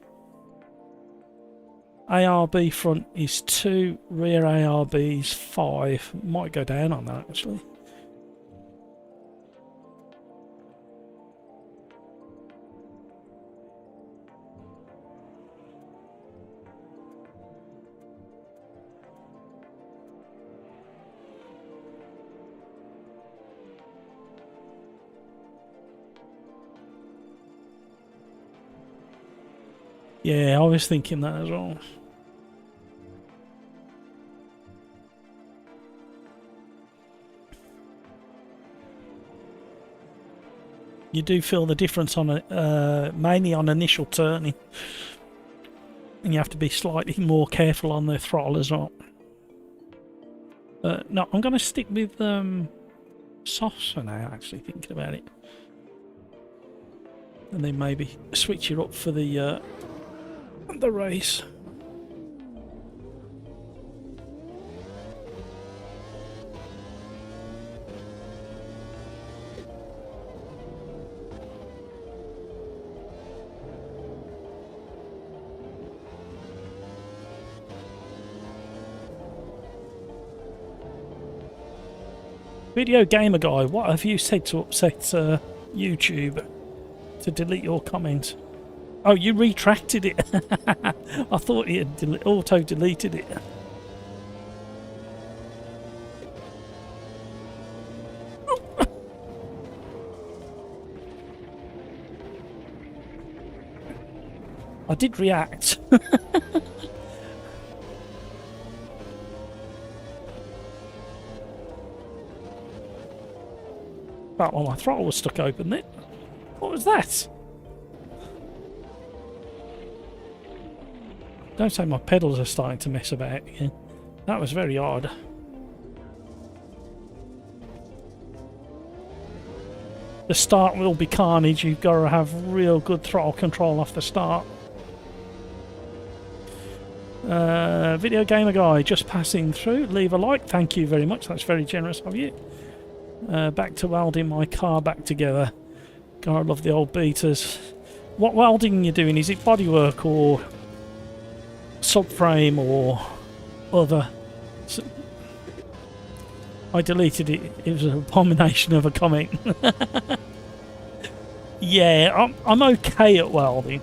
ARB front is 2, rear ARB is 5. Might go down on that actually. Yeah, I was thinking that as well. You do feel the difference on mainly on initial turning, and you have to be slightly more careful on the throttle as well. No, I'm going to stick with softs for now. Actually, thinking about it, and then maybe switch it up for the race. Video Gamer Guy, what have you said to upset YouTube to delete your comment? Oh, you retracted it. I thought he had auto-deleted it. I did react. But well, my throttle was stuck open then. What was that? Don't say my pedals are starting to mess about again. That was very odd. The start will be carnage. You've got to have real good throttle control off the start. Video Gamer Guy, just passing through. Leave a like. Thank you very much. That's very generous of you. Back to welding my car back together. God, I love the old beaters. What welding are you doing? Is it bodywork or subframe or other? I deleted it. It was an abomination of a comment. Yeah, I'm okay at welding.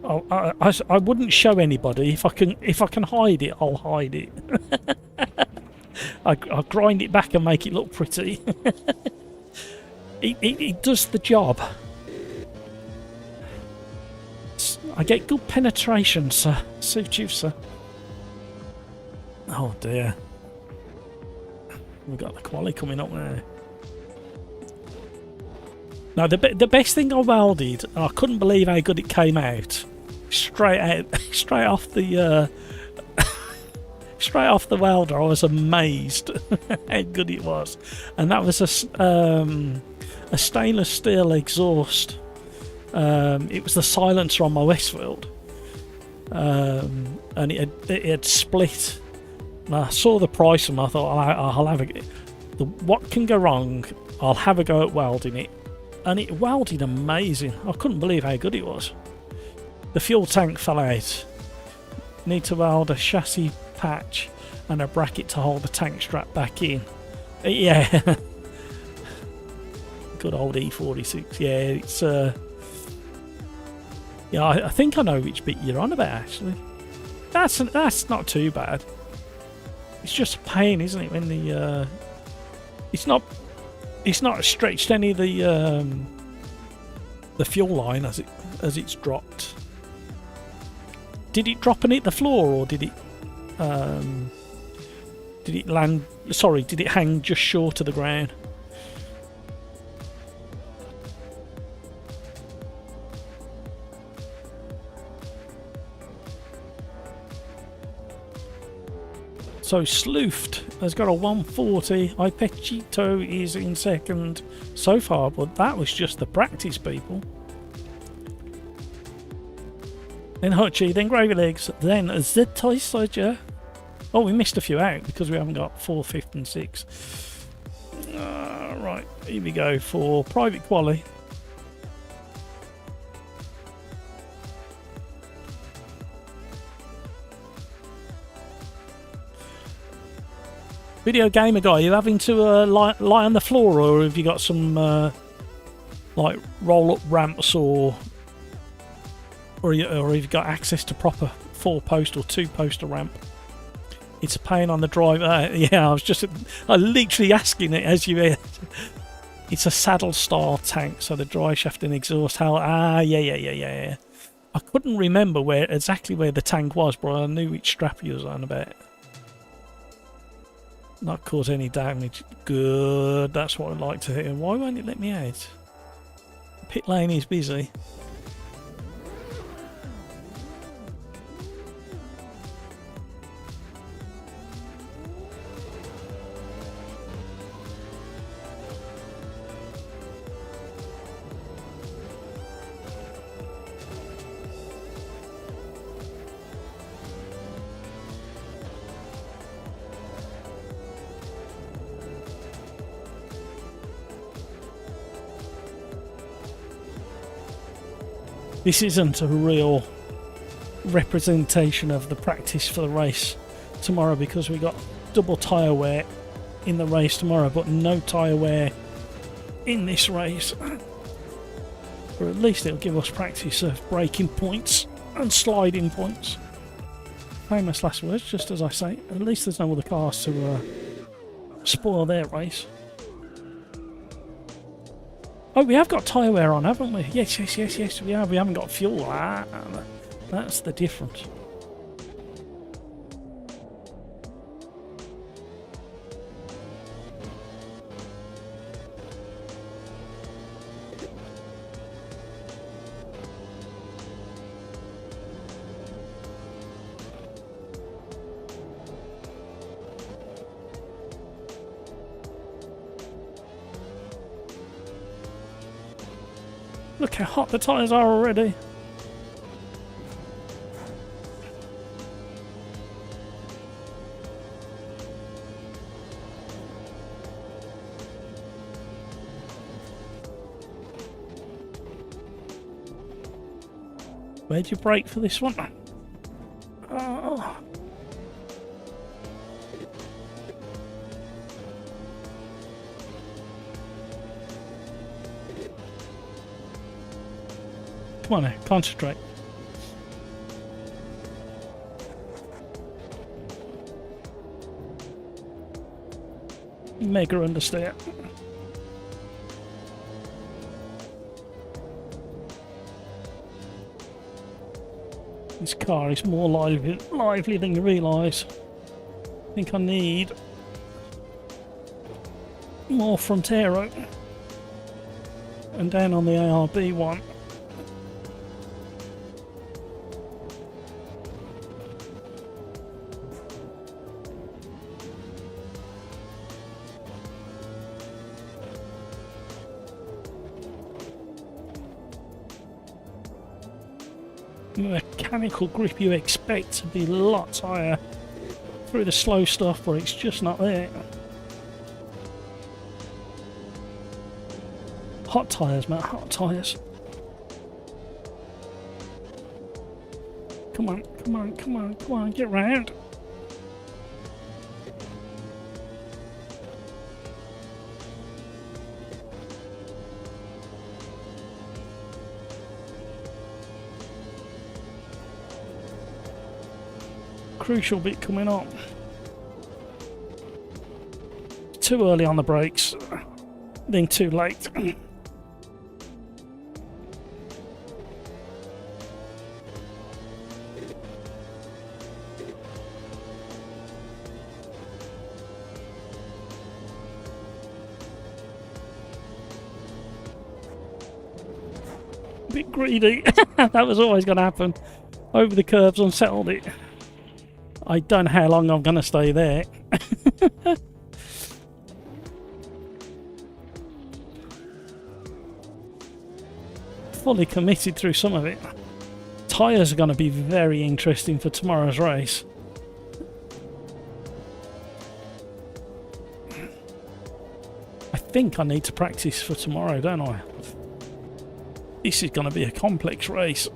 I wouldn't show anybody. If I can hide it, I'll hide it. I'll grind it back and make it look pretty. It does the job. I get good penetration, sir. Suit you, sir. Oh dear. We've got the Quali coming up now. Now the best thing I welded, and I couldn't believe how good it came out. Straight off the welder, I was amazed how good it was. And that was a stainless steel exhaust. It was the silencer on my Westfield, and it had split. And I saw the price and I thought I'll have a what can go wrong. I'll have a go at welding it, and it welded amazing. I couldn't believe how good it was. The fuel tank fell out. Need to weld a chassis patch and a bracket to hold the tank strap back in. Yeah. Good old E46. Yeah, it's yeah, I think I know which bit you're on about actually. That's not too bad. It's just a pain, isn't it, when the it's not stretched any of the fuel line as it's dropped. Did it drop and hit the floor, or did it land? Sorry, did it hang just short of the ground? So Sloofed has got a 140. Ipechito is in second so far, but that was just the practice, people. Then Hutchie, then Gravy Legs, then the Toy Soldier. Oh, we missed a few out because we haven't got 4th, 5th and 6th. Right, here we go for private quali. Video gamer guy, you having to lie on the floor, or have you got some like roll-up ramps, or have you got access to proper 4-post or 2-poster ramp? It's a pain on the driver. Yeah, I literally asking it as you. It's a saddle style tank, so the drive shaft and exhaust. Yeah. I couldn't remember exactly where the tank was, but I knew which strap he was on about. Not cause any damage. Good, that's what I'd like to hear. Why won't it let me out? Pit lane is busy. This isn't a real representation of the practice for the race tomorrow, because we got double tyre wear in the race tomorrow, but no tyre wear in this race. Or at least it'll give us practice of braking points and sliding points. Famous last words, just as I say. At least there's no other cars to spoil their race. Oh, we have got tyre wear on, haven't we? Yes, we have. We haven't got fuel. That's the difference. Look how hot the tyres are already. Where'd you brake for this one? Oh. Come on now, concentrate. Mega understeer. This car is more lively than you realise. I think I need more front aero. And down on the ARB one. Mechanical grip you expect to be lots higher through the slow stuff, but it's just not there. Hot tyres, Matt, hot tyres. Come on, get round. Crucial bit coming up. Too early on the brakes, then too late. Bit greedy. That was always going to happen. Over the curbs, unsettled it. I don't know how long I'm going to stay there. Fully committed through some of it. Tyres are going to be very interesting for tomorrow's race. think I need to practice for tomorrow, don't I? This is going to be a complex race.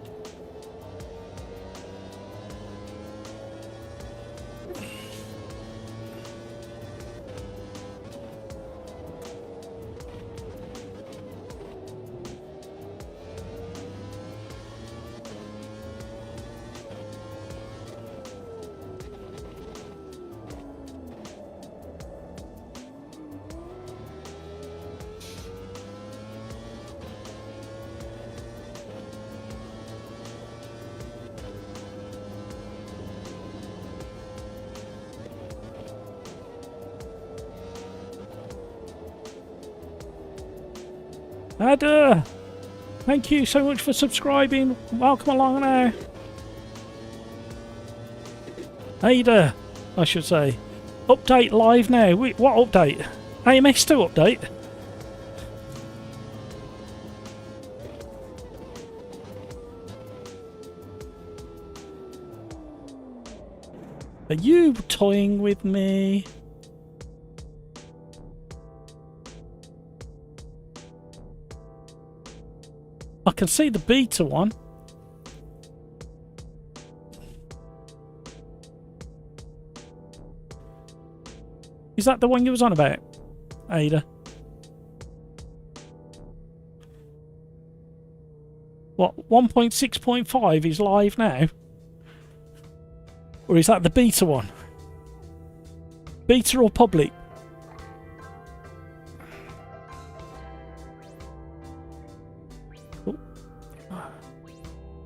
Ada, thank you so much for subscribing. Welcome along now. Ada, I should say. Update live now. Wait, what update? AMS2 update? Are you toying with me? I can see the beta one. Is that the one you was on about, Ada? What, 1.6.5 is live now? Or is that the beta one? Beta or public?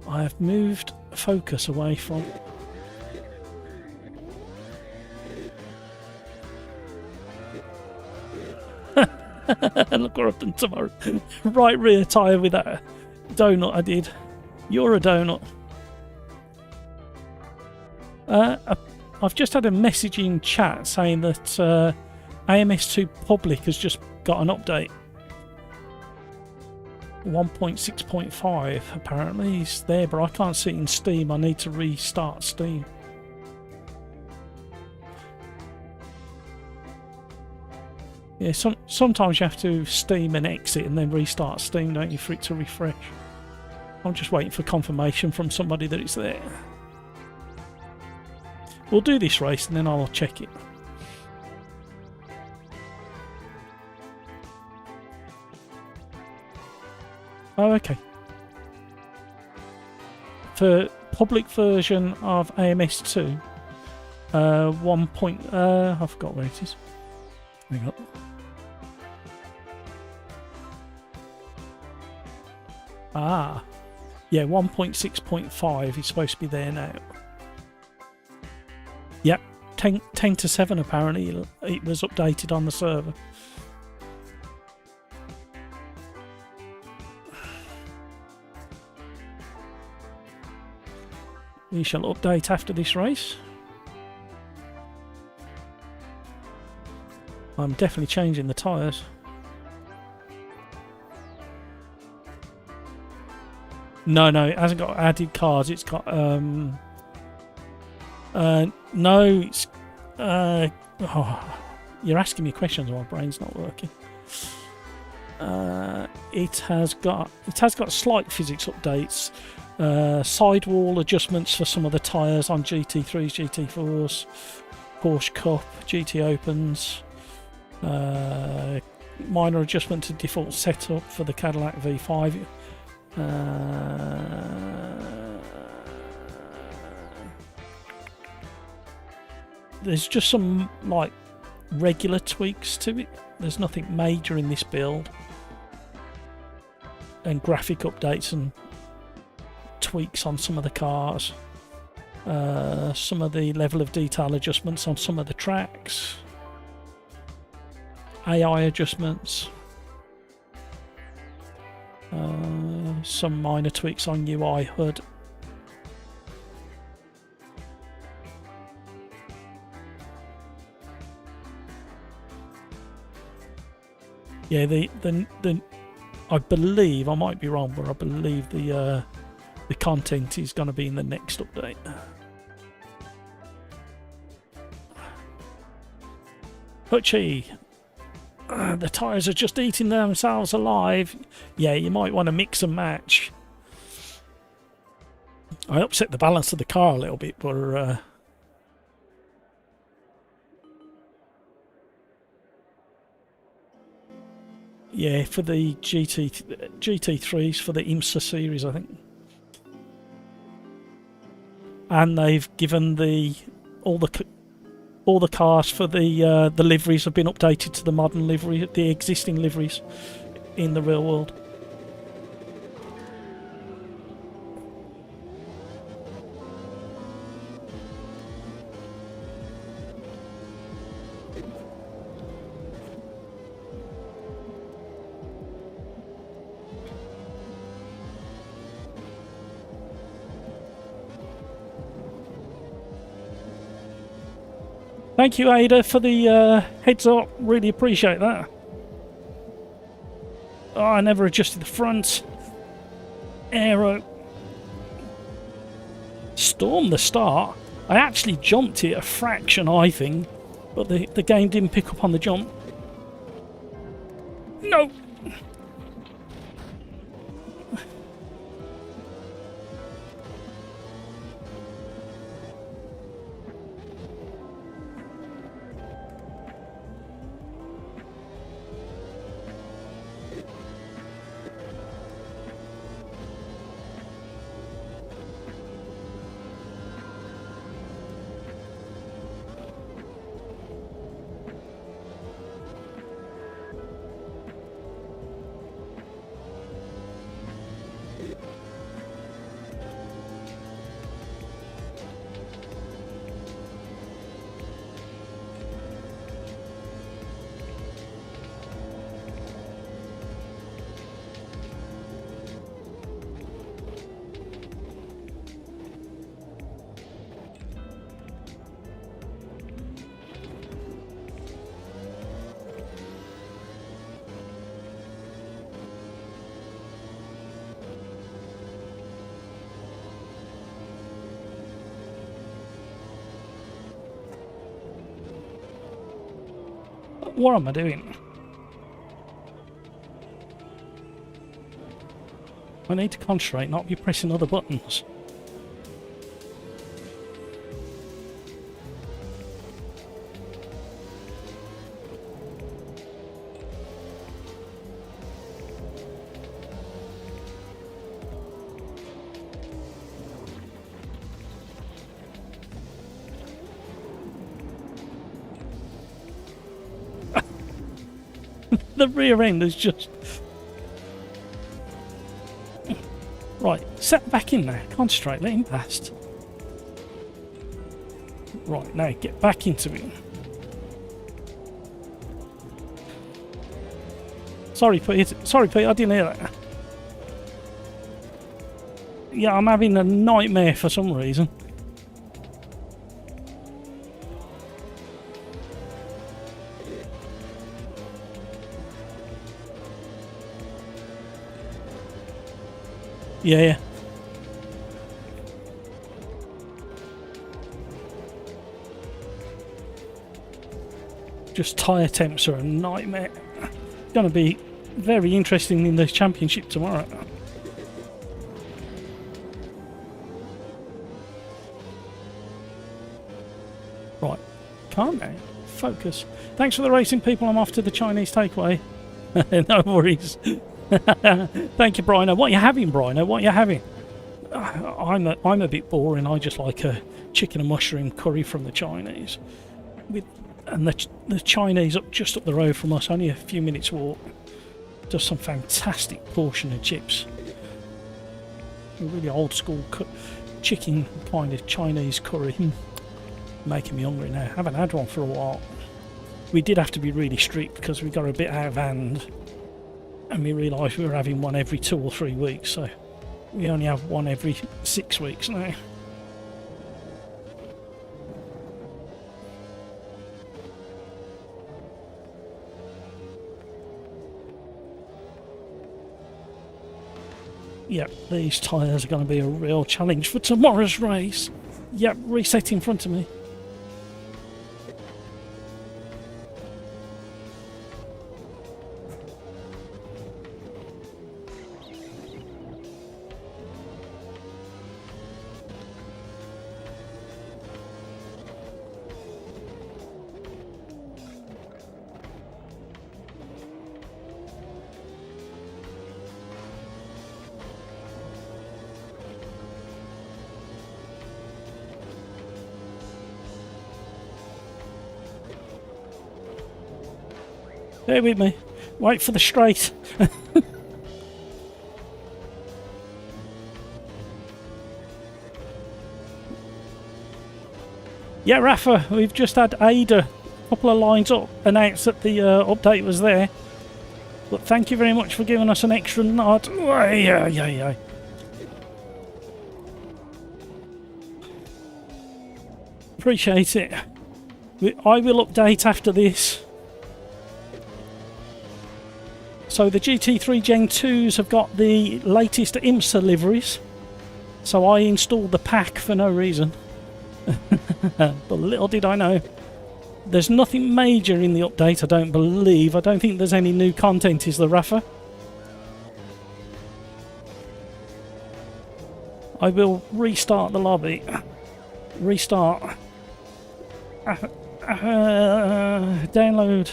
I have moved focus away from... Look what I've done tomorrow. Right rear tyre with that donut I did. You're a donut. I've just had a message in chat saying that AMS2 Public has just got an update. 1.6.5 apparently is there, but I can't see it in Steam. I need to restart Steam. Yeah, sometimes you have to Steam and exit and then restart Steam, don't you, for it to refresh. I'm just waiting for confirmation from somebody that it's there. We'll do this race and then I'll check it. Oh, okay. For public version of AMS2, I forgot where it is. Hang on. Ah, yeah, 1.6.5 is supposed to be there now. Yep, 10 to 7 apparently it was updated on the server. We shall update after this race. I'm definitely changing the tyres. No, it hasn't got added cars. It's got no, it's you're asking me questions while my brain's not working. It has got slight physics updates, sidewall adjustments for some of the tyres on GT3s, GT4s, Porsche Cup, GT Opens, minor adjustment to default setup for the Cadillac V5. There's just some like regular tweaks to it. There's nothing major in this build, and graphic updates and tweaks on some of the cars, some of the level of detail adjustments on some of the tracks, AI adjustments, some minor tweaks on UI HUD. Yeah, the I believe, I might be wrong, but I believe the content is going to be in the next update. Hutchie, The tyres are just eating themselves alive. Yeah, you might want to mix and match. I upset the balance of the car a little bit, but yeah, for the GT3s for the IMSA series, I think. And they've given all the cars for the liveries have been updated to the modern livery, the existing liveries in the real world. Thank you, Ada, for the heads up. Really appreciate that. Oh, I never adjusted the front. Aero. Storm the start. I actually jumped it a fraction, I think, but the game didn't pick up on the jump. No! What am I doing? I need to concentrate, not be pressing other buttons. The rear end is just... Right, set back in there. Concentrate, let him past. Right, now get back into it. Sorry, Pete. Sorry, Pete, I didn't hear that. Yeah, I'm having a nightmare for some reason. Yeah. Just tyre temps are a nightmare. It's going to be very interesting in the championship tomorrow. Right, calm down, focus. Thanks for the racing, people. I'm off to the Chinese takeaway. No worries. Thank you, Bryno. What are you having, Bryno? What are you having? I'm a bit boring. I just like a chicken and mushroom curry from the Chinese. And the Chinese just up the road from us, only a few minutes walk, does some fantastic portion of chips. A really old school chicken kind of Chinese curry. Making me hungry now. Haven't had one for a while. We did have to be really strict because we got a bit out of hand. And we realised we were having one every 2 or 3 weeks, so we only have one every 6 weeks now. Yep, these tyres are going to be a real challenge for tomorrow's race. Yep, reset in front of me. Bear with me. Wait for the straight. Yeah, Rafa, we've just had Ada a couple of lines up announce that the update was there. But thank you very much for giving us an extra nod. Yeah. Appreciate it. I will update after this. So the GT3 Gen 2s have got the latest IMSA liveries. So I installed the pack for no reason. But little did I know. There's nothing major in the update, I don't believe. I don't think there's any new content, is there, Rafa? I will restart the lobby. Restart. Download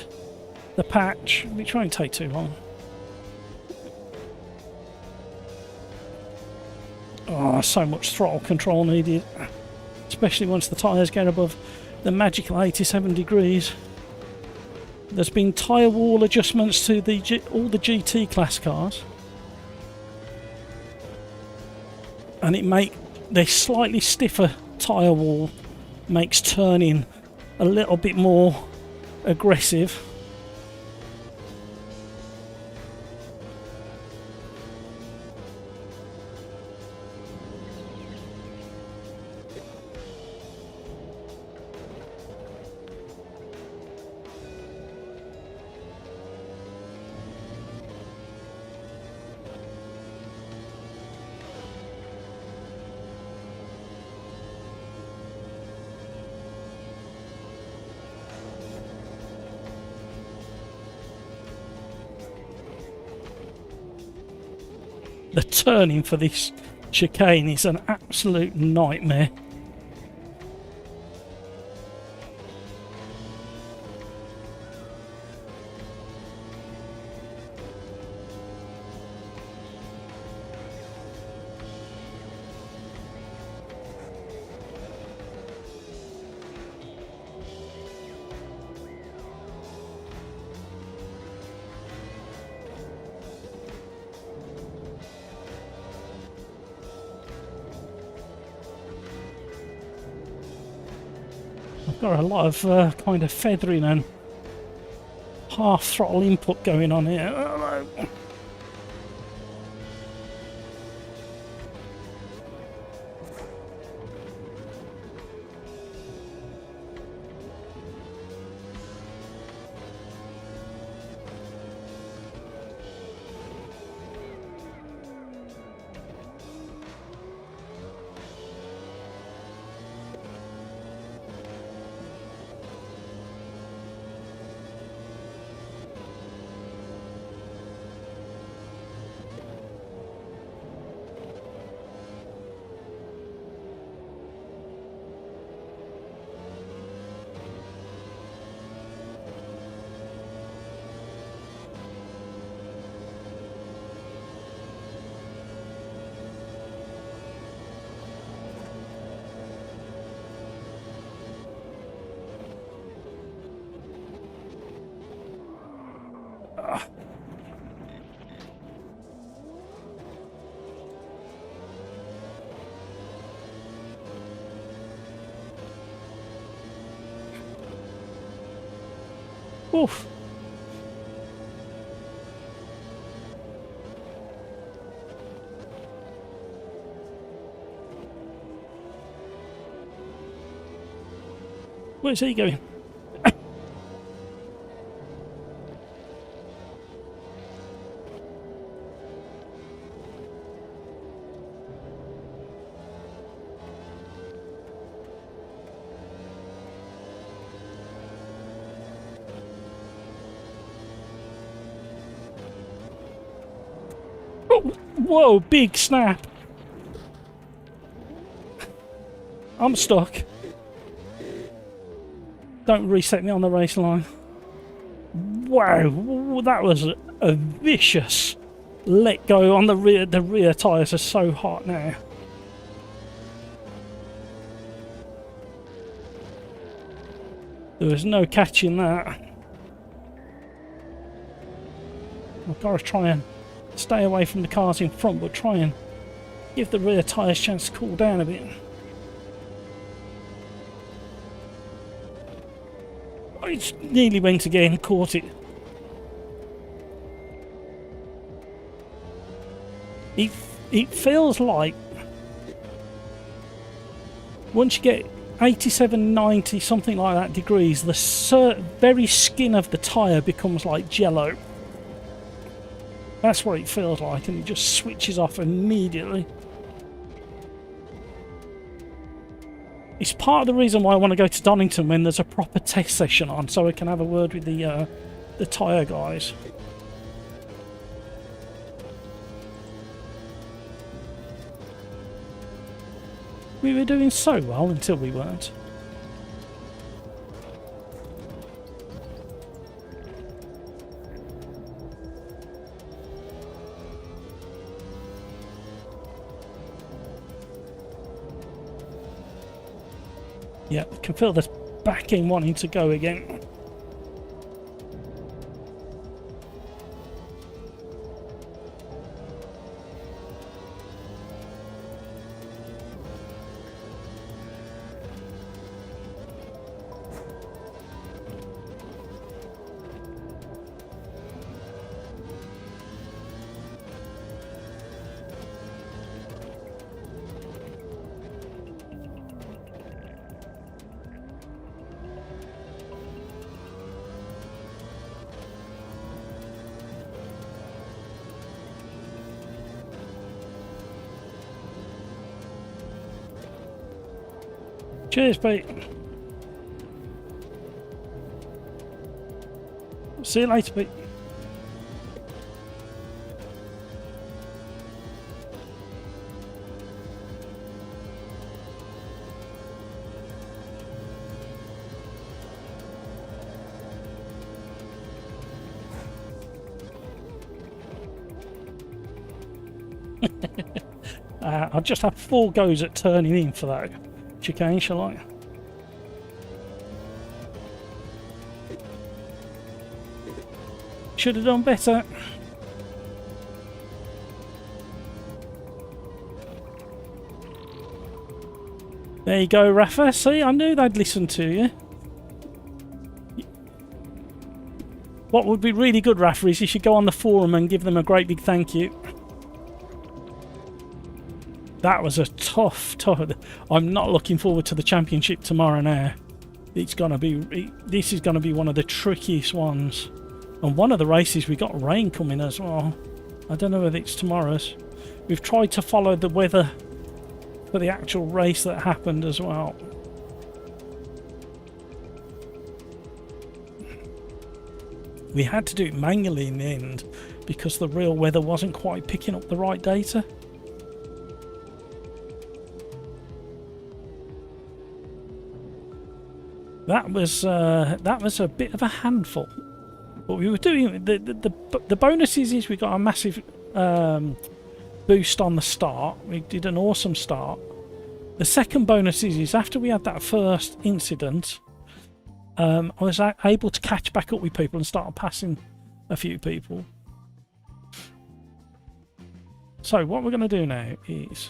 the patch, which won't take too long. Oh, so much throttle control needed, especially once the tyres get above the magical 87 degrees. There's been tyre wall adjustments to all the GT class cars, and the slightly stiffer tyre wall makes turning a little bit more aggressive. The turning for this chicane is an absolute nightmare. Got a lot of kind of feathering and half throttle input going on here. Oof. Where's he going? Whoa, big snap. I'm stuck. Don't reset me on the race line. Wow, that was a vicious let go on the rear. The rear tyres are so hot now. There was no catching that. I've got to try and stay away from the cars in front, but try and give the rear tyres a chance to cool down a bit. It nearly went again, caught it. It feels like once you get 87, 90, something like that degrees, the very skin of the tyre becomes like jello. That's what it feels like, and it just switches off immediately. It's part of the reason why I want to go to Donington when there's a proper test session on, so I can have a word with the tyre guys. We were doing so well until we weren't. Yeah, I can feel this back end wanting to go again. Cheers, Pete. See you later, Pete. I'll just have 4 goes at turning in for that chicane, shall I? Should have done better. There you go, Rafa. See, I knew they'd listen to you. What would be really good, Rafa, is you should go on the forum and give them a great big thank you. That was a tough. I'm not looking forward to the championship tomorrow now. It's gonna be. This is gonna be one of the trickiest ones. And one of the races we got rain coming as well. I don't know whether it's tomorrow's. We've tried to follow the weather for the actual race that happened as well. We had to do it manually in the end because the real weather wasn't quite picking up the right data. That was a bit of a handful. But we were doing the bonuses is we got a massive boost on the start. We did an awesome start. The second bonus is after we had that first incident, I was able to catch back up with people and start passing a few people. So what we're going to do now is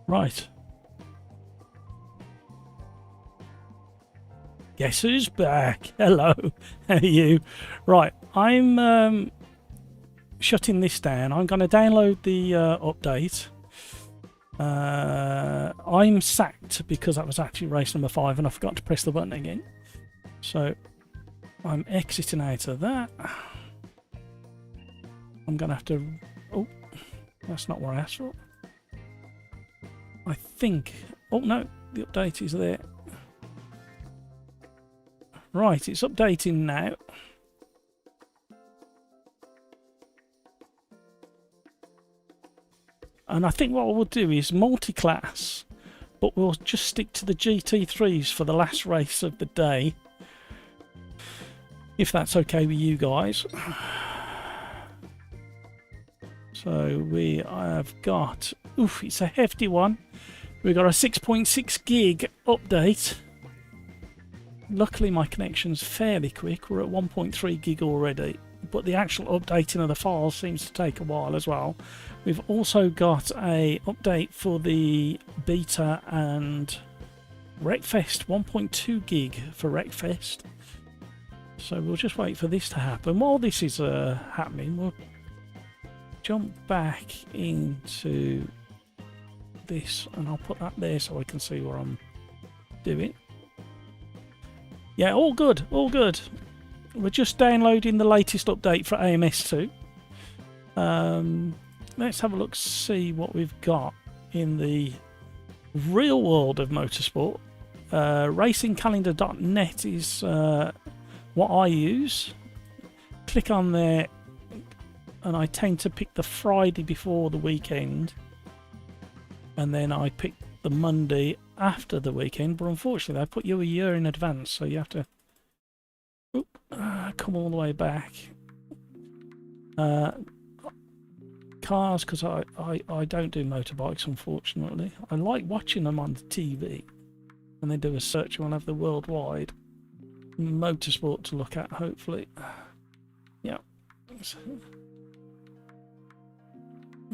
right. Guess who's back? Hello, how are you? Right, I'm shutting this down. I'm going to download the update. I'm sacked because that was actually race number 5 and I forgot to press the button again. So I'm exiting out of that. I'm going to have to... Oh, that's not what I asked for. I think... Oh no, the update is there. Right, it's updating now. And I think what we'll do is multi-class, but we'll just stick to the GT3s for the last race of the day. If that's okay with you guys. So we have got... Oof, it's a hefty one. We've got a 6.6 gig update. Luckily my connection's fairly quick. We're at 1.3 gig already. But the actual updating of the files seems to take a while as well. We've also got a update for the beta and Wreckfest, 1.2 gig for Wreckfest. So we'll just wait for this to happen. While this is happening, we'll jump back into this and I'll put that there so I can see what I'm doing. Yeah, all good, all good. We're just downloading the latest update for AMS2. Let's have a look, see what we've got in the real world of motorsport. Racingcalendar.net is what I use. Click on there and I tend to pick the Friday before the weekend. And then I pick the Monday after the weekend. But unfortunately, they put you a year in advance, so you have to come all the way back. Cars, because I don't do motorbikes, unfortunately. I like watching them on the TV. And then do a search and we'll have the worldwide motorsport to look at, hopefully. Yeah.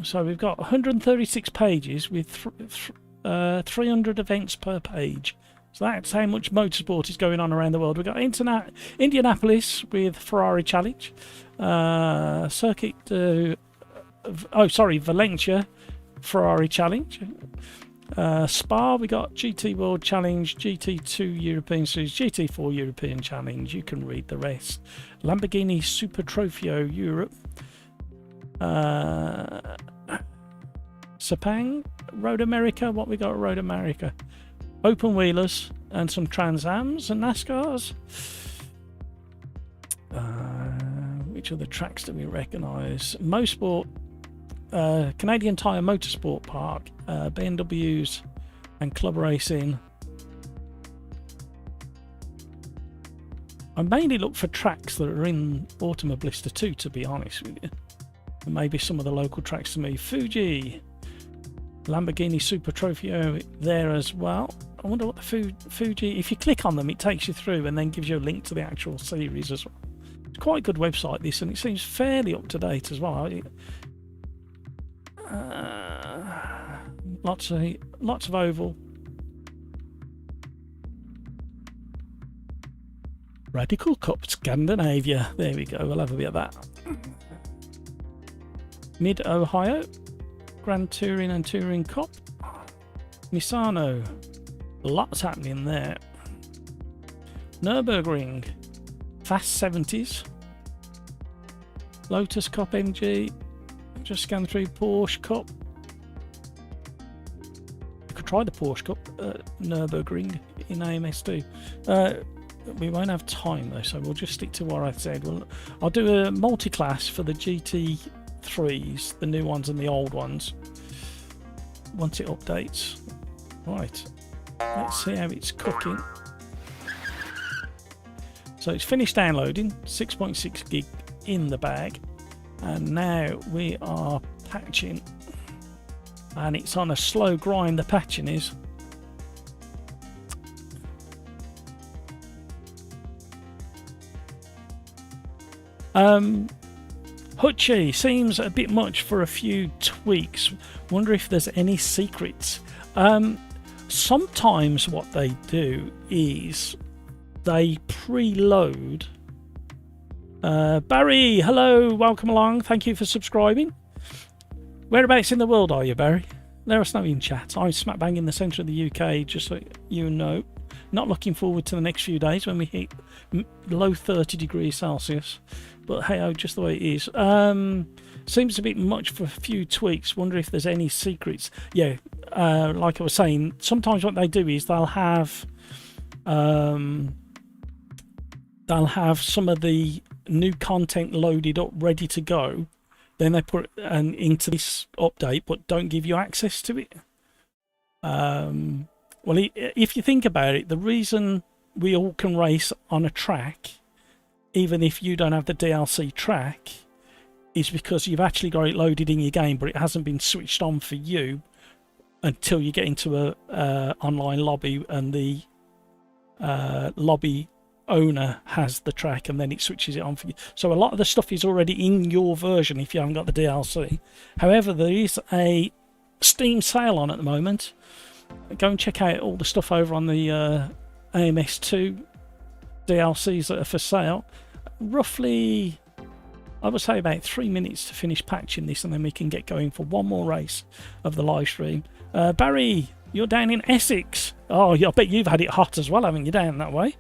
So we've got 136 pages with 300 events per page. So that's how much motorsport is going on around the world. We've got Indianapolis with Ferrari Challenge. Valencia Ferrari Challenge. Spa, we got GT World Challenge, GT2 European Series, GT4 European Challenge. You can read the rest. Lamborghini Super Trofeo Europe. Sepang, Road America. What we got at Road America? Open wheelers and some Trans Ams and NASCARs. Which are the tracks that we recognise? Mosport, Canadian Tire Motorsport Park, BMWs and Club Racing. I mainly look for tracks that are in Automobilista 2, to be honest with you. And maybe some of the local tracks to me. Fuji, Lamborghini Super Trofeo there as well. I wonder what the Fuji, if you click on them, it takes you through and then gives you a link to the actual series as well. It's quite a good website, this, and it seems fairly up to date as well. Lots of oval. Radical Cup Scandinavia. There we go. We'll have a bit of that. Mid Ohio, Grand Touring and Touring Cup. Misano. Lots happening there. Nürburgring. Fast 70s. Lotus Cup MG. Just scan through Porsche Cup. You could try the Porsche Cup Nürburgring in AMS2. We won't have time though, so we'll just stick to what I said. I'll do a multi-class for the GT3s, the new ones and the old ones, once it updates. Right, let's see how it's cooking. So it's finished downloading, 6.6 gig in the bag, and now we are patching, and it's on a slow grind, the patching is. Hutchie seems a bit much for a few tweaks. Wonder if there's any secrets. Sometimes what they do is they preload. Barry, hello, welcome along. Thank you for subscribing. Whereabouts in the world are you, Barry? Let us know in chat. I'm smack bang in the centre of the UK, just so you know. Not looking forward to the next few days when we hit low 30 degrees Celsius. But hey, just the way it is. Seems a bit much for a few tweaks. Wonder if there's any secrets. Yeah, like I was saying, sometimes what they do is they'll have some of the new content loaded up, ready to go. Then they put it into this update, but don't give you access to it. Well, if you think about it, the reason we all can race on a track, even if you don't have the DLC track, is because you've actually got it loaded in your game, but it hasn't been switched on for you until you get into a online lobby, and the lobby owner has the track, and then it switches it on for you. So a lot of the stuff is already in your version if you haven't got the DLC. However, there is a Steam sale on at the moment. Go and check out all the stuff over on the AMS2 DLCs that are for sale. Roughly, I would say about 3 minutes to finish patching this, and then we can get going for one more race of the live stream. Barry, you're down in Essex. Oh, I bet you've had it hot as well, haven't you, down that way?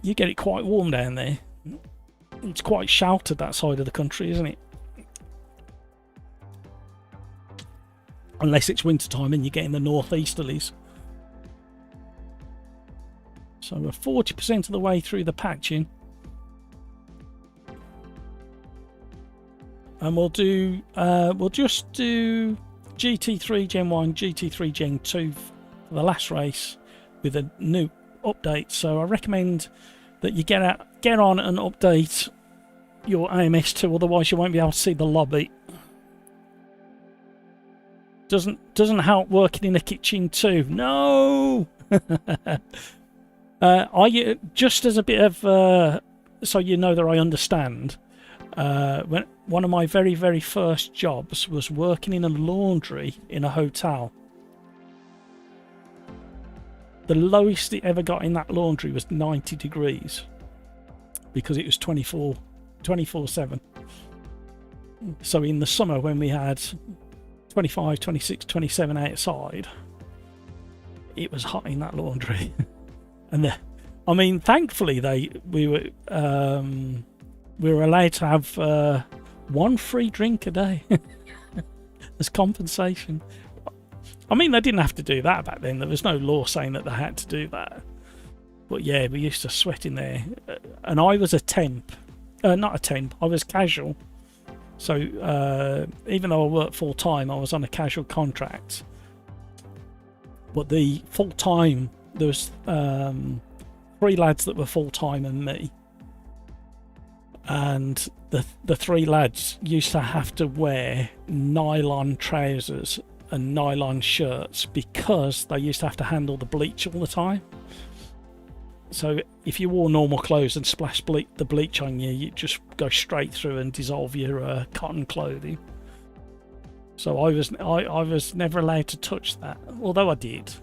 You get it quite warm down there. It's quite sheltered, that side of the country, isn't it? Unless it's winter time and you're getting the northeasterlies. So we're 40% of the way through the patching. And we'll just do GT3 Gen 1, GT3 Gen 2 for the last race with a new update. So I recommend that you get on and update your AMS2, otherwise you won't be able to see the lobby. Doesn't help working in a kitchen too. No. I just as a bit of so you know that I understand. When one of my very first jobs was working in a laundry in a hotel. The lowest it ever got in that laundry was 90 degrees because it was 24/7. So in the summer when we had 25, 26, 27 outside, it was hot in that laundry. And I mean, thankfully we were allowed to have one free drink a day as compensation. I mean, they didn't have to do that back then. There was no law saying that they had to do that. But yeah, we used to sweat in there. And I was a temp. Not a temp, I was casual. So even though I worked full time, I was on a casual contract. But the full time, there was 3 lads that were full time and me. And the 3 lads used to have to wear nylon trousers and nylon shirts because they used to have to handle the bleach all the time. So if you wore normal clothes and splashed the bleach on you, you'd just go straight through and dissolve your cotton clothing. So I was never allowed to touch that, although I did.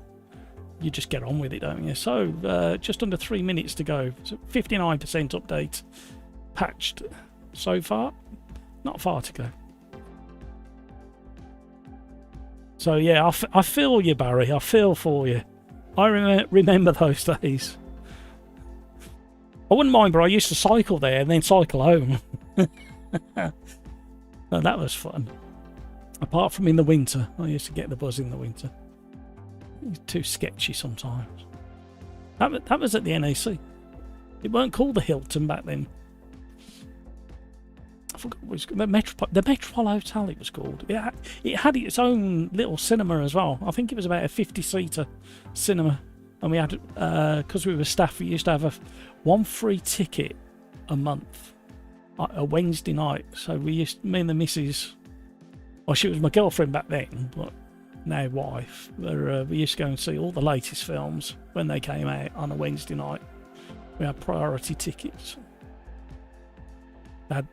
You just get on with it, don't you? So just under 3 minutes to go. So 59% update patched so far. Not far to go. So yeah, I feel you, Barry. I feel for you. I remember those days. I wouldn't mind, but I used to cycle there and then cycle home. No, that was fun. Apart from in the winter. I used to get the buzz in the winter. It's too sketchy sometimes. That was at the NAC. It weren't called the Hilton back then. I forgot what it was called. The Metropole Hotel it was called. It had its own little cinema as well. I think it was about a 50-seater cinema. And we had, because we were staff, we used to have one free ticket a month, a Wednesday night. So me and the missus, well, she was my girlfriend back then, but now wife. We used to go and see all the latest films when they came out on a Wednesday night. We had priority tickets. They had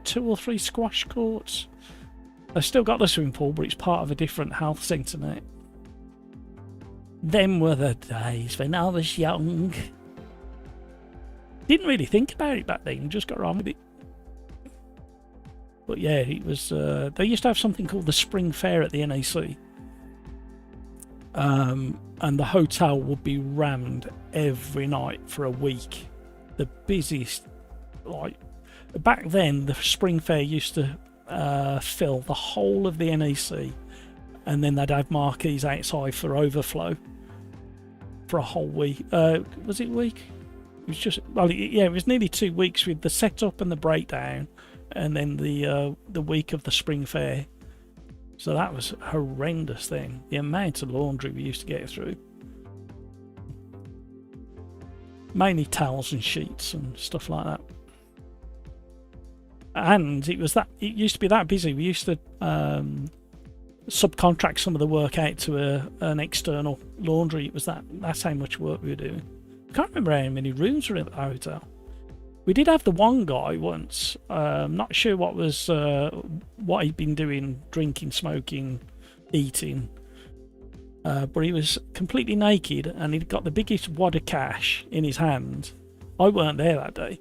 2 or 3 squash courts. They've still got the swimming pool, but it's part of a different health centre now. Them were the days when I was young. Didn't really think about it back then, just got on with it. But yeah, it was. They used to have something called the Spring Fair at the NAC. And the hotel would be rammed every night for a week. The busiest, like back then, the Spring Fair used to fill the whole of the NEC, and then they'd have marquees outside for overflow for a whole week. Was it a week? It was just, well, yeah, it was nearly 2 weeks with the setup and the breakdown, and then the week of the Spring Fair. So that was horrendous then. The amount of laundry we used to get through. Mainly towels and sheets and stuff like that. And it used to be that busy. We used to subcontract some of the work out to an external laundry. It was that's how much work we were doing. I can't remember how many rooms were in the hotel. We did have the one guy once. Not sure what he'd been doing, drinking, smoking, eating. But he was completely naked, and he'd got the biggest wad of cash in his hand. I weren't there that day.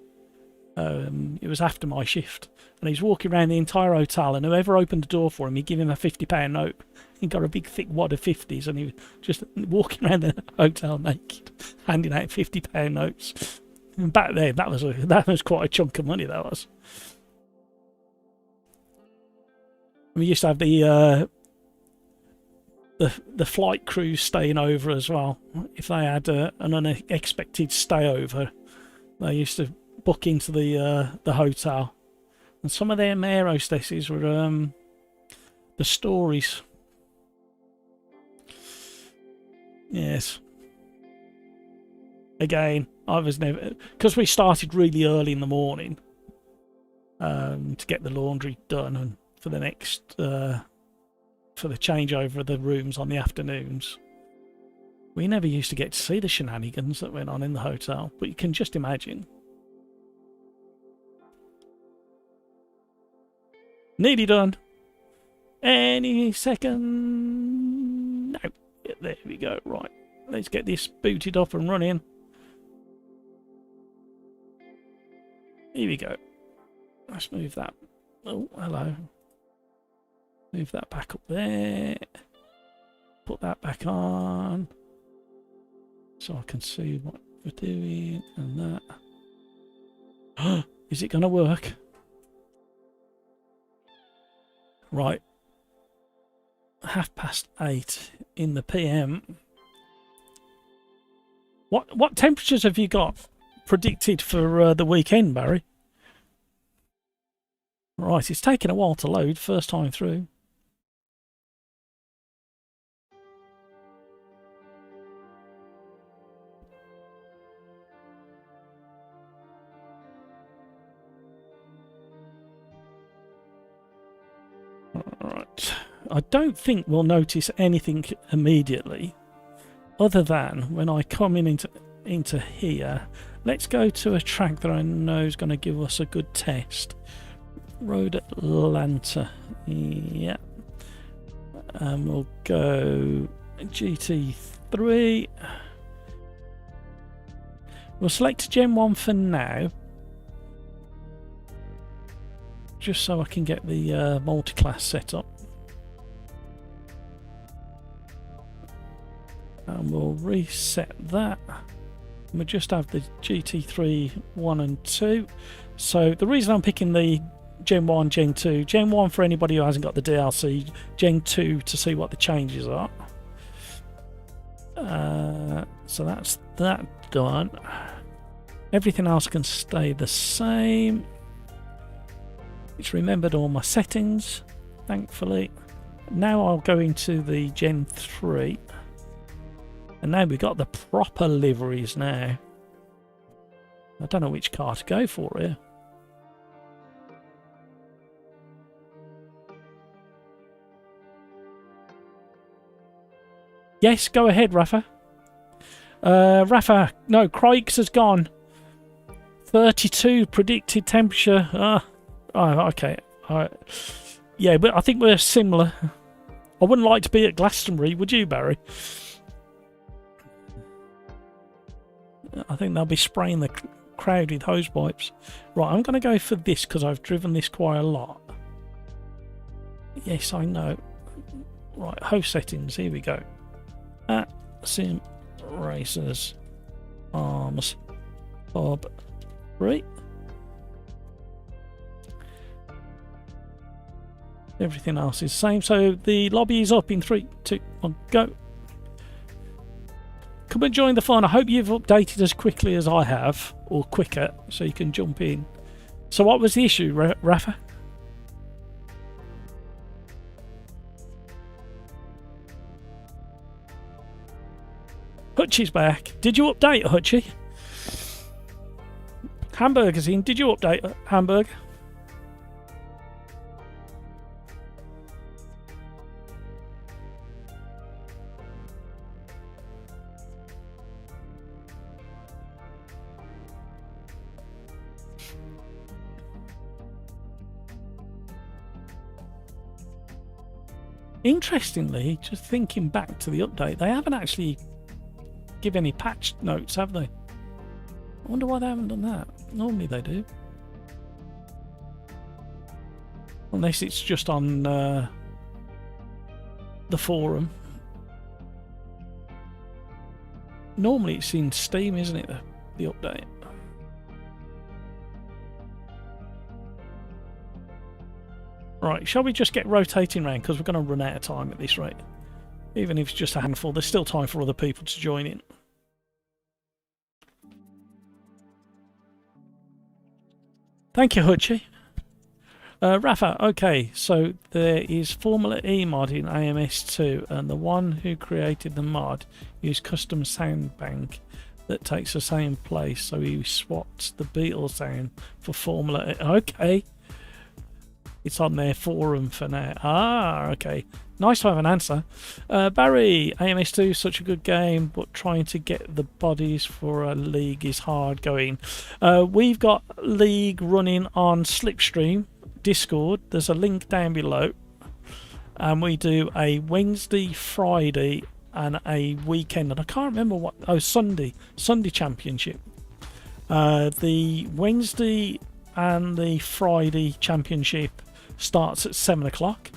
It was after my shift, and he was walking around the entire hotel, and whoever opened the door for him, he'd give him a £50 note. He got a big thick wad of 50s, and he was just walking around the hotel naked, handing out £50 notes. And back then, that was quite a chunk of money. That was. We used to have the flight crews staying over as well. If they had an unexpected stay over, they used to book into the hotel, and some of them air hostesses were the stories. Yes. Again, I was never, because we started really early in the morning to get the laundry done, and for the next for the changeover of the rooms on the afternoons. We never used to get to see the shenanigans that went on in the hotel, but you can just imagine. Nearly done. Any second. No. Yeah, there we go. Right. Let's get this booted up and running. Here we go. Let's move that. Oh, hello. Move that back up there. Put that back on. So I can see what we're doing and that. Is it going to work? Right. 8:30 in the PM. What temperatures have you got predicted for the weekend, Barry? Right, it's taken a while to load, first time through. Alright, I don't think we'll notice anything immediately, other than when I come into here. Let's go to a track that I know is going to give us a good test. Road Atlanta, yeah, and we'll go GT3. We'll select Gen 1 for now, just so I can get the multi-class set up. And we'll reset that. We'll just have the GT3 1 and 2. So the reason I'm picking the Gen 1, Gen 2, Gen 1 for anybody who hasn't got the DLC, Gen 2 to see what the changes are. So that's that done. Everything else can stay the same. It's remembered all my settings, thankfully. Now I'll go into the Gen 3. And now we've got the proper liveries now. I don't know which car to go for here. Yes, go ahead, Rafa. Rafa, no, Craig's has gone. 32 predicted temperature. Oh, okay. Yeah, but I think we're similar. I wouldn't like to be at Glastonbury, would you, Barry? I think they'll be spraying the crowd with hose pipes. Right, I'm going to go for this because I've driven this quite a lot. Yes, I know. Right, host settings, here we go. At Sim Racers Arms Pub 3. Everything else is the same. So the lobby is up in 3, 2, 1, go. Come and join the fun. I hope you've updated as quickly as I have, or quicker, so you can jump in. So what was the issue, Rafa? Hutchie's back. Did you update, Hutchie? Hamburger's in. Did you update, Hamburger? Interestingly, just thinking back to the update, they haven't actually given any patch notes, have they? I wonder why they haven't done that. Normally they do. Unless it's just on the forum. Normally it's in Steam, isn't it, the update? Right, shall we just get rotating round, because we're going to run out of time at this rate. Even if it's just a handful, there's still time for other people to join in. Thank you, Hutchie. Rafa, okay, so there is Formula E mod in AMS2, and the one who created the mod used custom sound bank that takes the same place, so he swapped the Beatles sound for Formula E. Okay. It's on their forum for now. Ah, okay. Nice to have an answer. Barry, AMS2 is such a good game, but trying to get the bodies for a league is hard going. We've got league running on Slipstream, Discord. There's a link down below. And we do a Wednesday, Friday, and a weekend. And I can't remember what... Oh, Sunday championship. The Wednesday and the Friday championship starts at 7 o'clock.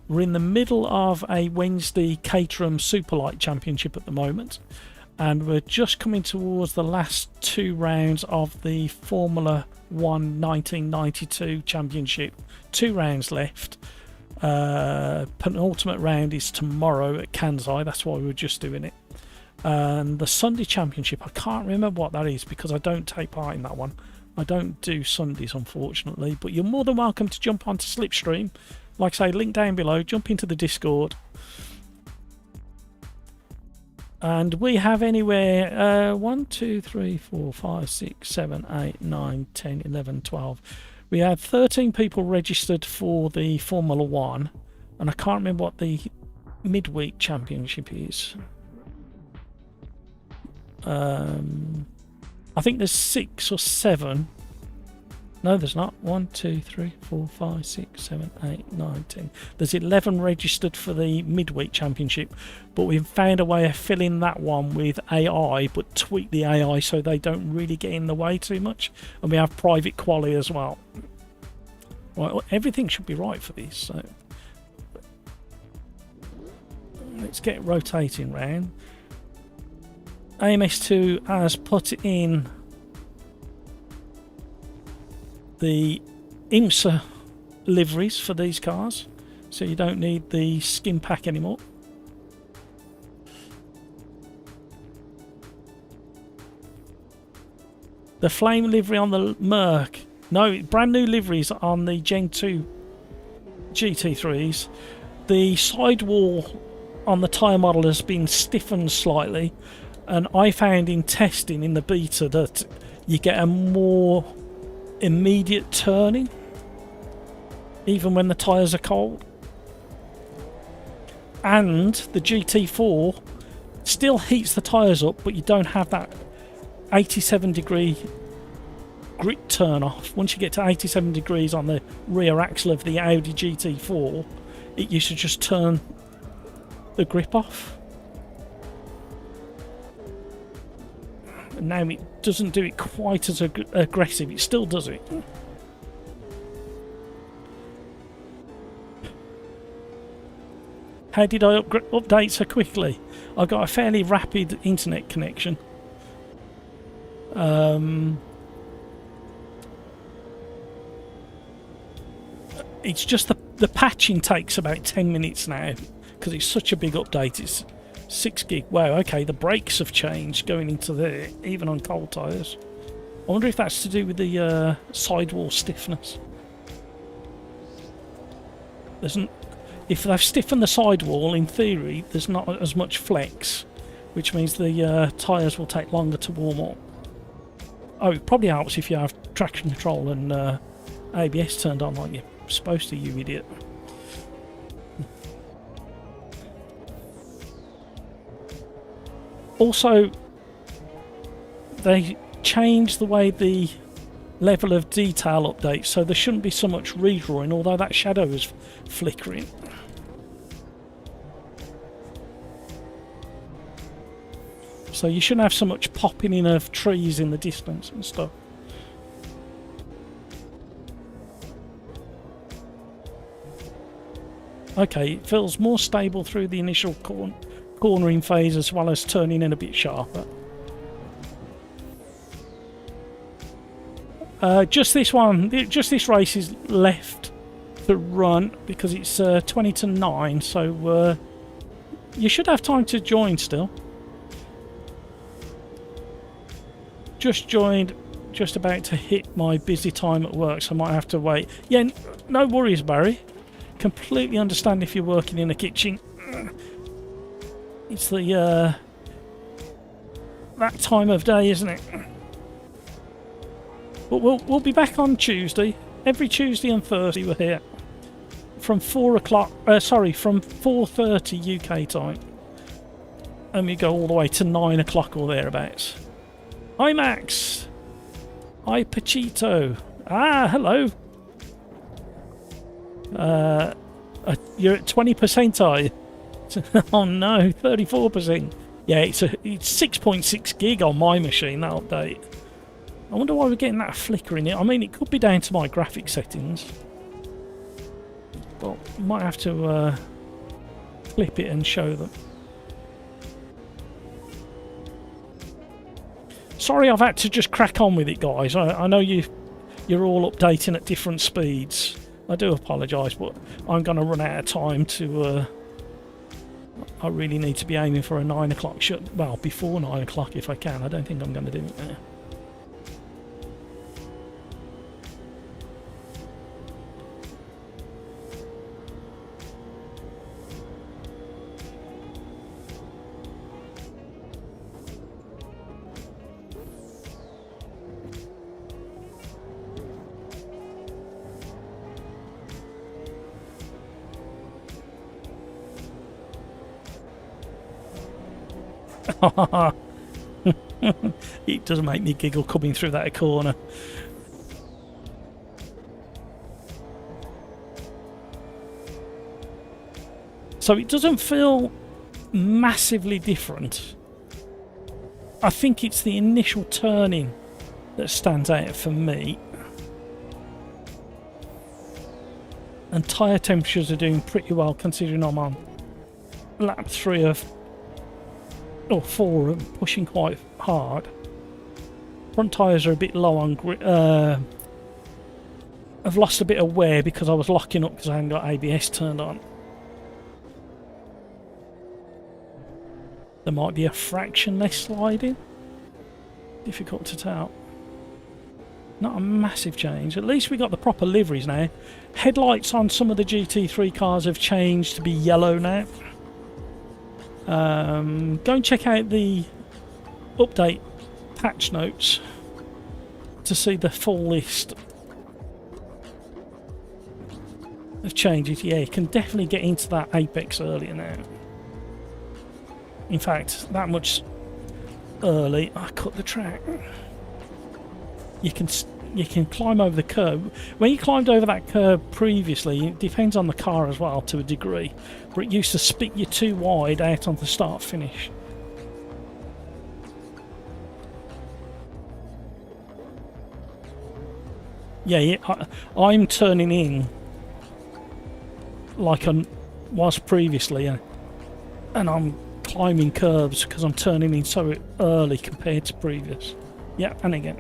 We're in the middle of a Wednesday Caterham Superlight Championship at the moment, and we're just coming towards the last 2 rounds of the Formula 1 1992 Championship. 2 rounds left. Penultimate round is tomorrow at Kansai, that's why we're just doing it. And the Sunday Championship, I can't remember what that is because I don't take part in that one. I don't do Sundays, unfortunately, but you're more than welcome to jump onto Slipstream. Like I say, link down below, jump into the Discord. And we have anywhere 1, 2, 3, 4, 5, 6, 7, 8, 9, 10, 11, 12. We had 13 people registered for the Formula 1, and I can't remember what the midweek championship is. I think there's 6 or 7. No, there's not. 1, 2, 3, 4, 5, 6, 7, 8, 9, 10. There's 11 registered for the midweek championship, but we've found a way of filling that one with AI, but tweak the AI so they don't really get in the way too much. And we have private Quali as well. Right, well, everything should be right for this. So let's get rotating round. AMS2 has put in the IMSA liveries for these cars, so you don't need the skin pack anymore. The flame livery on the Merc, no, brand new liveries on the Gen 2 GT3s. The sidewall on the tyre model has been stiffened slightly, and I found in testing in the beta that you get a more immediate turning even when the tyres are cold. And the GT4 still heats the tyres up, but you don't have that 87-degree grip turn off. Once you get to 87 degrees on the rear axle of the Audi GT4, it used to just turn the grip off. And now it doesn't do it quite as aggressive. It still does it. How did I update so quickly? I got a fairly rapid internet connection. It's just the patching takes about 10 minutes now because it's such a big update. It's 6 gig. Wow, okay, the brakes have changed going into there, even on cold tyres. I wonder if that's to do with the sidewall stiffness. If they've stiffened the sidewall, in theory, there's not as much flex, which means the tyres will take longer to warm up. Oh, it probably helps if you have traction control and ABS turned on like you're supposed to, you idiot. Also, they changed the way the level of detail updates, so there shouldn't be so much redrawing, although that shadow is flickering. So you shouldn't have so much popping in of trees in the distance and stuff. Okay, it feels more stable through the initial cornering phase as well as turning in a bit sharper. Just this race is left to run because it's 20 to 9, so you should have time to join still. Just joined, just about to hit my busy time at work, so I might have to wait. Yeah, no worries, Barry. Completely understand if you're working in a kitchen. It's the that time of day, isn't it? But we'll be back on Tuesday. Every Tuesday and Thursday we're here from 4 o'clock. From 4:30 UK time, and we go all the way to 9 o'clock or thereabouts. Hi Max. Hi Pachito. Ah, hello. You're at 20%, are you? Oh no, 34%. Yeah, it's 6.6 gig on my machine, that update. I wonder why we're getting that flicker in it. I mean, it could be down to my graphic settings, but might have to flip it and show them. Sorry, I've had to just crack on with it, guys. I know you're all updating at different speeds. I do apologise, but I'm going to run out of time to... I really need to be aiming for a 9 o'clock shut. Well, before 9 o'clock if I can. I don't think I'm going to do it now. It does make me giggle coming through that corner. So it doesn't feel massively different. I think it's the initial turning that stands out for me. And tyre temperatures are doing pretty well considering I'm on lap 3 of... or 4 and pushing quite hard. Front tyres are a bit low on grip. I've lost a bit of wear because I was locking up because I hadn't got ABS turned on. There might be a fraction less sliding. Difficult to tell. Not a massive change. At least we got the proper liveries now. Headlights on some of the GT3 cars have changed to be yellow now. Go and check out the update patch notes to see the full list of changes. Yeah, you can definitely get into that apex earlier now. In fact, that much early. I cut the track. You can climb over the curb. When you climbed over that curb previously, it depends on the car as well to a degree, but it used to spit you too wide out on the start finish. Yeah, I'm turning in like I was previously, and I'm climbing curves because I'm turning in so early compared to previous. Yeah, and again.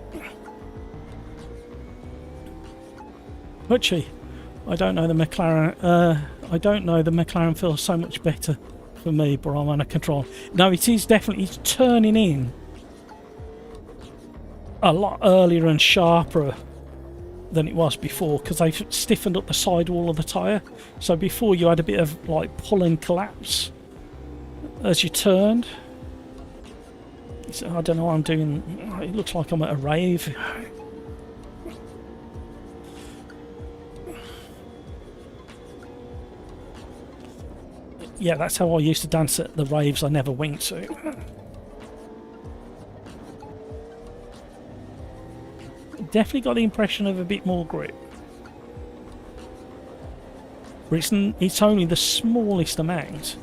But gee, I don't know the McLaren. I don't know the McLaren feels so much better for me, but I'm under control. No, it is definitely. It's turning in a lot earlier and sharper than it was before because they've stiffened up the sidewall of the tyre. So before you had a bit of like pull and collapse as you turned. I don't know what I'm doing. It looks like I'm at a rave. Yeah, that's how I used to dance at the raves I never went to. Definitely got the impression of a bit more grip. But it's only the smallest amount.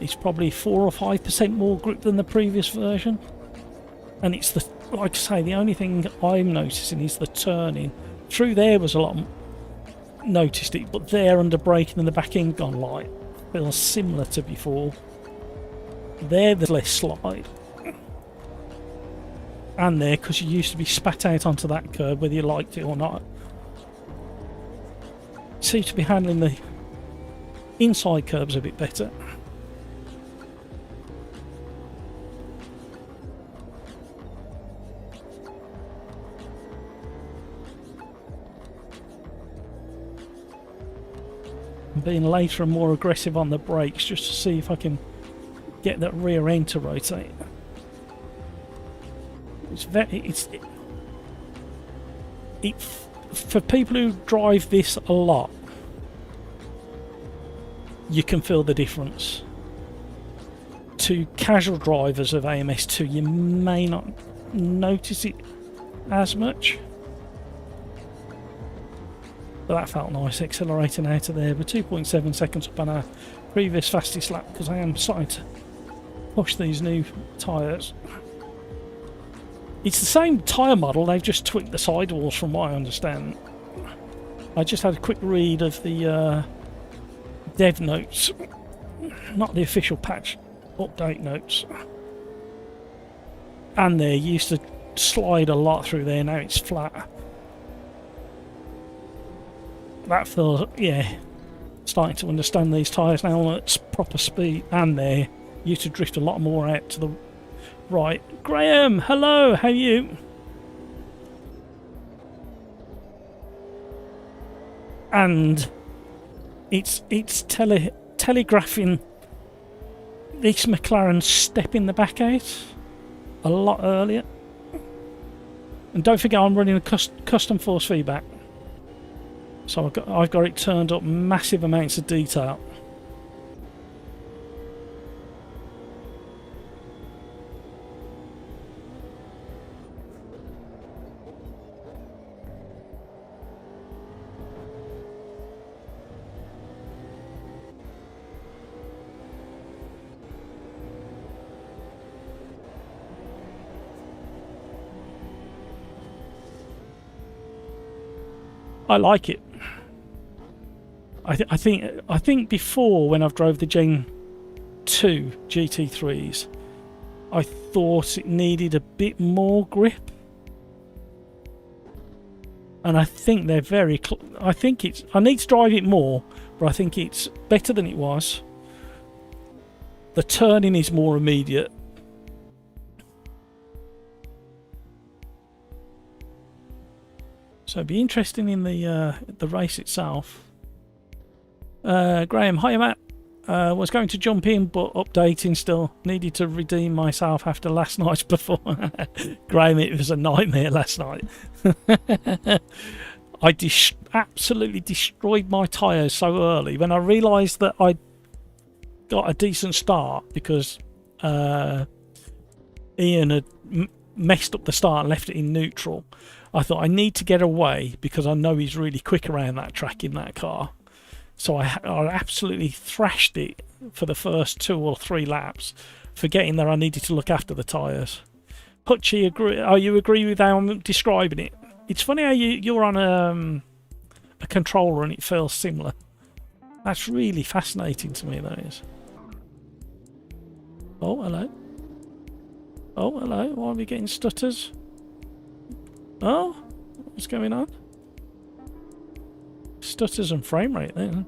It's probably 4 or 5% more grip than the previous version. And it's the, like I say, the only thing I'm noticing is the turning. Through there was a lot, noticed it, but there under braking and the back end gone light feels similar to before. There's less slide. And there, because you used to be spat out onto that curb whether you liked it or not. Seems to be handling the inside curbs a bit better. Being later and more aggressive on the brakes just to see if I can get that rear end to rotate. For people who drive this a lot, you can feel the difference. To casual drivers of AMS2, you may not notice it as much. But that felt nice, accelerating out of there. But 2.7 seconds up on our previous fastest lap because I am starting to push these new tyres. It's the same tyre model, they've just tweaked the sidewalls from what I understand. I just had a quick read of the dev notes, not the official patch update notes. And they used to slide a lot through there, now it's flat. That feels, yeah, starting to understand these tyres now at proper speed, and they used to drift a lot more out to the right. Graham, hello, how are you? And it's telegraphing this McLaren stepping the back out a lot earlier. And don't forget I'm running a custom force feedback. So I've got it turned up massive amounts of detail. I like it. I think before, when I've drove the Gen 2 GT3s, I thought it needed a bit more grip, and I think they're very. I think it's. I need to drive it more, but I think it's better than it was. The turning is more immediate. So it'd be interesting in the race itself. Graham, hiya Matt. Was going to jump in, but updating still. Needed to redeem myself after last night's performance. Graham, it was a nightmare last night. I absolutely destroyed my tyres so early when I realised that I got a decent start because Ian had messed up the start and left it in neutral. I thought I need to get away because I know he's really quick around that track in that car. So I absolutely thrashed it for the first 2 or 3 laps, forgetting that I needed to look after the tyres. Hutchie, agree? Oh, you agree with how I'm describing it? It's funny how you're on a controller and it feels similar. That's really fascinating to me, that is. Oh, hello. Oh, hello. Why are we getting stutters? Oh, what's going on? Stutters and frame rate then.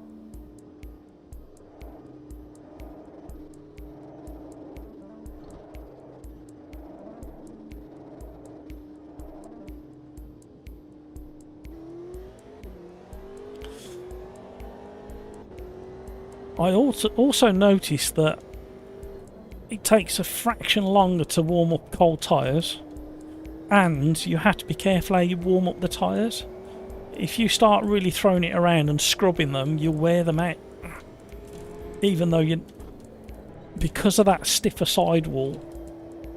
I also noticed that it takes a fraction longer to warm up cold tyres, and you have to be careful how you warm up the tyres. If you start really throwing it around and scrubbing them, you'll wear them out. Even though because of that stiffer sidewall,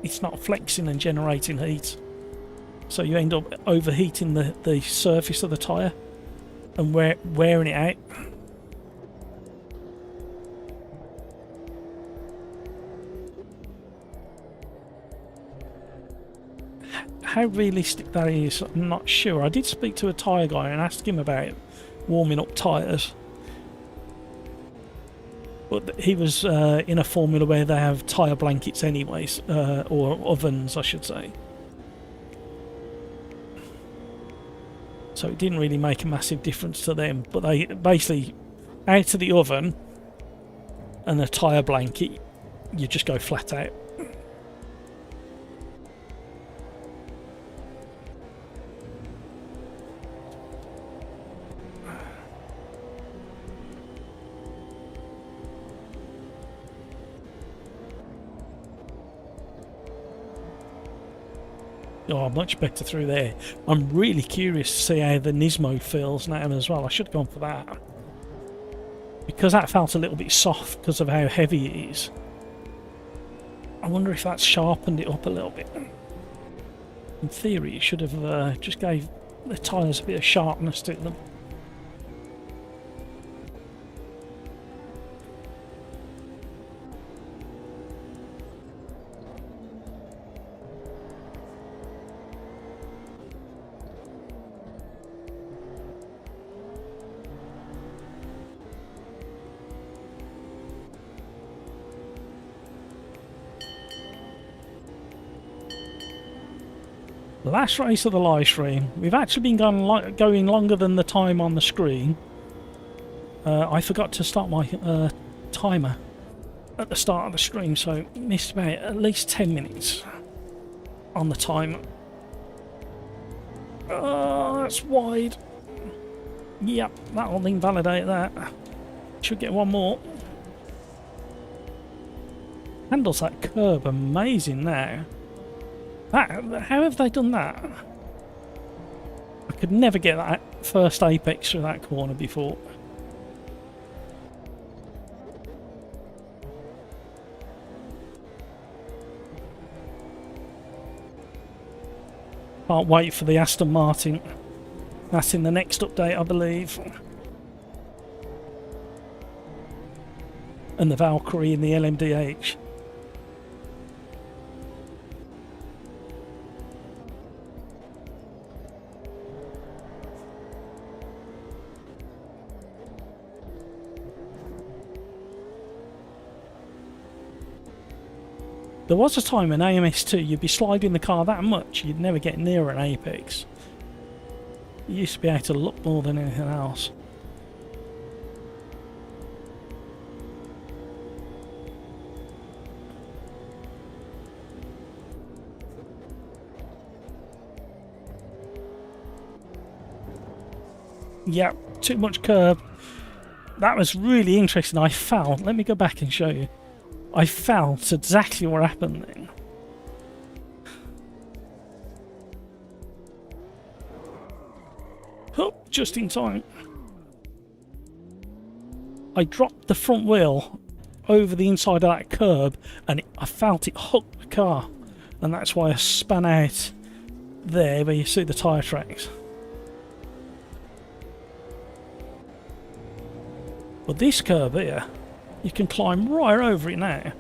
it's not flexing and generating heat. So you end up overheating the surface of the tyre and wearing it out. How realistic that is, I'm not sure. I did speak to a tyre guy and asked him about warming up tyres. But he was in a formula where they have tyre blankets anyways, or ovens I should say. So it didn't really make a massive difference to them. But they basically, out of the oven and a tyre blanket, you just go flat out. Oh, much better through there. I'm really curious to see how the Nismo feels now as well. I should have gone for that. Because that felt a little bit soft because of how heavy it is. I wonder if that's sharpened it up a little bit. In theory, it should have just gave the tyres a bit of sharpness to them. Last race of the live stream. We've actually been going longer than the time on the screen. I forgot to start my timer at the start of the stream, so missed about at least 10 minutes on the timer. Oh, that's wide. Yep, that'll invalidate that. Should get one more. Handles that curb amazing now. How have they done that? I could never get that first apex through that corner before. Can't wait for the Aston Martin. That's in the next update, I believe. And the Valkyrie in the LMDH. There was a time in AMS2 you'd be sliding the car that much you'd never get near an apex. You used to be able to look more than anything else. Yep, too much curb. That was really interesting. I felt, let me go back and show you. I felt exactly what happened then. Oh, just in time. I dropped the front wheel over the inside of that curb and I felt it hook the car. And that's why I spun out there where you see the tyre tracks. But this curb here, you can climb right over it now.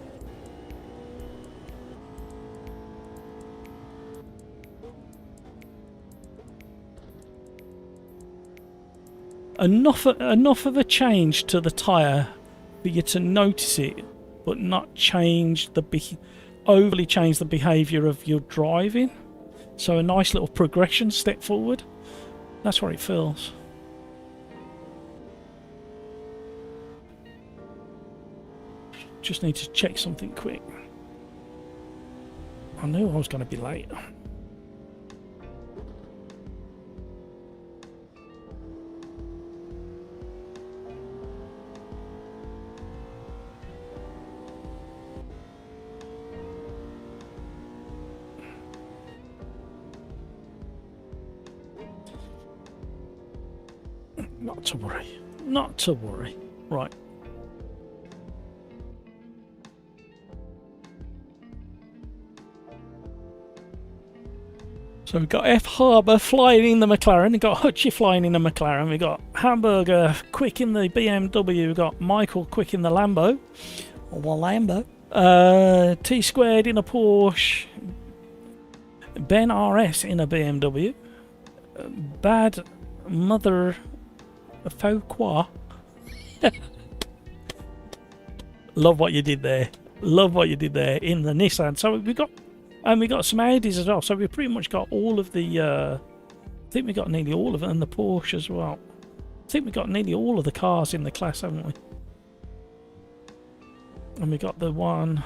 enough of a change to the tyre for you to notice it, but not change overly change the behaviour of your driving. So a nice little progression step forward. That's what it feels. Just need to check something quick. I knew I was going to be late. Not to worry. Not to worry. Right. So we've got F. Harbour flying in the McLaren, we've got Hutchie flying in the McLaren, we've got Hamburger quick in the BMW, we've got Michael quick in the Lambo, or the Lambo, T Squared in a Porsche, Ben RS in a BMW, Bad Mother Faux Quoi. Love what you did there. Love what you did there in the Nissan. So we got some Audis as well. So we pretty much got all of the. I think we got nearly all of it, and the Porsche as well. I think we got nearly all of the cars in the class, haven't we? And we got the one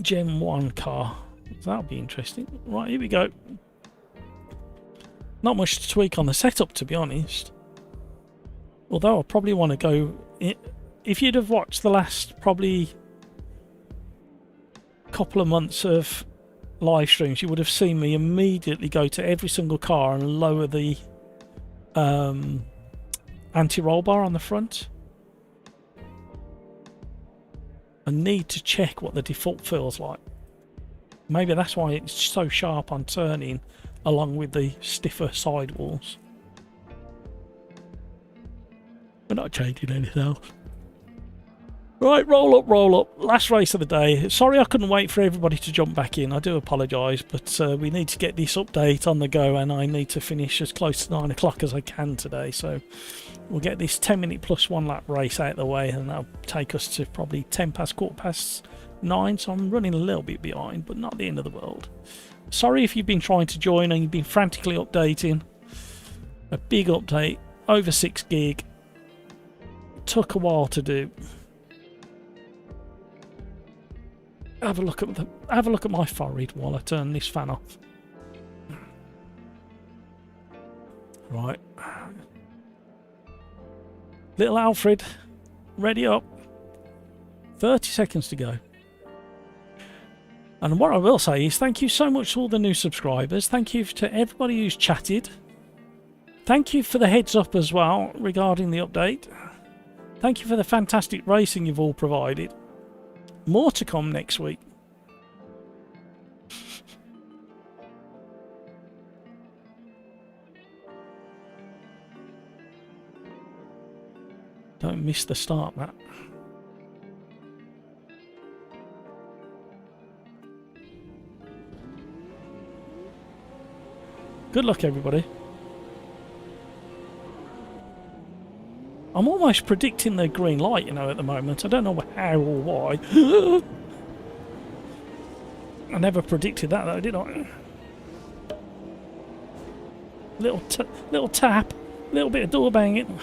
Gen 1 car. So that'll be interesting. Right, here we go. Not much to tweak on the setup, to be honest. Although I probably want to go. If you'd have watched the last probably couple of months of live streams, you would have seen me immediately go to every single car and lower the anti-roll bar on the front. I need to check what the default feels like. Maybe that's why it's so sharp on turning, along with the stiffer sidewalls. We're not changing anything else. Right, roll up. Last race of the day. Sorry I couldn't wait for everybody to jump back in. I do apologise, but we need to get this update on the go, and I need to finish as close to 9 o'clock as I can today. So we'll get this 10-minute plus 1 lap race out of the way, and that'll take us to probably 9:10. So I'm running a little bit behind, but not the end of the world. Sorry if you've been trying to join and you've been frantically updating. A big update, over 6 gig. Took a while to do. Have a look at my forehead while I turn this fan off. Right. Little Alfred, ready up. 30 seconds to go. And what I will say is thank you so much to all the new subscribers. Thank you to everybody who's chatted. Thank you for the heads up as well regarding the update. Thank you for the fantastic racing you've all provided. More to come next week. Don't miss the start, Matt. Good luck, everybody. I'm almost predicting the green light, you know, at the moment. I don't know how or why. I never predicted that, though, did I? Little tap, little bit of door banging.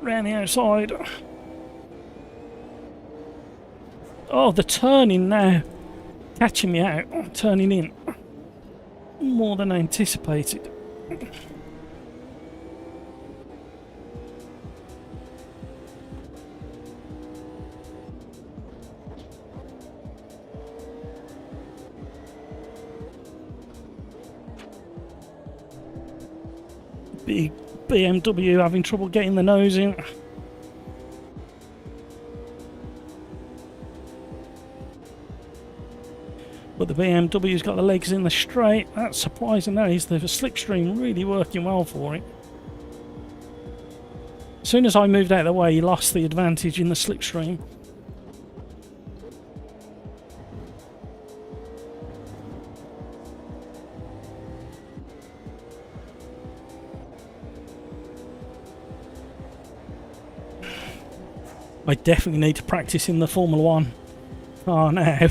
Round the outside. Oh, the turning now. Catching me out, turning in. More than I anticipated. Big BMW having trouble getting the nose in. But the BMW's got the legs in the straight. That's surprising. That is the slipstream really working well for it. As soon as I moved out of the way, he lost the advantage in the slipstream. I definitely need to practice in the Formula 1 car now.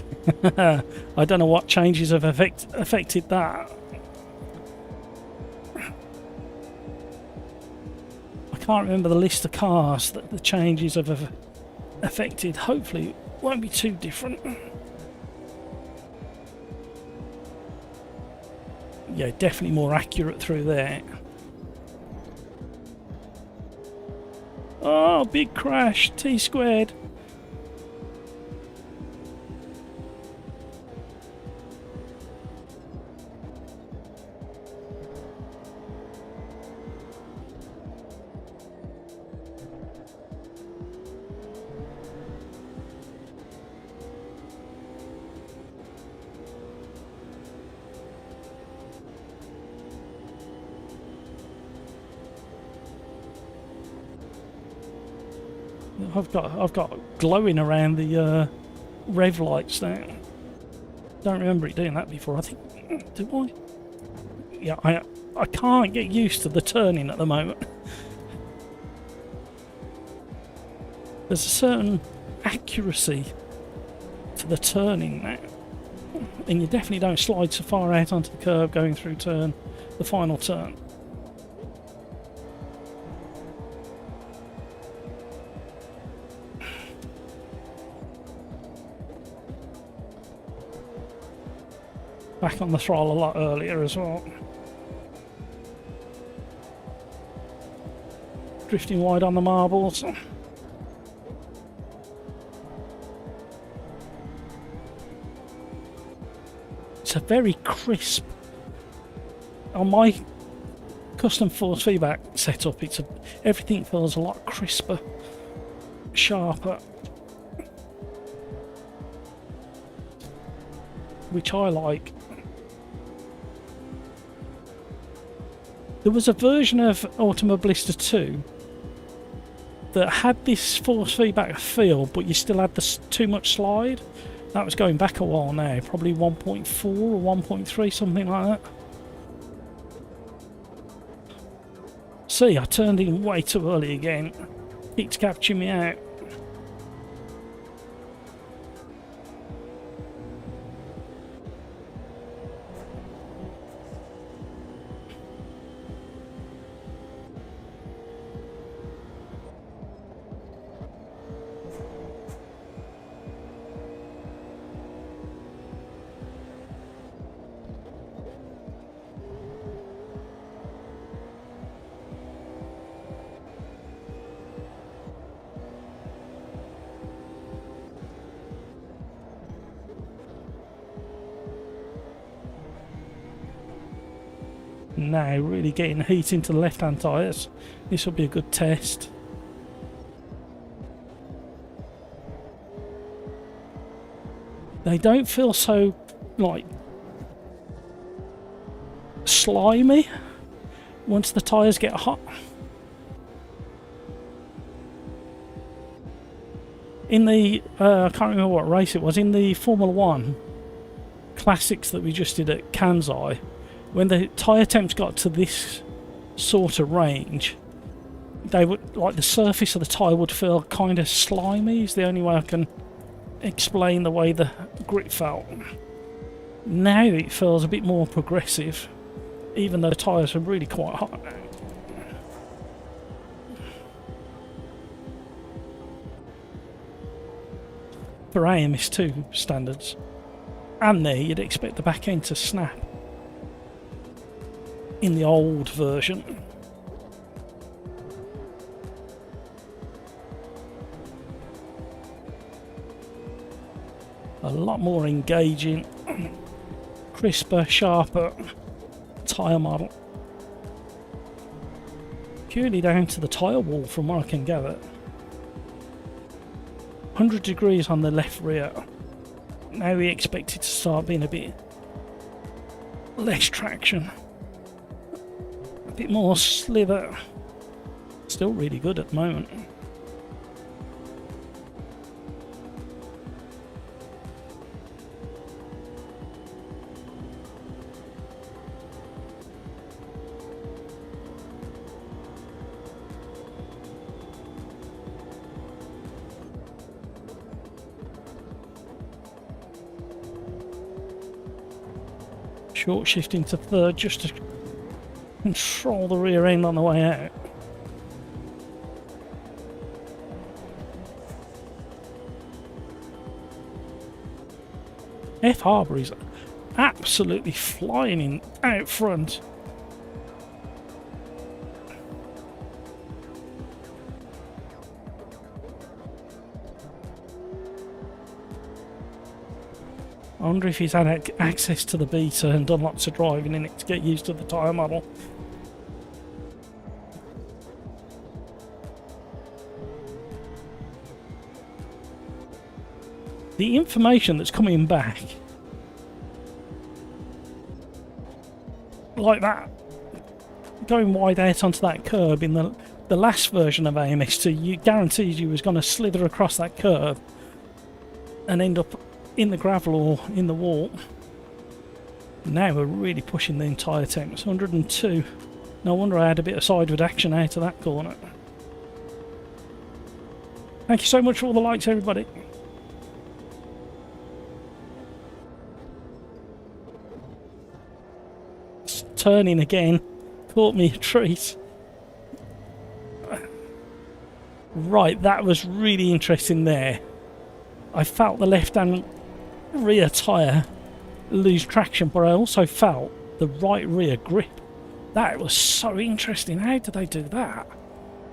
I don't know what changes have affected that. I can't remember the list of cars that the changes have affected. Hopefully it won't be too different. Yeah, definitely more accurate through there. Oh, big crash, T squared. I've got glowing around the rev lights now. Don't remember it doing that before. I think, do I? Yeah, I can't get used to the turning at the moment. There's a certain accuracy to the turning now, and you definitely don't slide so far out onto the curb going through the final turn. Back on the throttle a lot earlier as well. Drifting wide on the marbles. It's a very crisp. On my custom force feedback setup, everything feels a lot crisper, sharper, which I like. There was a version of Ultima Blister 2 that had this force feedback feel, but you still had too much slide. That was going back a while now, probably 1.4 or 1.3, something like that. See, I turned in way too early again. It's catching me out. Now really getting heat into the left hand tyres. This will be a good test. They don't feel so like slimy once the tyres get hot. In the I can't remember what race it was, in the Formula 1 classics that we just did at Kansai, when the tyre temps got to this sort of range, they would, like, the surface of the tyre would feel kind of slimy. Is the only way I can explain the way the grip felt. Now it feels a bit more progressive, even though the tyres are really quite hot now. For AMS2 standards, and there you'd expect the back end to snap in the old version. A lot more engaging, crisper, sharper tyre model. Purely down to the tyre wall from what I can gather. 100 degrees on the left rear. Now we expect it to start being a bit less traction. A bit more slither. Still really good at the moment. short shift into third just to control the rear end on the way out. F Harbour is absolutely flying in out front. I wonder if he's had access to the beta and done lots of driving in it to get used to the tyre model. The information that's coming back, like that, going wide out onto that curb in the last version of AMS2, you guaranteed you was going to slither across that curb and end up in the gravel or in the wall. Now we're really pushing the entire temps. 102. No wonder I had a bit of sideward action out of that corner. Thank you so much for all the likes, everybody. It's turning again. Caught me a treat. Right, that was really interesting there. I felt the left-hand rear tyre lose traction, but I also felt the right rear grip. That was so interesting. How did they do that?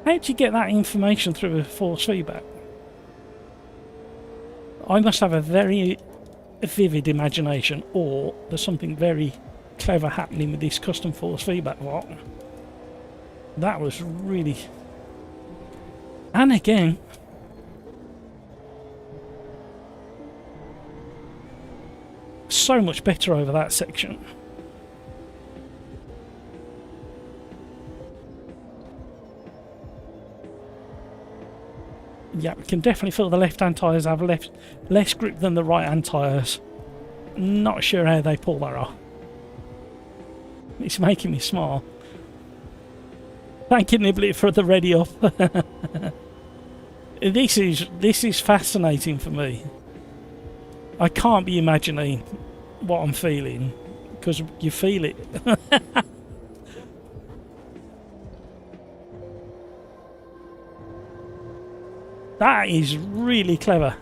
How do you get that information through a force feedback? I must have a very vivid imagination, or there's something very clever happening with this custom force feedback lot. That was really... And again, so much better over that section. Yeah, we can definitely feel the left-hand tyres have less grip than the right-hand tyres. Not sure how they pull that off. It's making me smile. Thank you, Niblet, for the ready up. This is fascinating for me. I can't be imagining what I'm feeling, because you feel it. That is really clever.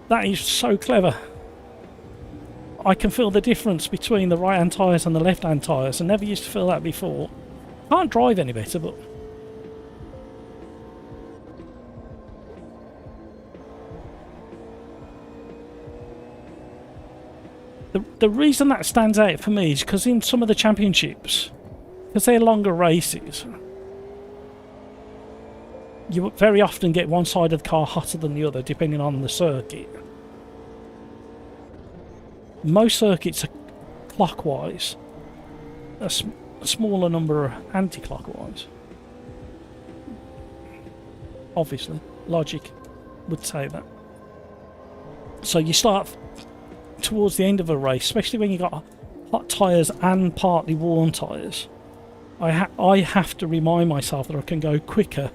That is so clever. I can feel the difference between the right hand tyres and the left hand tyres. I never used to feel that before. Can't drive any better, but... The reason that stands out for me is because in some of the championships, because they're longer races, you very often get one side of the car hotter than the other, depending on the circuit. Most circuits are clockwise, a smaller number are anti-clockwise. Obviously, logic would say that. So you start towards the end of a race, especially when you've got hot tyres and partly worn tyres. I have to remind myself that I can go quicker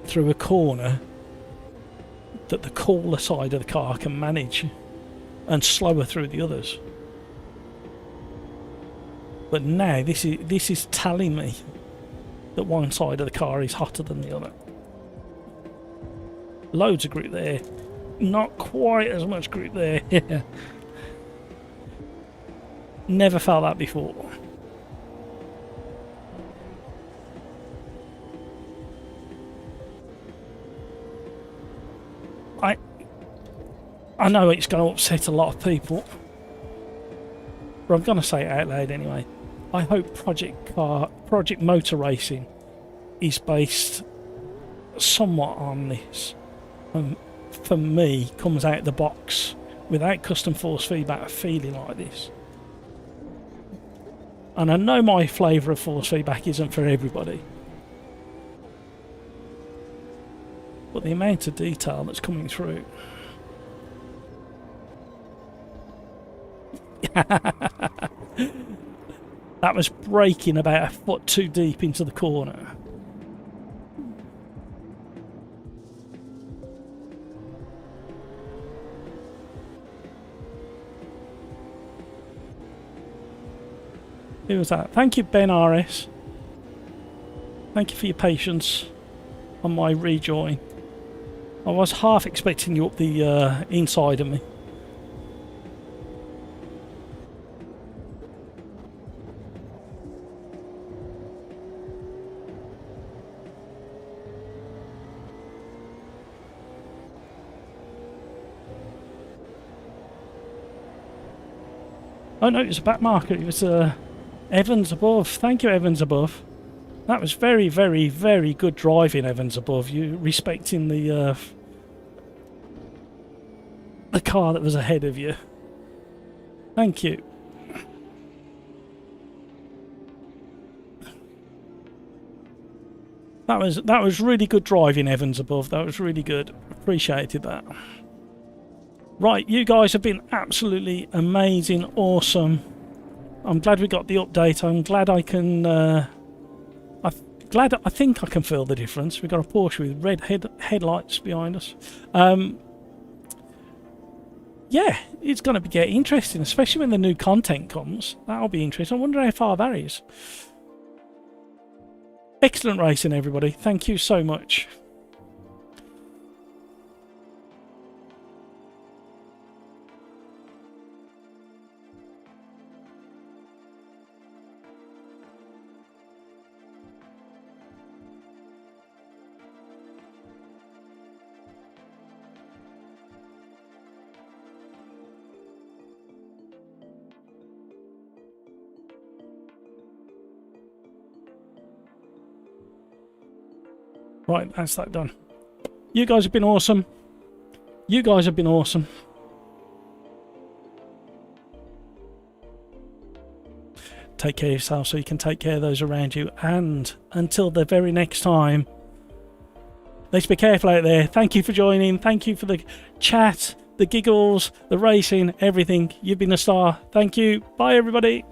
through a corner that the cooler side of the car can manage, and slower through the others. But now this is telling me that one side of the car is hotter than the other. Loads of grip there. Not quite as much grip there. Never felt that before. I know it's going to upset a lot of people, but I'm going to say it out loud anyway. I hope Project Motor Racing is based somewhat on this. For me, comes out the box without custom force feedback feeling like this. And I know my flavour of force feedback isn't for everybody, but the amount of detail that's coming through. That was braking about a foot too deep into the corner. Who was that? Thank you, Ben RS. Thank you for your patience on my rejoin. I was half expecting you up the inside of me. Oh no, it was a back marker. It was Evans above. Thank you, Evans above. That was very, very, very good driving, Evans above. You respecting the car that was ahead of you. Thank you. That was really good driving, Evans above. That was really good. Appreciated that. Right, you guys have been absolutely amazing, awesome. I'm glad we got the update. I'm glad I can. I think I can feel the difference. We've got a Porsche with red headlights behind us. Yeah, it's going to get interesting, especially when the new content comes. That'll be interesting. I wonder how far that is. Excellent racing, everybody. Thank you so much. Right, that's that done. You guys have been awesome. You guys have been awesome. Take care of yourself so you can take care of those around you. And until the very next time, let's be careful out there. Thank you for joining. Thank you for the chat, the giggles, the racing, everything. You've been a star. Thank you. Bye, everybody.